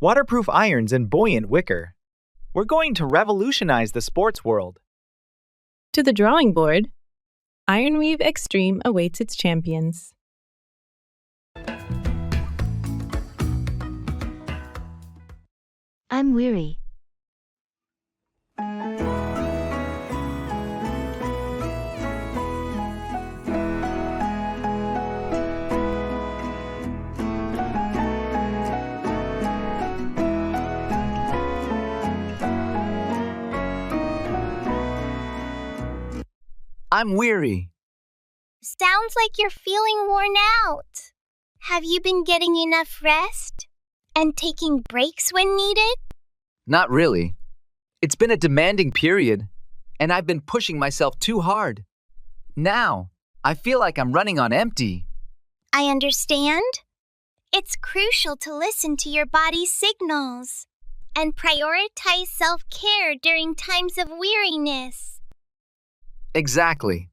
Waterproof irons and buoyant wicker. We're going to revolutionize the sports world. To the drawing board. Iron Weave Extreme awaits its champions. I'm weary. I'm weary. Sounds like you're feeling worn out. Have you been getting enough rest? And taking breaks when needed? Not really. It's been a demanding period, and I've been pushing myself too hard. Now, I feel like I'm running on empty. I understand. It's crucial to listen to your body's signals and prioritize self-care during times of weariness. Exactly.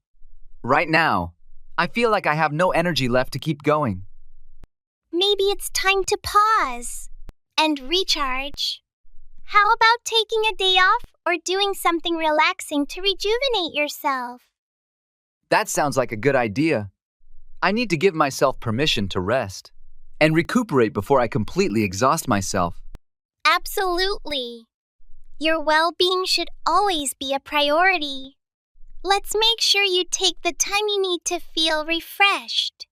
Right now, I feel like I have no energy left to keep going. Maybe it's time to pause and recharge. How about taking a day off or doing something relaxing to rejuvenate yourself? That sounds like a good idea. I need to give myself permission to rest and recuperate before I completely exhaust myself. Absolutely. Your well-being should always be a priority. Let's make sure you take the time you need to feel refreshed.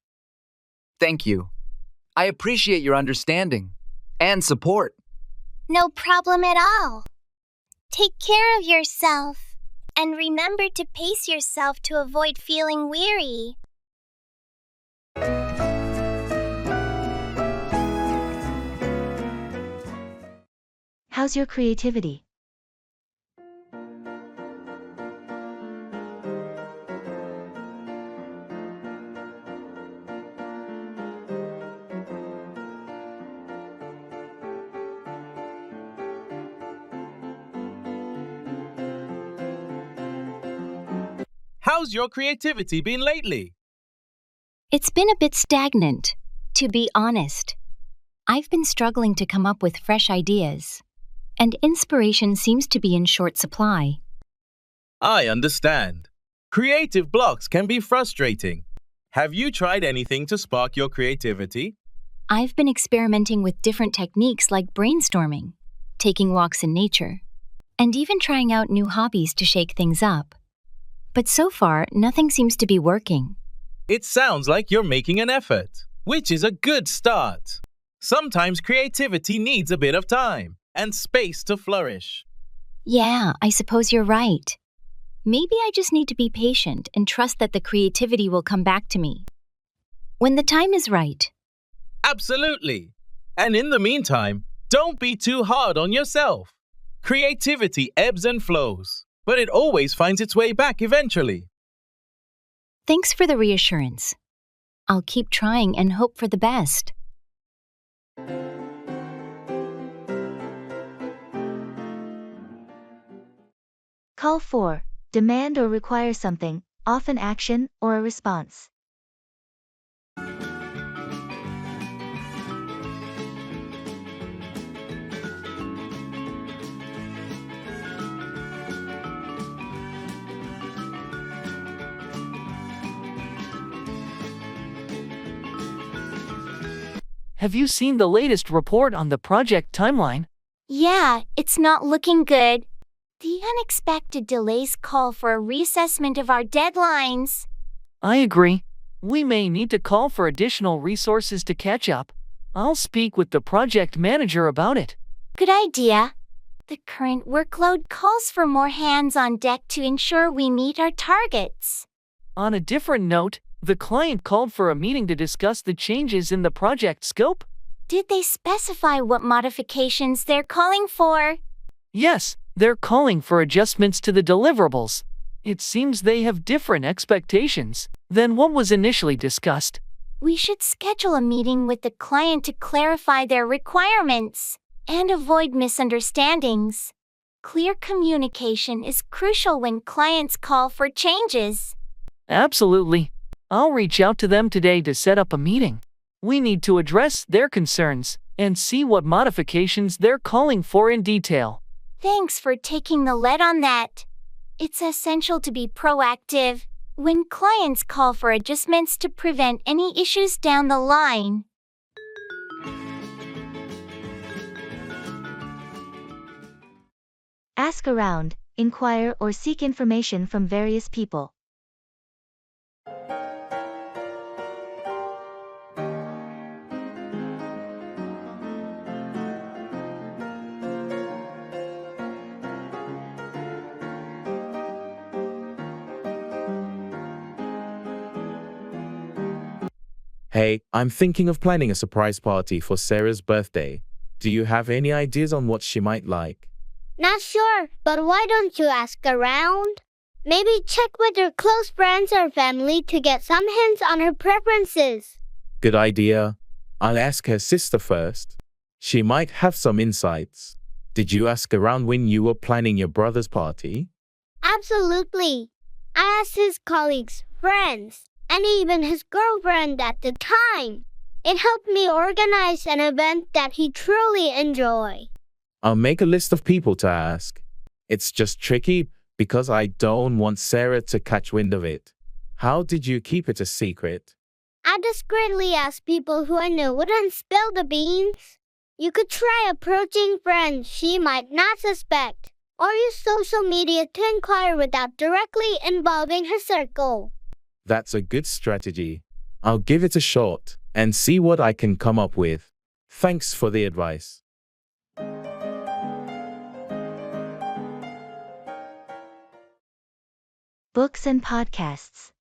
Thank you. I appreciate your understanding and support. No problem at all. Take care of yourself and remember to pace yourself to avoid feeling weary. How's your creativity? How's your creativity been lately? It's been a bit stagnant, to be honest. I've been struggling to come up with fresh ideas, and inspiration seems to be in short supply. I understand. Creative blocks can be frustrating. Have you tried anything to spark your creativity? I've been experimenting with different techniques like brainstorming, taking walks in nature, and even trying out new hobbies to shake things up. But so far, nothing seems to be working. It sounds like you're making an effort, which is a good start. Sometimes creativity needs a bit of time and space to flourish. Yeah, I suppose you're right. Maybe I just need to be patient and trust that the creativity will come back to me when the time is right. Absolutely. And in the meantime, don't be too hard on yourself. Creativity ebbs and flows, but it always finds its way back eventually. Thanks for the reassurance. I'll keep trying and hope for the best. Call 4. Demand or require something, often action or a response. Have you seen the latest report on the project timeline? Yeah, it's not looking good. The unexpected delays call for a reassessment of our deadlines. I agree. We may need to call for additional resources to catch up. I'll speak with the project manager about it. Good idea. The current workload calls for more hands on deck to ensure we meet our targets. On a different note, the client called for a meeting to discuss the changes in the project scope. Did they specify what modifications they're calling for? Yes, they're calling for adjustments to the deliverables. It seems they have different expectations than what was initially discussed. We should schedule a meeting with the client to clarify their requirements and avoid misunderstandings. Clear communication is crucial when clients call for changes. Absolutely. I'll reach out to them today to set up a meeting. We need to address their concerns and see what modifications they're calling for in detail. Thanks for taking the lead on that. It's essential to be proactive when clients call for adjustments to prevent any issues down the line. Ask around, inquire or seek information from various people. Hey, I'm thinking of planning a surprise party for Sarah's birthday. Do you have any ideas on what she might like? Not sure, but why don't you ask around? Maybe check with her close friends or family to get some hints on her preferences. Good idea. I'll ask her sister first. She might have some insights. Did you ask around when you were planning your brother's party? Absolutely. I asked his colleagues, friends, and even his girlfriend at the time. It helped me organize an event that he truly enjoyed. I'll make a list of people to ask. It's just tricky because I don't want Sarah to catch wind of it. How did you keep it a secret? I discreetly asked people who I knew wouldn't spill the beans. You could try approaching friends she might not suspect, or use social media to inquire without directly involving her circle. That's a good strategy. I'll give it a shot and see what I can come up with. Thanks for the advice. Books and podcasts.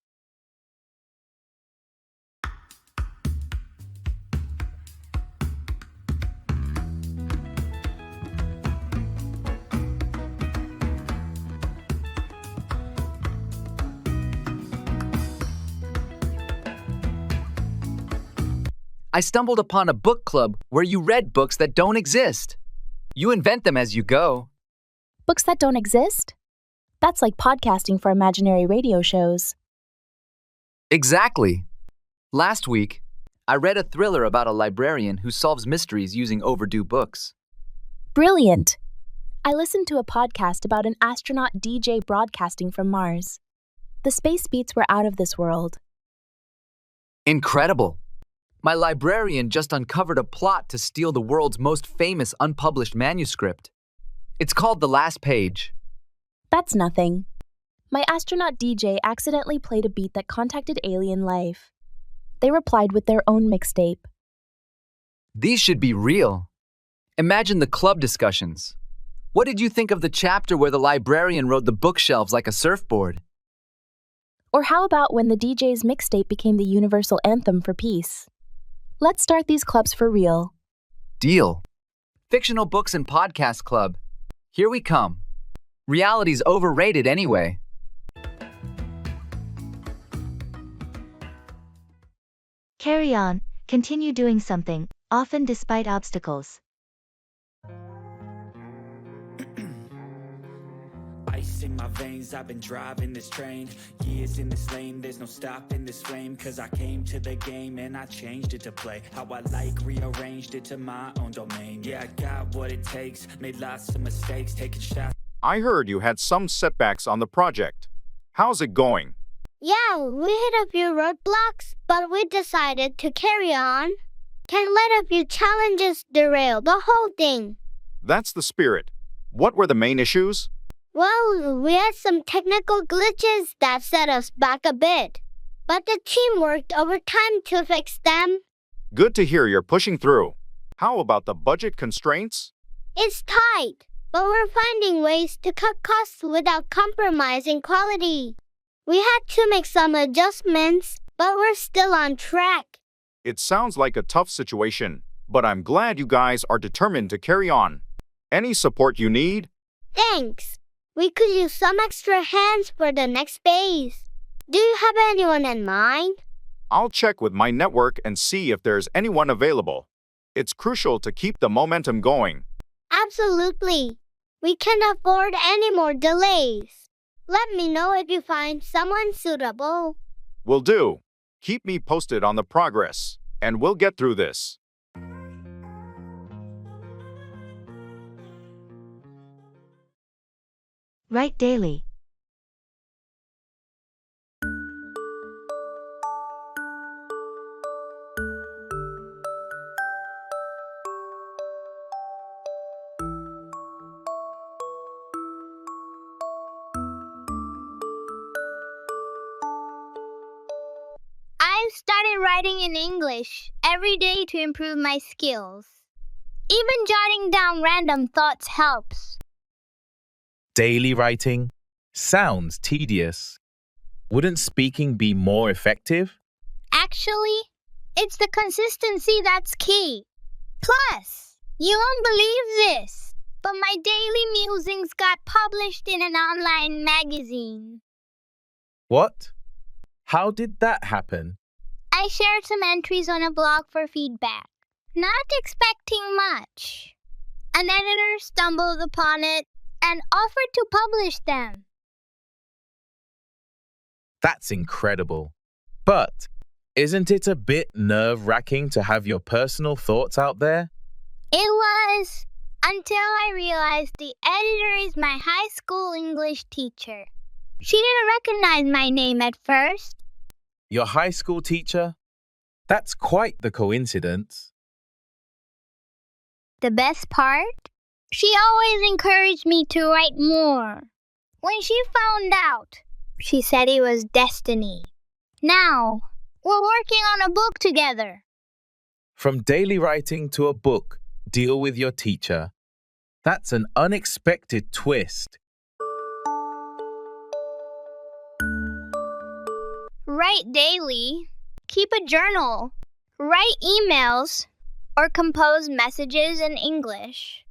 I stumbled upon a book club where you read books that don't exist. You invent them as you go. Books that don't exist? That's like podcasting for imaginary radio shows. Exactly. Last week, I read a thriller about a librarian who solves mysteries using overdue books. Brilliant! I listened to a podcast about an astronaut DJ broadcasting from Mars. The space beats were out of this world. Incredible! My librarian just uncovered a plot to steal the world's most famous unpublished manuscript. It's called The Last Page. That's nothing. My astronaut DJ accidentally played a beat that contacted alien life. They replied with their own mixtape. These should be real. Imagine the club discussions. What did you think of the chapter where the librarian rode the bookshelves like a surfboard? Or how about when the DJ's mixtape became the universal anthem for peace? Let's start these clubs for real. Deal. Fictional Books and Podcast Club. Here we come. Reality's overrated anyway. Carry on, continue doing something, often despite obstacles. Ice in my veins, I've been driving this train. Years in this lane, there's no stopping this flame. Cause I came to the game and I changed it to play how I like, rearranged it to my own domain. Yeah, I got what it takes, made lots of mistakes, taking shots. I heard you had some setbacks on the project. How's it going? Yeah, we hit a few roadblocks, but we decided to carry on. Can't let a few challenges derail the whole thing. That's the spirit. What were the main issues? Well, we had some technical glitches that set us back a bit, but the team worked overtime to fix them. Good to hear you're pushing through. How about the budget constraints? It's tight, but we're finding ways to cut costs without compromising quality. We had to make some adjustments, but we're still on track. It sounds like a tough situation, but I'm glad you guys are determined to carry on. Any support you need? Thanks. We could use some extra hands for the next phase. Do you have anyone in mind? I'll check with my network and see if there's anyone available. It's crucial to keep the momentum going. Absolutely. We can't afford any more delays. Let me know if you find someone suitable. Will do. Keep me posted on the progress, and we'll get through this. Write daily. I've started writing in English every day to improve my skills. Even jotting down random thoughts helps. Daily writing sounds tedious. Wouldn't speaking be more effective? Actually, it's the consistency that's key. Plus, you won't believe this, but my daily musings got published in an online magazine. What? How did that happen? I shared some entries on a blog for feedback, not expecting much. An editor stumbled upon it and offered to publish them. That's incredible. But isn't it a bit nerve-wracking to have your personal thoughts out there? It was, until I realized the editor is my high school English teacher. She didn't recognize my name at first. Your high school teacher? That's quite the coincidence. The best part? She always encouraged me to write more. When she found out, she said it was destiny. Now, we're working on a book together. From daily writing to a book, deal with your teacher. That's an unexpected twist. Write daily. Keep a journal. Write emails or compose messages in English.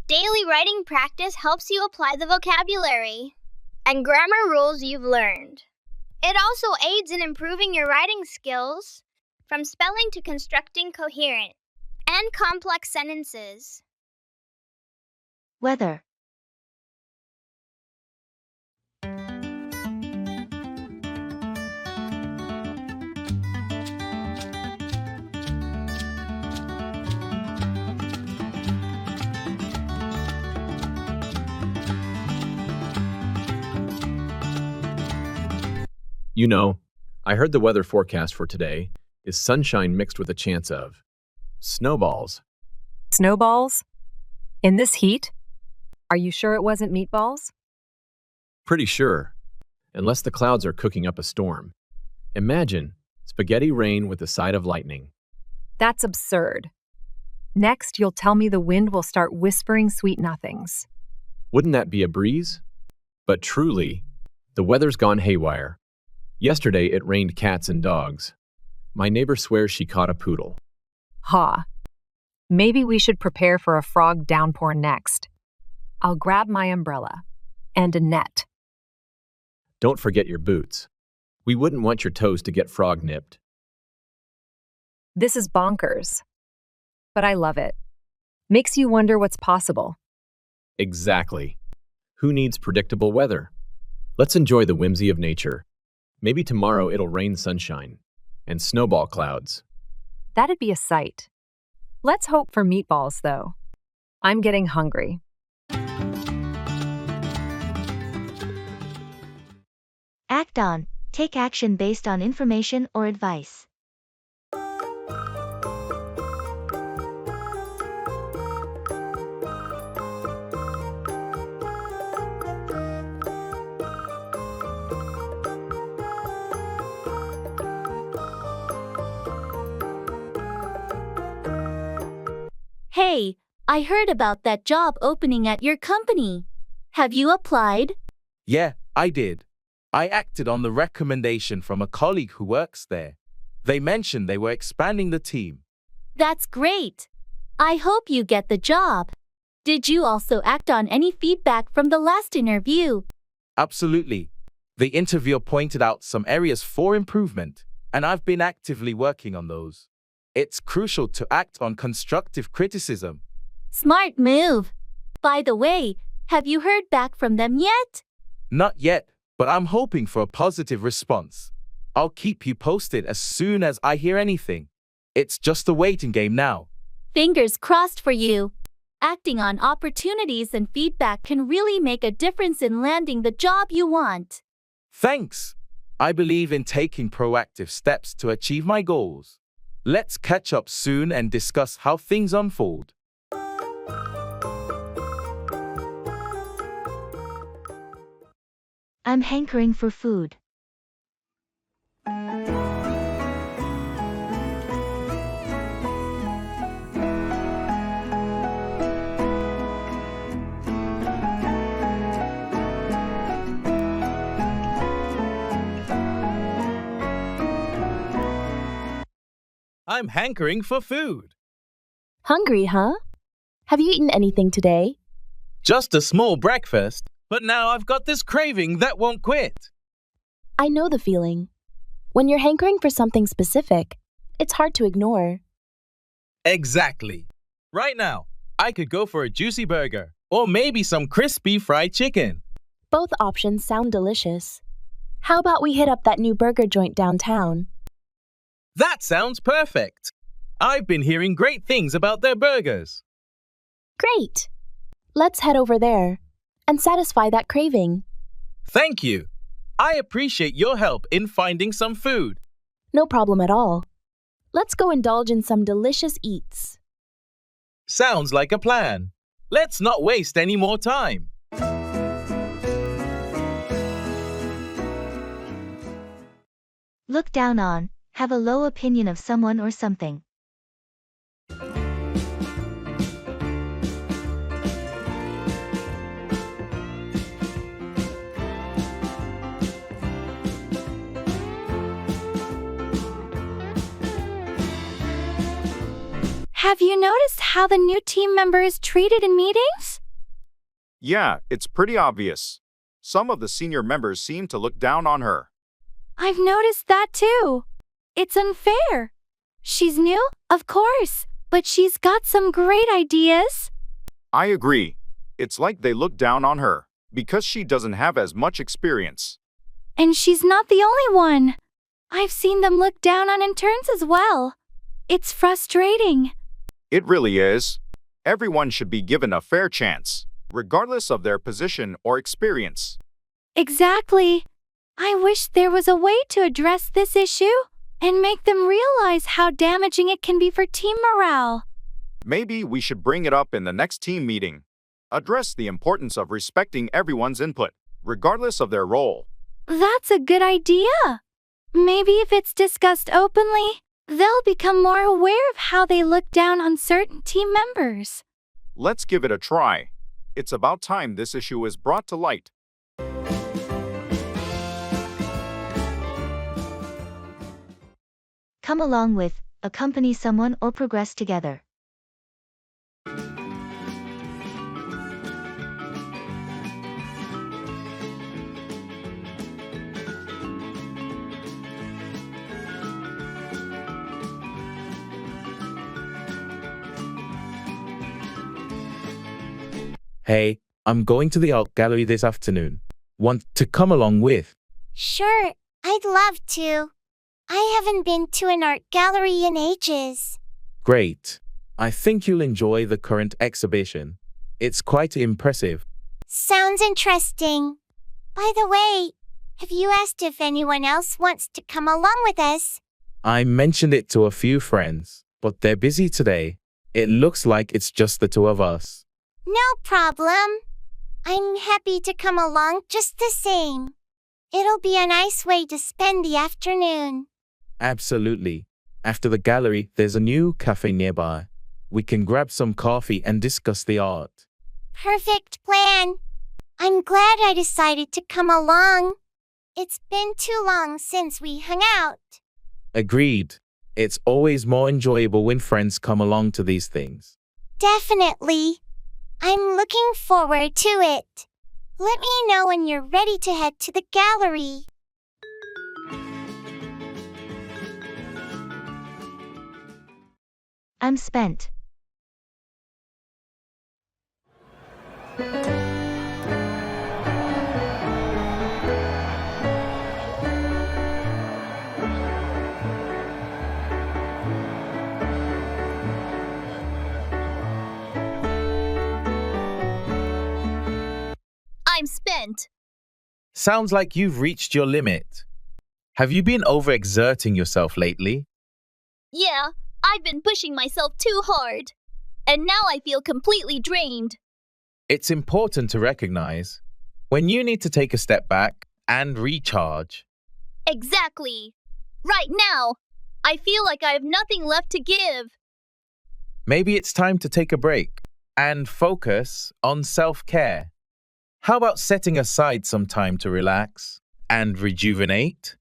Daily writing practice helps you apply the vocabulary and grammar rules you've learned. It also aids in improving your writing skills, from spelling to constructing coherent and complex sentences. Weather. You know, I heard the weather forecast for today is sunshine mixed with a chance of snowballs. Snowballs? In this heat? Are you sure it wasn't meatballs? Pretty sure, unless the clouds are cooking up a storm. Imagine spaghetti rain with a side of lightning. That's absurd. Next, you'll tell me the wind will start whispering sweet nothings. Wouldn't that be a breeze? But truly, the weather's gone haywire. Yesterday it rained cats and dogs. My neighbor swears she caught a poodle. Ha. Maybe we should prepare for a frog downpour next. I'll grab my umbrella and a net. Don't forget your boots. We wouldn't want your toes to get frog nipped. This is bonkers. But I love it. Makes you wonder what's possible. Exactly. Who needs predictable weather? Let's enjoy the whimsy of nature. Maybe tomorrow it'll rain sunshine and snowball clouds. That'd be a sight. Let's hope for meatballs, though. I'm getting hungry. Act on. Take action based on information or advice. Hey, I heard about that job opening at your company. Have you applied? Yeah, I did. I acted on the recommendation from a colleague who works there. They mentioned they were expanding the team. That's great. I hope you get the job. Did you also act on any feedback from the last interview? Absolutely. The interviewer pointed out some areas for improvement, and I've been actively working on those. It's crucial to act on constructive criticism. Smart move. By the way, have you heard back from them yet? Not yet, but I'm hoping for a positive response. I'll keep you posted as soon as I hear anything. It's just a waiting game now. Fingers crossed for you. Acting on opportunities and feedback can really make a difference in landing the job you want. Thanks. I believe in taking proactive steps to achieve my goals. Let's catch up soon and discuss how things unfold. I'm hankering for food. I'm hankering for food. Hungry, huh? Have you eaten anything today? Just a small breakfast, but now I've got this craving that won't quit. I know the feeling. When you're hankering for something specific, it's hard to ignore. Exactly. Right now, I could go for a juicy burger, or maybe some crispy fried chicken. Both options sound delicious. How about we hit up that new burger joint downtown? That sounds perfect. I've been hearing great things about their burgers. Great. Let's head over there and satisfy that craving. Thank you. I appreciate your help in finding some food. No problem at all. Let's go indulge in some delicious eats. Sounds like a plan. Let's not waste any more time. Look down on. Have a low opinion of someone or something. Have you noticed how the new team member is treated in meetings? Yeah, it's pretty obvious. Some of the senior members seem to look down on her. I've noticed that too. It's unfair. She's new, of course, but she's got some great ideas. I agree. It's like they look down on her because she doesn't have as much experience. And she's not the only one. I've seen them look down on interns as well. It's frustrating. It really is. Everyone should be given a fair chance, regardless of their position or experience. Exactly. I wish there was a way to address this issue and make them realize how damaging it can be for team morale. Maybe we should bring it up in the next team meeting. Address the importance of respecting everyone's input, regardless of their role. That's a good idea. Maybe if it's discussed openly, they'll become more aware of how they look down on certain team members. Let's give it a try. It's about time this issue is brought to light. Come along with, accompany someone or progress together. Hey, I'm going to the art gallery this afternoon. Want to come along with? Sure, I'd love to. I haven't been to an art gallery in ages. Great. I think you'll enjoy the current exhibition. It's quite impressive. Sounds interesting. By the way, have you asked if anyone else wants to come along with us? I mentioned it to a few friends, but they're busy today. It looks like it's just the two of us. No problem. I'm happy to come along just the same. It'll be a nice way to spend the afternoon. Absolutely. After the gallery, there's a new cafe nearby. We can grab some coffee and discuss the art. Perfect plan. I'm glad I decided to come along. It's been too long since we hung out. Agreed. It's always more enjoyable when friends come along to these things. Definitely. I'm looking forward to it. Let me know when you're ready to head to the gallery. I'm spent. I'm spent. Sounds like you've reached your limit. Have you been overexerting yourself lately? Yeah, I've been pushing myself too hard. And now I feel completely drained. It's important to recognize when you need to take a step back and recharge. Exactly. Right now, I feel like I have nothing left to give. Maybe it's time to take a break and focus on self-care. How about setting aside some time to relax and rejuvenate?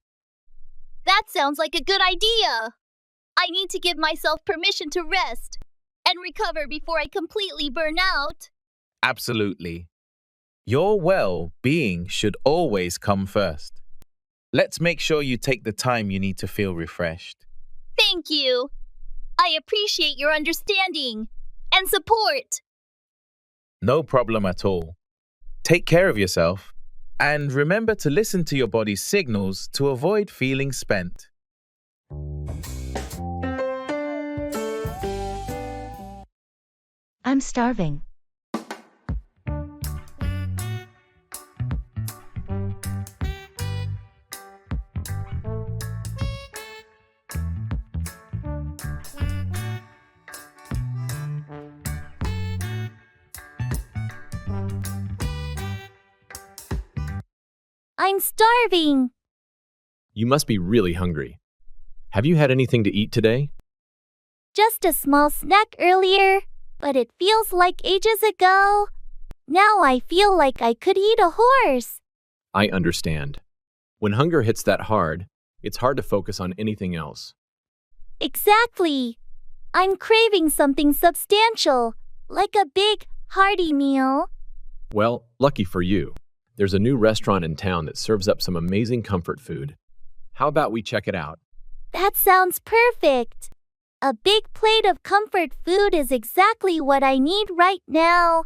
That sounds like a good idea. I need to give myself permission to rest and recover before I completely burn out. Absolutely. Your well-being should always come first. Let's make sure you take the time you need to feel refreshed. Thank you. I appreciate your understanding and support. No problem at all. Take care of yourself and remember to listen to your body's signals to avoid feeling spent. I'm starving. I'm starving. You must be really hungry. Have you had anything to eat today? Just a small snack earlier, but it feels like ages ago. Now I feel like I could eat a horse. I understand. When hunger hits that hard, it's hard to focus on anything else. Exactly. I'm craving something substantial, like a big, hearty meal. Well, lucky for you. There's a new restaurant in town that serves up some amazing comfort food. How about we check it out? That sounds perfect. A big plate of comfort food is exactly what I need right now.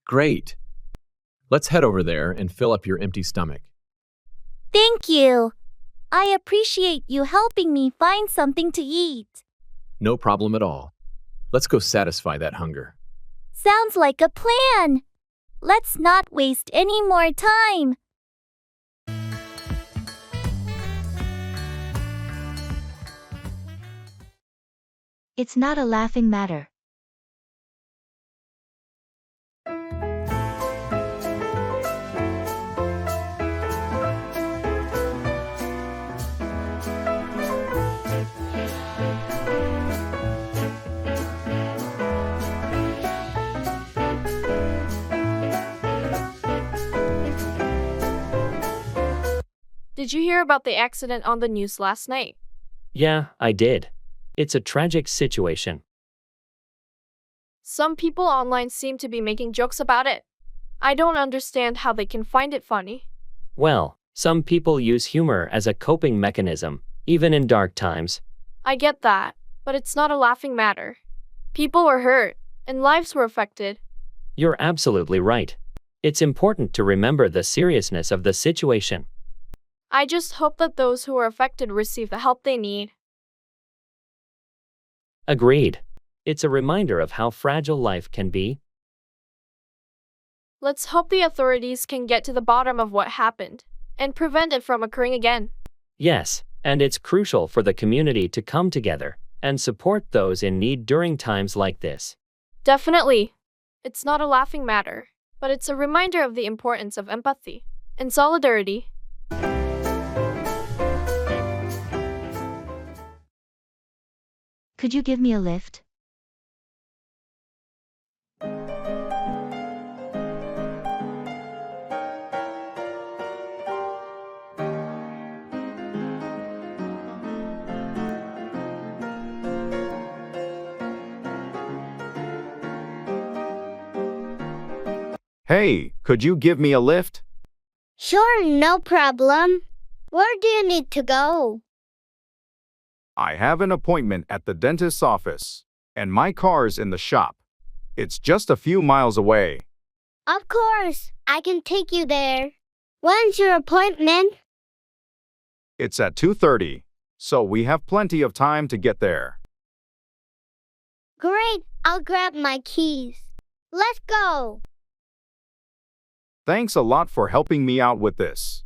Great. Let's head over there and fill up your empty stomach. Thank you. I appreciate you helping me find something to eat. No problem at all. Let's go satisfy that hunger. Sounds like a plan. Let's not waste any more time. It's not a laughing matter. Did you hear about the accident on the news last night? Yeah, I did. It's a tragic situation. Some people online seem to be making jokes about it. I don't understand how they can find it funny. Well, some people use humor as a coping mechanism, even in dark times. I get that, but it's not a laughing matter. People were hurt, and lives were affected. You're absolutely right. It's important to remember the seriousness of the situation. I just hope that those who are affected receive the help they need. Agreed. It's a reminder of how fragile life can be. Let's hope the authorities can get to the bottom of what happened and prevent it from occurring again. Yes, and it's crucial for the community to come together and support those in need during times like this. Definitely. It's not a laughing matter, but it's a reminder of the importance of empathy and solidarity. Could you give me a lift? Hey, could you give me a lift? Sure, no problem. Where do you need to go? I have an appointment at the dentist's office, and my car's in the shop. It's just a few miles away. Of course, I can take you there. When's your appointment? It's at 2:30, so we have plenty of time to get there. Great, I'll grab my keys. Let's go. Thanks a lot for helping me out with this.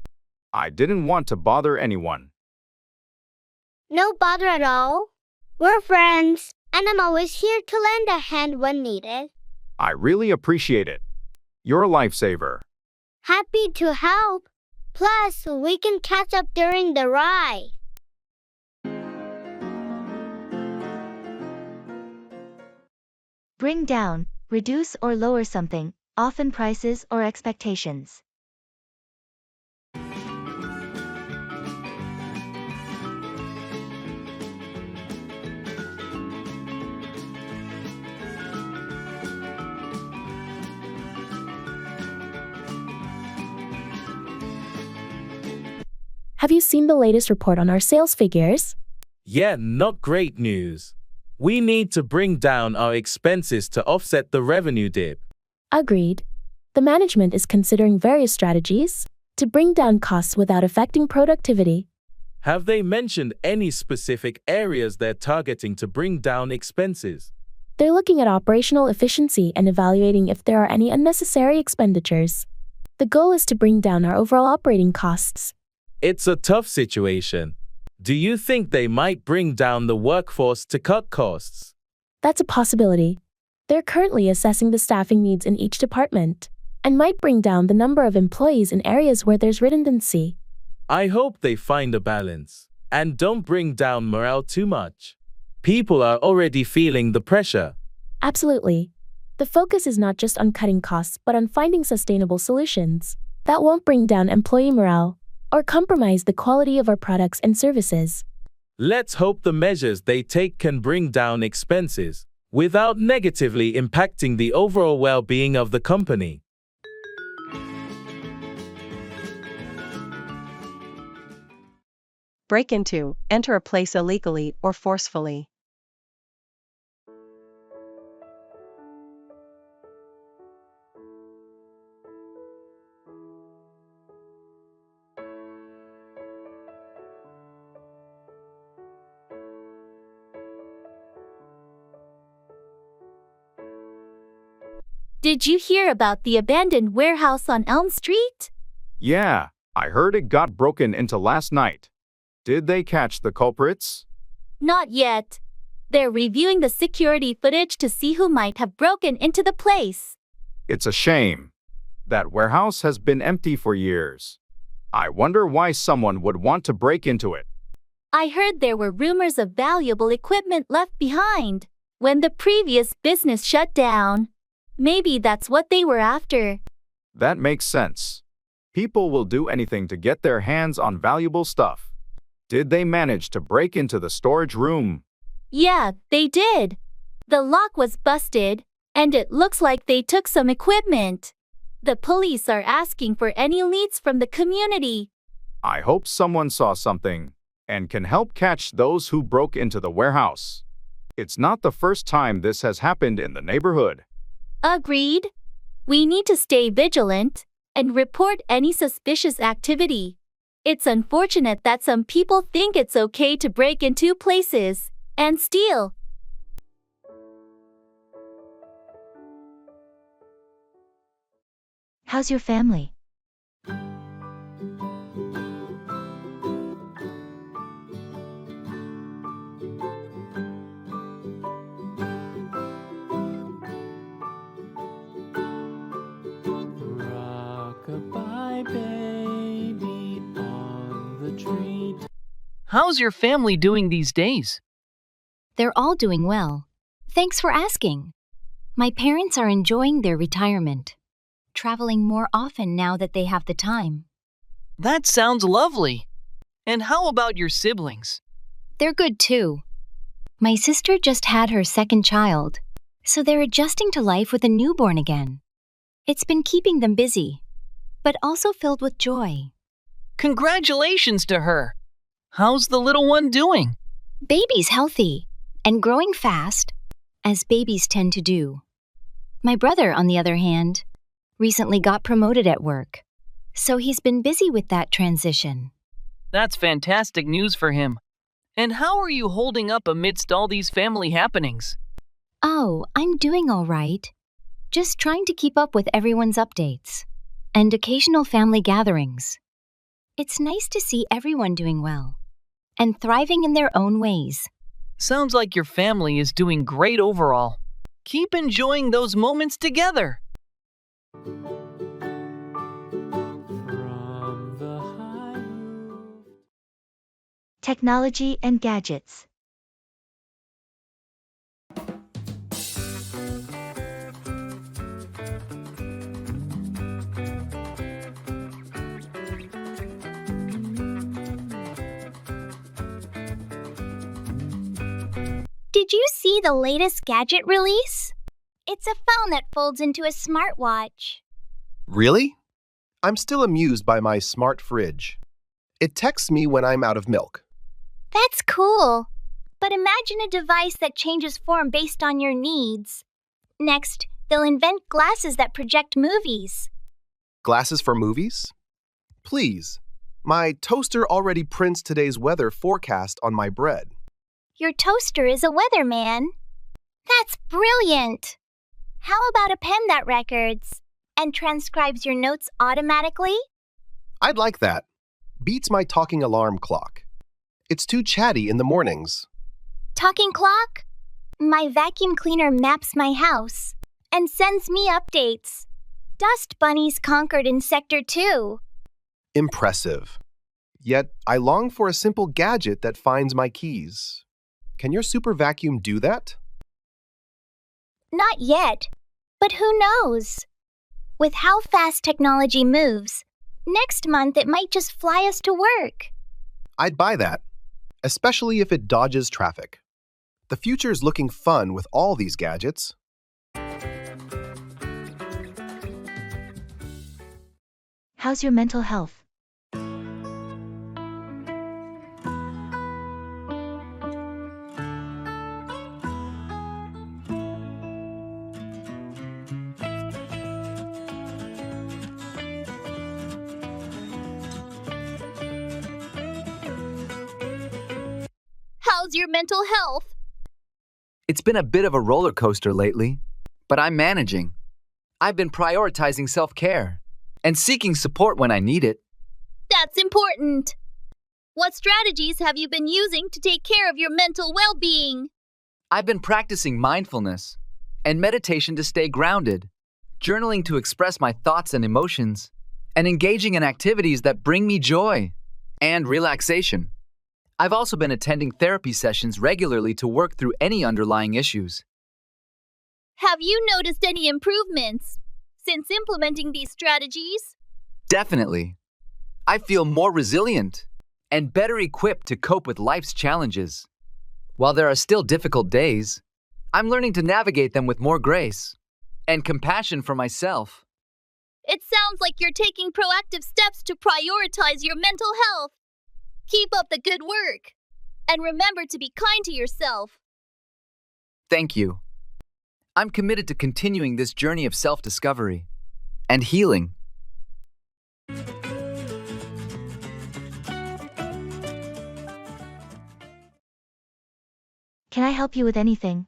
I didn't want to bother anyone. No bother at all. We're friends, and I'm always here to lend a hand when needed. I really appreciate it. You're a lifesaver. Happy to help. Plus, we can catch up during the ride. Bring down, reduce or lower something, often prices or expectations. Have you seen the latest report on our sales figures? Yeah, not great news. We need to bring down our expenses to offset the revenue dip. Agreed. The management is considering various strategies to bring down costs without affecting productivity. Have they mentioned any specific areas they're targeting to bring down expenses? They're looking at operational efficiency and evaluating if there are any unnecessary expenditures. The goal is to bring down our overall operating costs. It's a tough situation. Do you think they might bring down the workforce to cut costs? That's a possibility. They're currently assessing the staffing needs in each department and might bring down the number of employees in areas where there's redundancy. I hope they find a balance and don't bring down morale too much. People are already feeling the pressure. Absolutely. The focus is not just on cutting costs but on finding sustainable solutions that won't bring down employee morale or compromise the quality of our products and services. Let's hope the measures they take can bring down expenses without negatively impacting the overall well-being of the company. Break into, enter a place illegally or forcefully. Did you hear about the abandoned warehouse on Elm Street? Yeah, I heard it got broken into last night. Did they catch the culprits? Not yet. They're reviewing the security footage to see who might have broken into the place. It's a shame. That warehouse has been empty for years. I wonder why someone would want to break into it. I heard there were rumors of valuable equipment left behind when the previous business shut down. Maybe that's what they were after. That makes sense. People will do anything to get their hands on valuable stuff. Did they manage to break into the storage room? Yeah, they did. The lock was busted, and it looks like they took some equipment. The police are asking for any leads from the community. I hope someone saw something and can help catch those who broke into the warehouse. It's not the first time this has happened in the neighborhood. Agreed. We need to stay vigilant and report any suspicious activity. It's unfortunate that some people think it's okay to break into places and steal. How's your family? Rock-a-bye baby on the tree. How's your family doing these days? They're all doing well. Thanks for asking. My parents are enjoying their retirement, traveling more often now that they have the time. That sounds lovely. And how about your siblings? They're good too. My sister just had her second child, so they're adjusting to life with a newborn again. It's been keeping them busy, but also filled with joy. Congratulations to her. How's the little one doing? Baby's healthy and growing fast, as babies tend to do. My brother, on the other hand, recently got promoted at work, so he's been busy with that transition. That's fantastic news for him. And how are you holding up amidst all these family happenings? Oh, I'm doing all right. Just trying to keep up with everyone's updates and occasional family gatherings. It's nice to see everyone doing well and thriving in their own ways. Sounds like your family is doing great overall. Keep enjoying those moments together. Technology and gadgets. Did you see the latest gadget release? It's a phone that folds into a smartwatch. Really? I'm still amused by my smart fridge. It texts me when I'm out of milk. That's cool. But imagine a device that changes form based on your needs. Next, they'll invent glasses that project movies. Glasses for movies? Please. My toaster already prints today's weather forecast on my bread. Your toaster is a weatherman. That's brilliant. How about a pen that records and transcribes your notes automatically? I'd like that. Beats my talking alarm clock. It's too chatty in the mornings. Talking clock? My vacuum cleaner maps my house and sends me updates. Dust bunnies conquered in Sector 2. Impressive. Yet I long for a simple gadget that finds my keys. Can your super vacuum do that? Not yet, but who knows? With how fast technology moves, next month it might just fly us to work. I'd buy that, especially if it dodges traffic. The future's looking fun with all these gadgets. How's your mental health? How's your mental health? It's been a bit of a roller coaster lately, but I'm managing. I've been prioritizing self-care and seeking support when I need it. That's important. What strategies have you been using to take care of your mental well-being? I've been practicing mindfulness and meditation to stay grounded, journaling to express my thoughts and emotions, and engaging in activities that bring me joy and relaxation. I've also been attending therapy sessions regularly to work through any underlying issues. Have you noticed any improvements since implementing these strategies? Definitely. I feel more resilient and better equipped to cope with life's challenges. While there are still difficult days, I'm learning to navigate them with more grace and compassion for myself. It sounds like you're taking proactive steps to prioritize your mental health. Keep up the good work, and remember to be kind to yourself. Thank you. I'm committed to continuing this journey of self-discovery and healing. Can I help you with anything?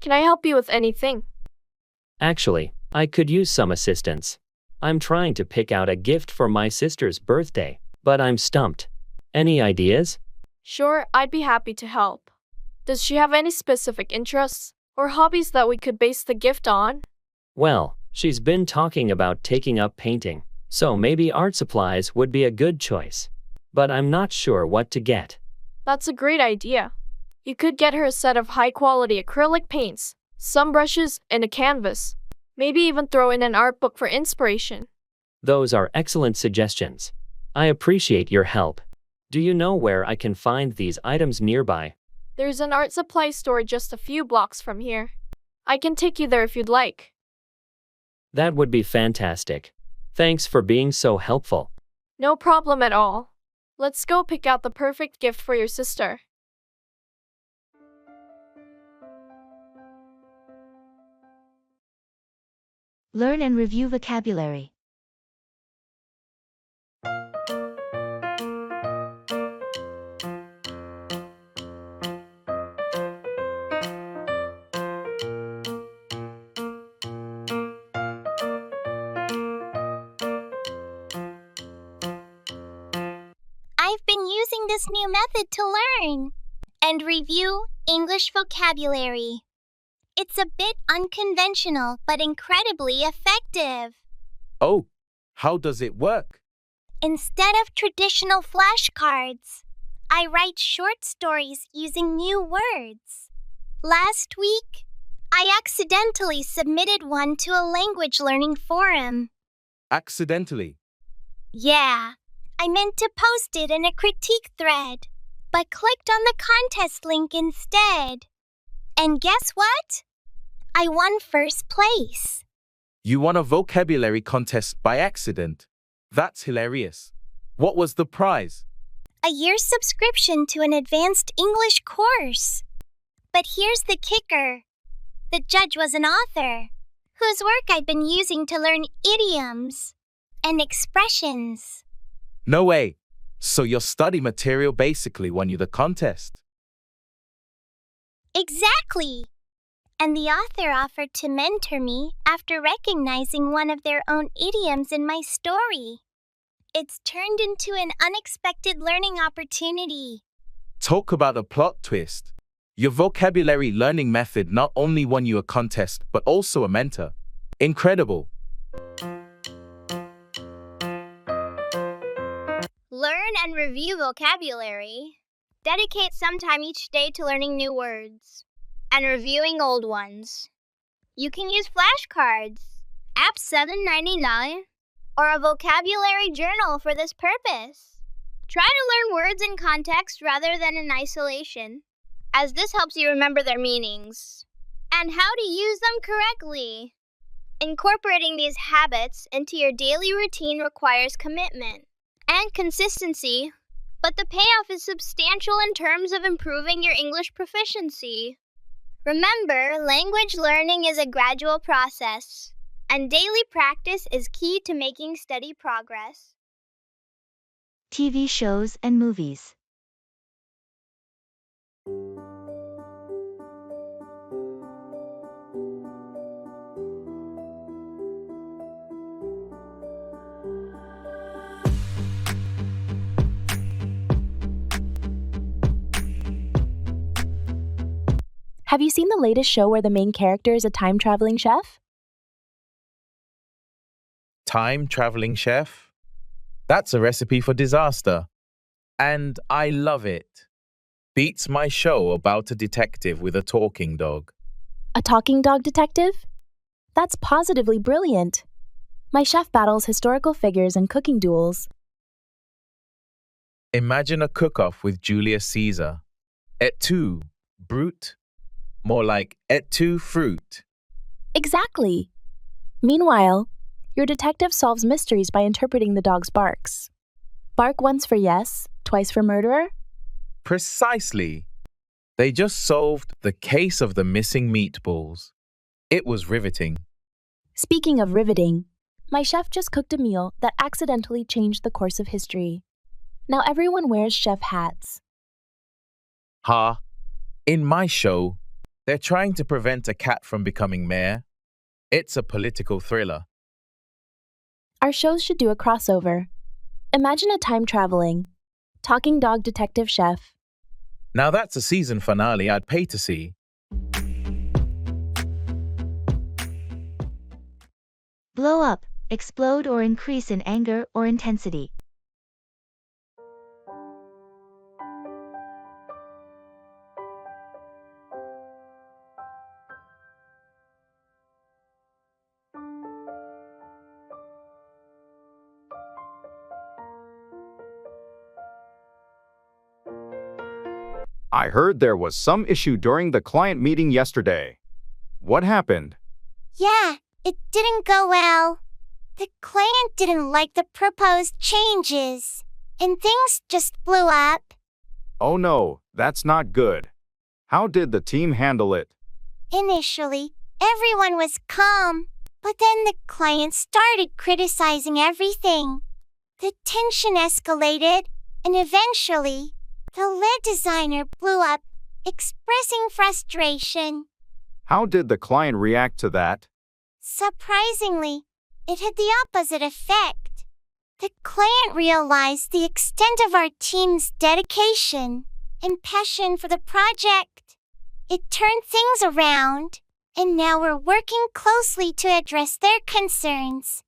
Can I help you with anything? Actually, I could use some assistance. I'm trying to pick out a gift for my sister's birthday, but I'm stumped. Any ideas? Sure, I'd be happy to help. Does she have any specific interests or hobbies that we could base the gift on? Well, she's been talking about taking up painting, so maybe art supplies would be a good choice. But I'm not sure what to get. That's a great idea. You could get her a set of high-quality acrylic paints, some brushes, and a canvas. Maybe even throw in an art book for inspiration. Those are excellent suggestions. I appreciate your help. Do you know where I can find these items nearby? There's an art supply store just a few blocks from here. I can take you there if you'd like. That would be fantastic. Thanks for being so helpful. No problem at all. Let's go pick out the perfect gift for your sister. Learn and review vocabulary. I've been using this new method to learn and review English vocabulary. It's a bit unconventional, but incredibly effective. Oh, how does it work? Instead of traditional flashcards, I write short stories using new words. Last week, I accidentally submitted one to a language learning forum. Accidentally. Yeah, I meant to post it in a critique thread, but clicked on the contest link instead. And guess what? I won first place. You won a vocabulary contest by accident. That's hilarious. What was the prize? A year's subscription to an advanced English course. But here's the kicker. The judge was an author, whose work I've been using to learn idioms and expressions. No way. So your study material basically won you the contest. Exactly. And the author offered to mentor me after recognizing one of their own idioms in my story. It's turned into an unexpected learning opportunity. Talk about a plot twist. Your vocabulary learning method not only won you a contest, but also a mentor. Incredible. Learn and review vocabulary. Dedicate some time each day to learning new words and reviewing old ones. You can use flashcards, app $7.99, or a vocabulary journal for this purpose. Try to learn words in context rather than in isolation, as this helps you remember their meanings and how to use them correctly. Incorporating these habits into your daily routine requires commitment and consistency, but the payoff is substantial in terms of improving your English proficiency. Remember, language learning is a gradual process, and daily practice is key to making steady progress. TV shows and movies. Have you seen the latest show where the main character is a time-traveling chef? Time-traveling chef? That's a recipe for disaster. And I love it. Beats my show about a detective with a talking dog. A talking dog detective? That's positively brilliant. My chef battles historical figures and cooking duels. Imagine a cook-off with Julius Caesar. Et tu, brute? More like et tu, fruit. Exactly. Meanwhile, your detective solves mysteries by interpreting the dog's barks. Bark once for yes, twice for murderer? Precisely. They just solved the case of the missing meatballs. It was riveting. Speaking of riveting, my chef just cooked a meal that accidentally changed the course of history. Now everyone wears chef hats. Ha! In my show, they're trying to prevent a cat from becoming mayor. It's a political thriller. Our shows should do a crossover. Imagine a time-traveling, talking dog detective chef. Now that's a season finale I'd pay to see. Blow up, explode or increase in anger or intensity. I heard there was some issue during the client meeting yesterday. What happened? Yeah, it didn't go well. The client didn't like the proposed changes, and things just blew up. Oh no, that's not good. How did the team handle it? Initially, everyone was calm, but then the client started criticizing everything. The tension escalated, and eventually, the lead designer blew up, expressing frustration. How did the client react to that? Surprisingly, it had the opposite effect. The client realized the extent of our team's dedication and passion for the project. It turned things around, and now we're working closely to address their concerns.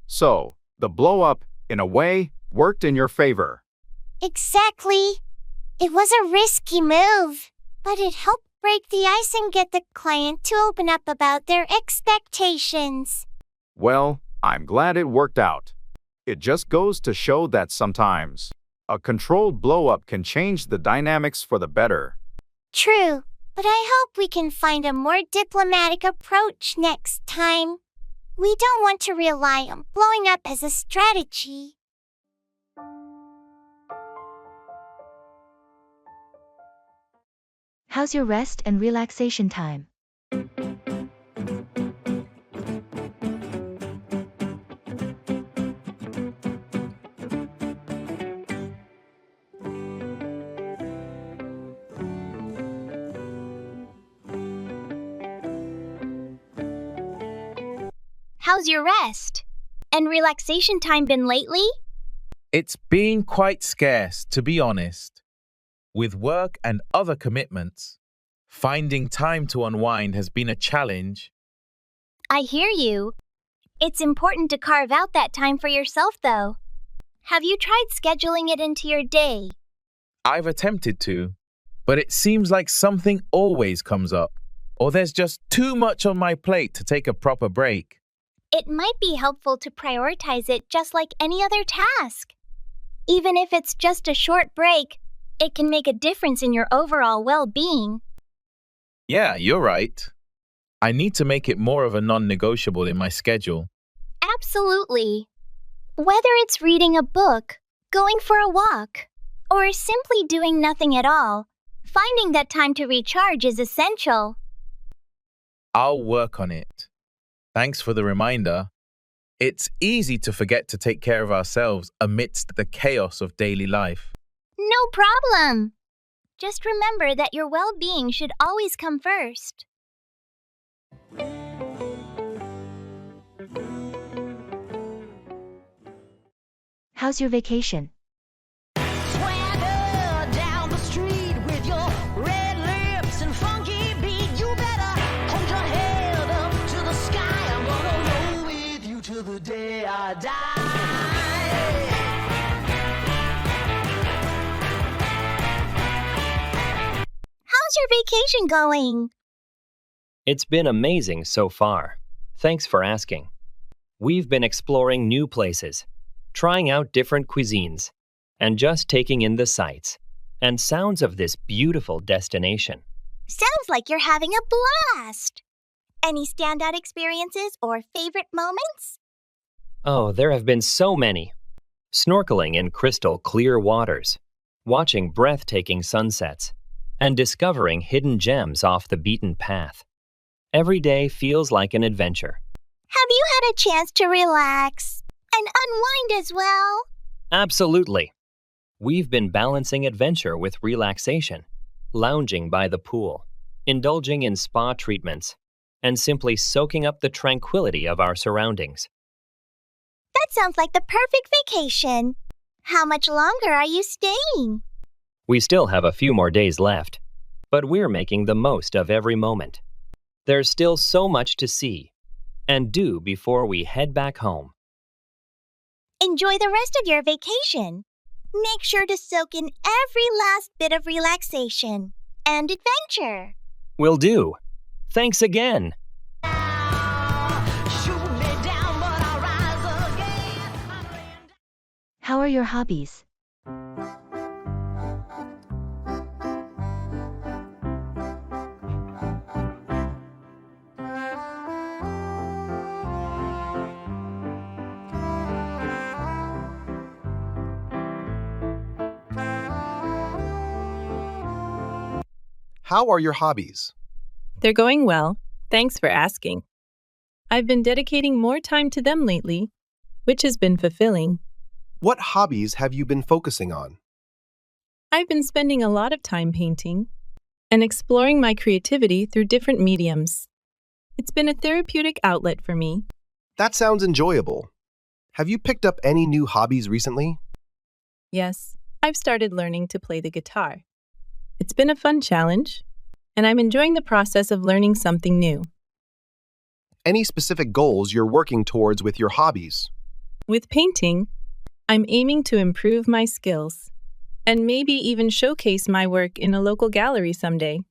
So, the blow-up, in a way, worked in your favor. Exactly. It was a risky move, but it helped break the ice and get the client to open up about their expectations. Well, I'm glad it worked out. It just goes to show that sometimes a controlled blow-up can change the dynamics for the better. True, but I hope we can find a more diplomatic approach next time. We don't want to rely on blowing up as a strategy. How's your rest and relaxation time? How's your rest and relaxation time been lately? It's been quite scarce, to be honest. With work and other commitments, finding time to unwind has been a challenge. I hear you. It's important to carve out that time for yourself, though. Have you tried scheduling it into your day? I've attempted to, but it seems like something always comes up, or there's just too much on my plate to take a proper break. It might be helpful to prioritize it just like any other task. Even if it's just a short break, it can make a difference in your overall well-being. Yeah, you're right. I need to make it more of a non-negotiable in my schedule. Absolutely. Whether it's reading a book, going for a walk, or simply doing nothing at all, finding that time to recharge is essential. I'll work on it. Thanks for the reminder. It's easy to forget to take care of ourselves amidst the chaos of daily life. No problem. Just remember that your well-being should always come first. How's your vacation? Swagger down the street with your red lips and funky beat. till the day I die. How's your vacation going? It's been amazing so far. Thanks for asking. We've been exploring new places, trying out different cuisines, and just taking in the sights and sounds of this beautiful destination. Sounds like you're having a blast. Any standout experiences or favorite moments? Oh, there have been so many. Snorkeling in crystal clear waters, watching breathtaking sunsets, and discovering hidden gems off the beaten path. Every day feels like an adventure. Have you had a chance to relax and unwind as well? Absolutely. We've been balancing adventure with relaxation, lounging by the pool, indulging in spa treatments, and simply soaking up the tranquility of our surroundings. That sounds like the perfect vacation. How much longer are you staying? We still have a few more days left, but we're making the most of every moment. There's still so much to see and do before we head back home. Enjoy the rest of your vacation. Make sure to soak in every last bit of relaxation and adventure. Will do. Thanks again. How are your hobbies? How are your hobbies? They're going well. Thanks for asking. I've been dedicating more time to them lately, which has been fulfilling. What hobbies have you been focusing on? I've been spending a lot of time painting and exploring my creativity through different mediums. It's been a therapeutic outlet for me. That sounds enjoyable. Have you picked up any new hobbies recently? Yes, I've started learning to play the guitar. It's been a fun challenge, and I'm enjoying the process of learning something new. Any specific goals you're working towards with your hobbies? With painting, I'm aiming to improve my skills and maybe even showcase my work in a local gallery someday.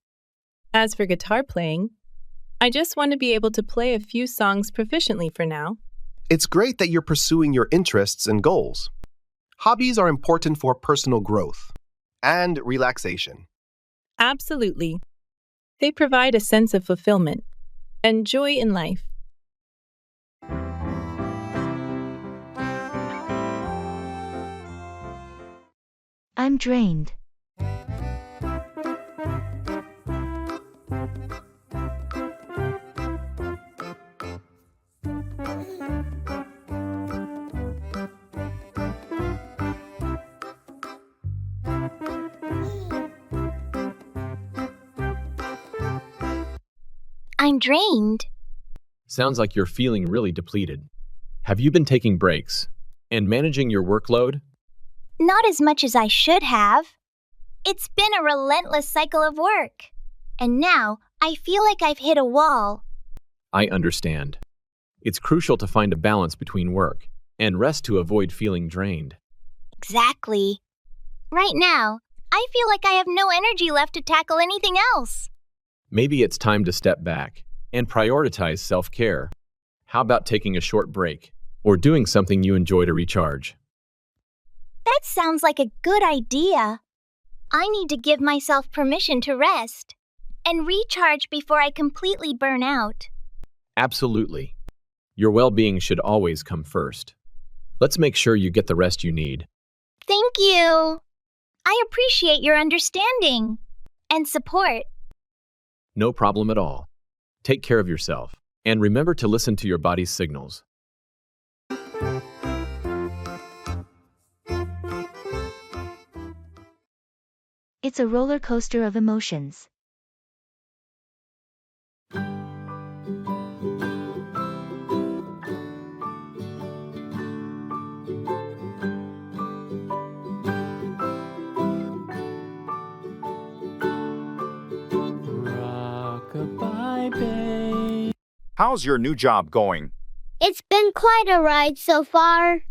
As for guitar playing, I just want to be able to play a few songs proficiently for now. It's great that you're pursuing your interests and goals. Hobbies are important for personal growth and relaxation. Absolutely. They provide a sense of fulfillment and joy in life. I'm drained. I'm drained. Sounds like you're feeling really depleted. Have you been taking breaks and managing your workload? Not as much as I should have. It's been a relentless cycle of work. And now I feel like I've hit a wall. I understand. It's crucial to find a balance between work and rest to avoid feeling drained. Exactly. Right now, I feel like I have no energy left to tackle anything else. Maybe it's time to step back and prioritize self-care. How about taking a short break or doing something you enjoy to recharge? That sounds like a good idea. I need to give myself permission to rest and recharge before I completely burn out. Absolutely. Your well-being should always come first. Let's make sure you get the rest you need. Thank you. I appreciate your understanding and support. No problem at all. Take care of yourself and remember to listen to your body's signals. It's a roller coaster of emotions. How's your new job going? It's been quite a ride so far.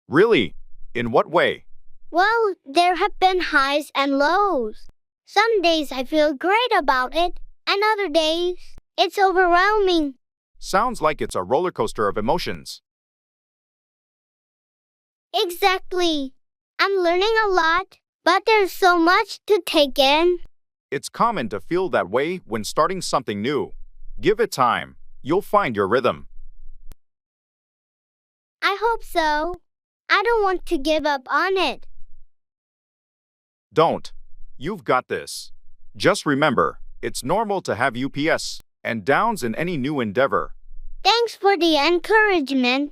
Really? In what way? Well, there have been highs and lows. Some days I feel great about it, and other days, it's overwhelming. Sounds like it's a roller coaster of emotions. Exactly. I'm learning a lot, but there's so much to take in. It's common to feel that way when starting something new. Give it time. You'll find your rhythm. I hope so. I don't want to give up on it. Don't. You've got this. Just remember, it's normal to have UPS and downs in any new endeavor. Thanks for the encouragement.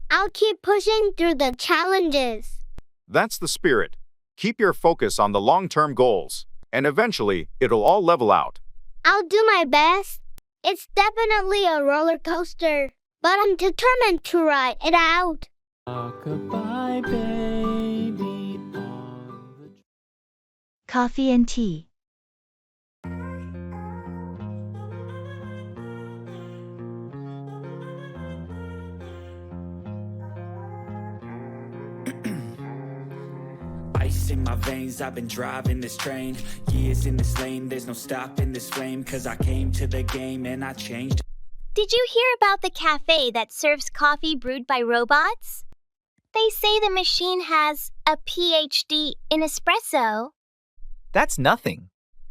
I'll keep pushing through the challenges. That's the spirit. Keep your focus on the long-term goals, and eventually, it'll all level out. I'll do my best. It's definitely a roller coaster, but I'm determined to ride it out. Goodbye, baby. Coffee and tea. Ice in my veins, I've been driving this train. Years in this lane, there's no stopping this flame. Cause I came to the game and I changed. Did you hear about the cafe that serves coffee brewed by robots? They say the machine has a PhD in espresso. That's nothing.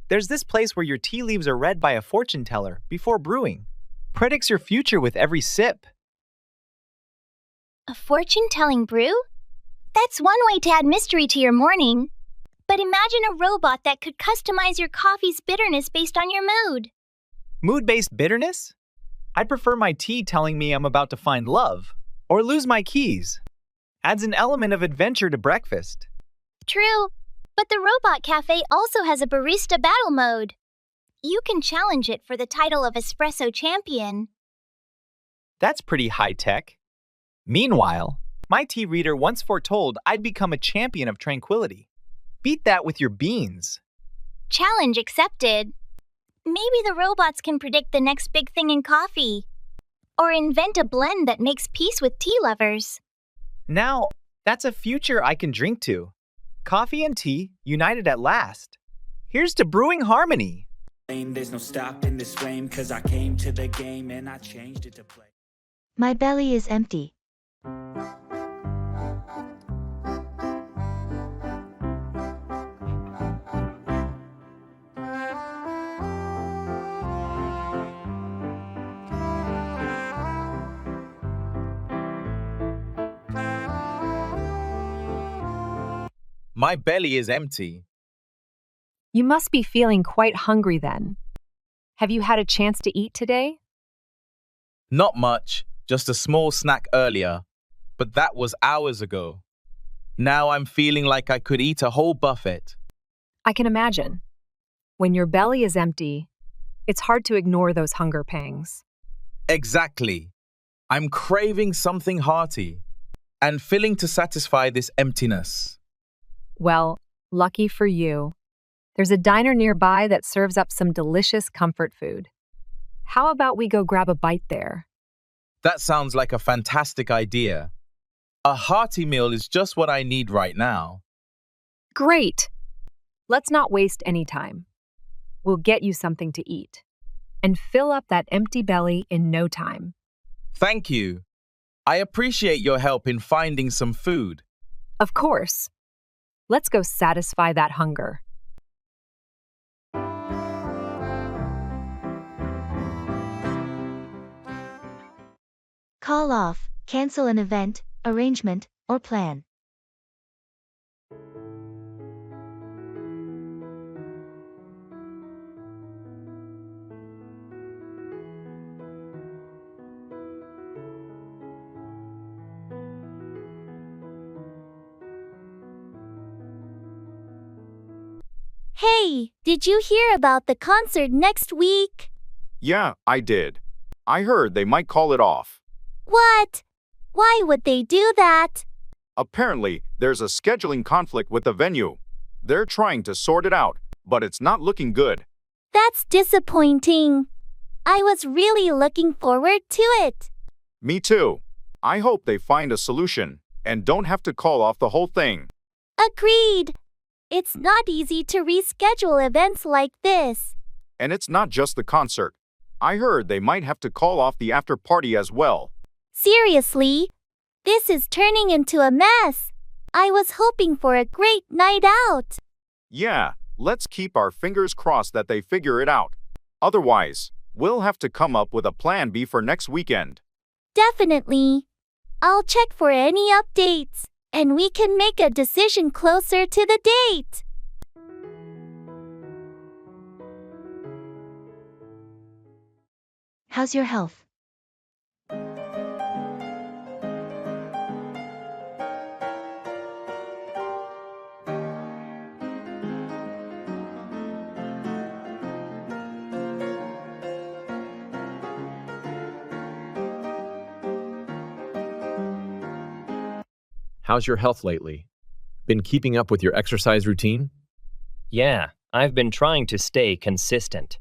There's this place where your tea leaves are read by a fortune teller before brewing. Predicts your future with every sip. A fortune-telling brew? That's one way to add mystery to your morning. But imagine a robot that could customize your coffee's bitterness based on your mood. Mood-based bitterness? I'd prefer my tea telling me I'm about to find love or lose my keys. Adds an element of adventure to breakfast. True, but the robot cafe also has a barista battle mode. You can challenge it for the title of espresso champion. That's pretty high-tech. Meanwhile, my tea reader once foretold I'd become a champion of tranquility. Beat that with your beans. Challenge accepted. Maybe the robots can predict the next big thing in coffee. Or invent a blend that makes peace with tea lovers. Now, that's a future I can drink to. Coffee and tea united at last. Here's to brewing harmony. There's no stopping this flame. Cause I came to the game and I changed it to play. My belly is empty. My belly is empty. You must be feeling quite hungry then. Have you had a chance to eat today? Not much, just a small snack earlier, but that was hours ago. Now I'm feeling like I could eat a whole buffet. I can imagine. When your belly is empty, it's hard to ignore those hunger pangs. Exactly. I'm craving something hearty and filling to satisfy this emptiness. Well, lucky for you, there's a diner nearby that serves up some delicious comfort food. How about we go grab a bite there? That sounds like a fantastic idea. A hearty meal is just what I need right now. Great! Let's not waste any time. We'll get you something to eat and fill up that empty belly in no time. Thank you. I appreciate your help in finding some food. Of course. Let's go satisfy that hunger. Call off, cancel an event, arrangement, or plan. Hey, did you hear about the concert next week? Yeah, I did. I heard they might call it off. What? Why would they do that? Apparently, there's a scheduling conflict with the venue. They're trying to sort it out, but it's not looking good. That's disappointing. I was really looking forward to it. Me too. I hope they find a solution and don't have to call off the whole thing. Agreed. It's not easy to reschedule events like this. And it's not just the concert. I heard they might have to call off the after party as well. Seriously? This is turning into a mess. I was hoping for a great night out. Yeah, let's keep our fingers crossed that they figure it out. Otherwise, we'll have to come up with a plan B for next weekend. Definitely. I'll check for any updates, and we can make a decision closer to the date. How's your health? How's your health lately? Been keeping up with your exercise routine? Yeah, I've been trying to stay consistent.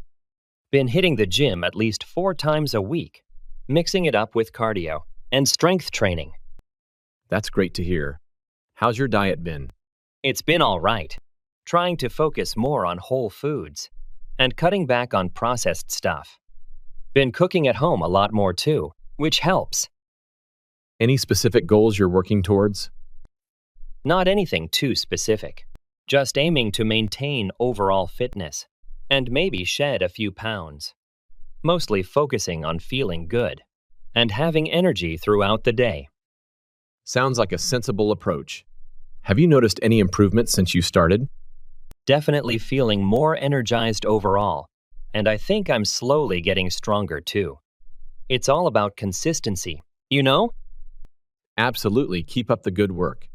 Been hitting the gym at least 4 times a week, mixing it up with cardio and strength training. That's great to hear. How's your diet been? It's been all right, trying to focus more on whole foods and cutting back on processed stuff. Been cooking at home a lot more too, which helps. Any specific goals you're working towards? Not anything too specific, just aiming to maintain overall fitness and maybe shed a few pounds. Mostly focusing on feeling good and having energy throughout the day. Sounds like a sensible approach. Have you noticed any improvement since you started? Definitely feeling more energized overall, and I think I'm slowly getting stronger too. It's all about consistency, you know? Absolutely, keep up the good work.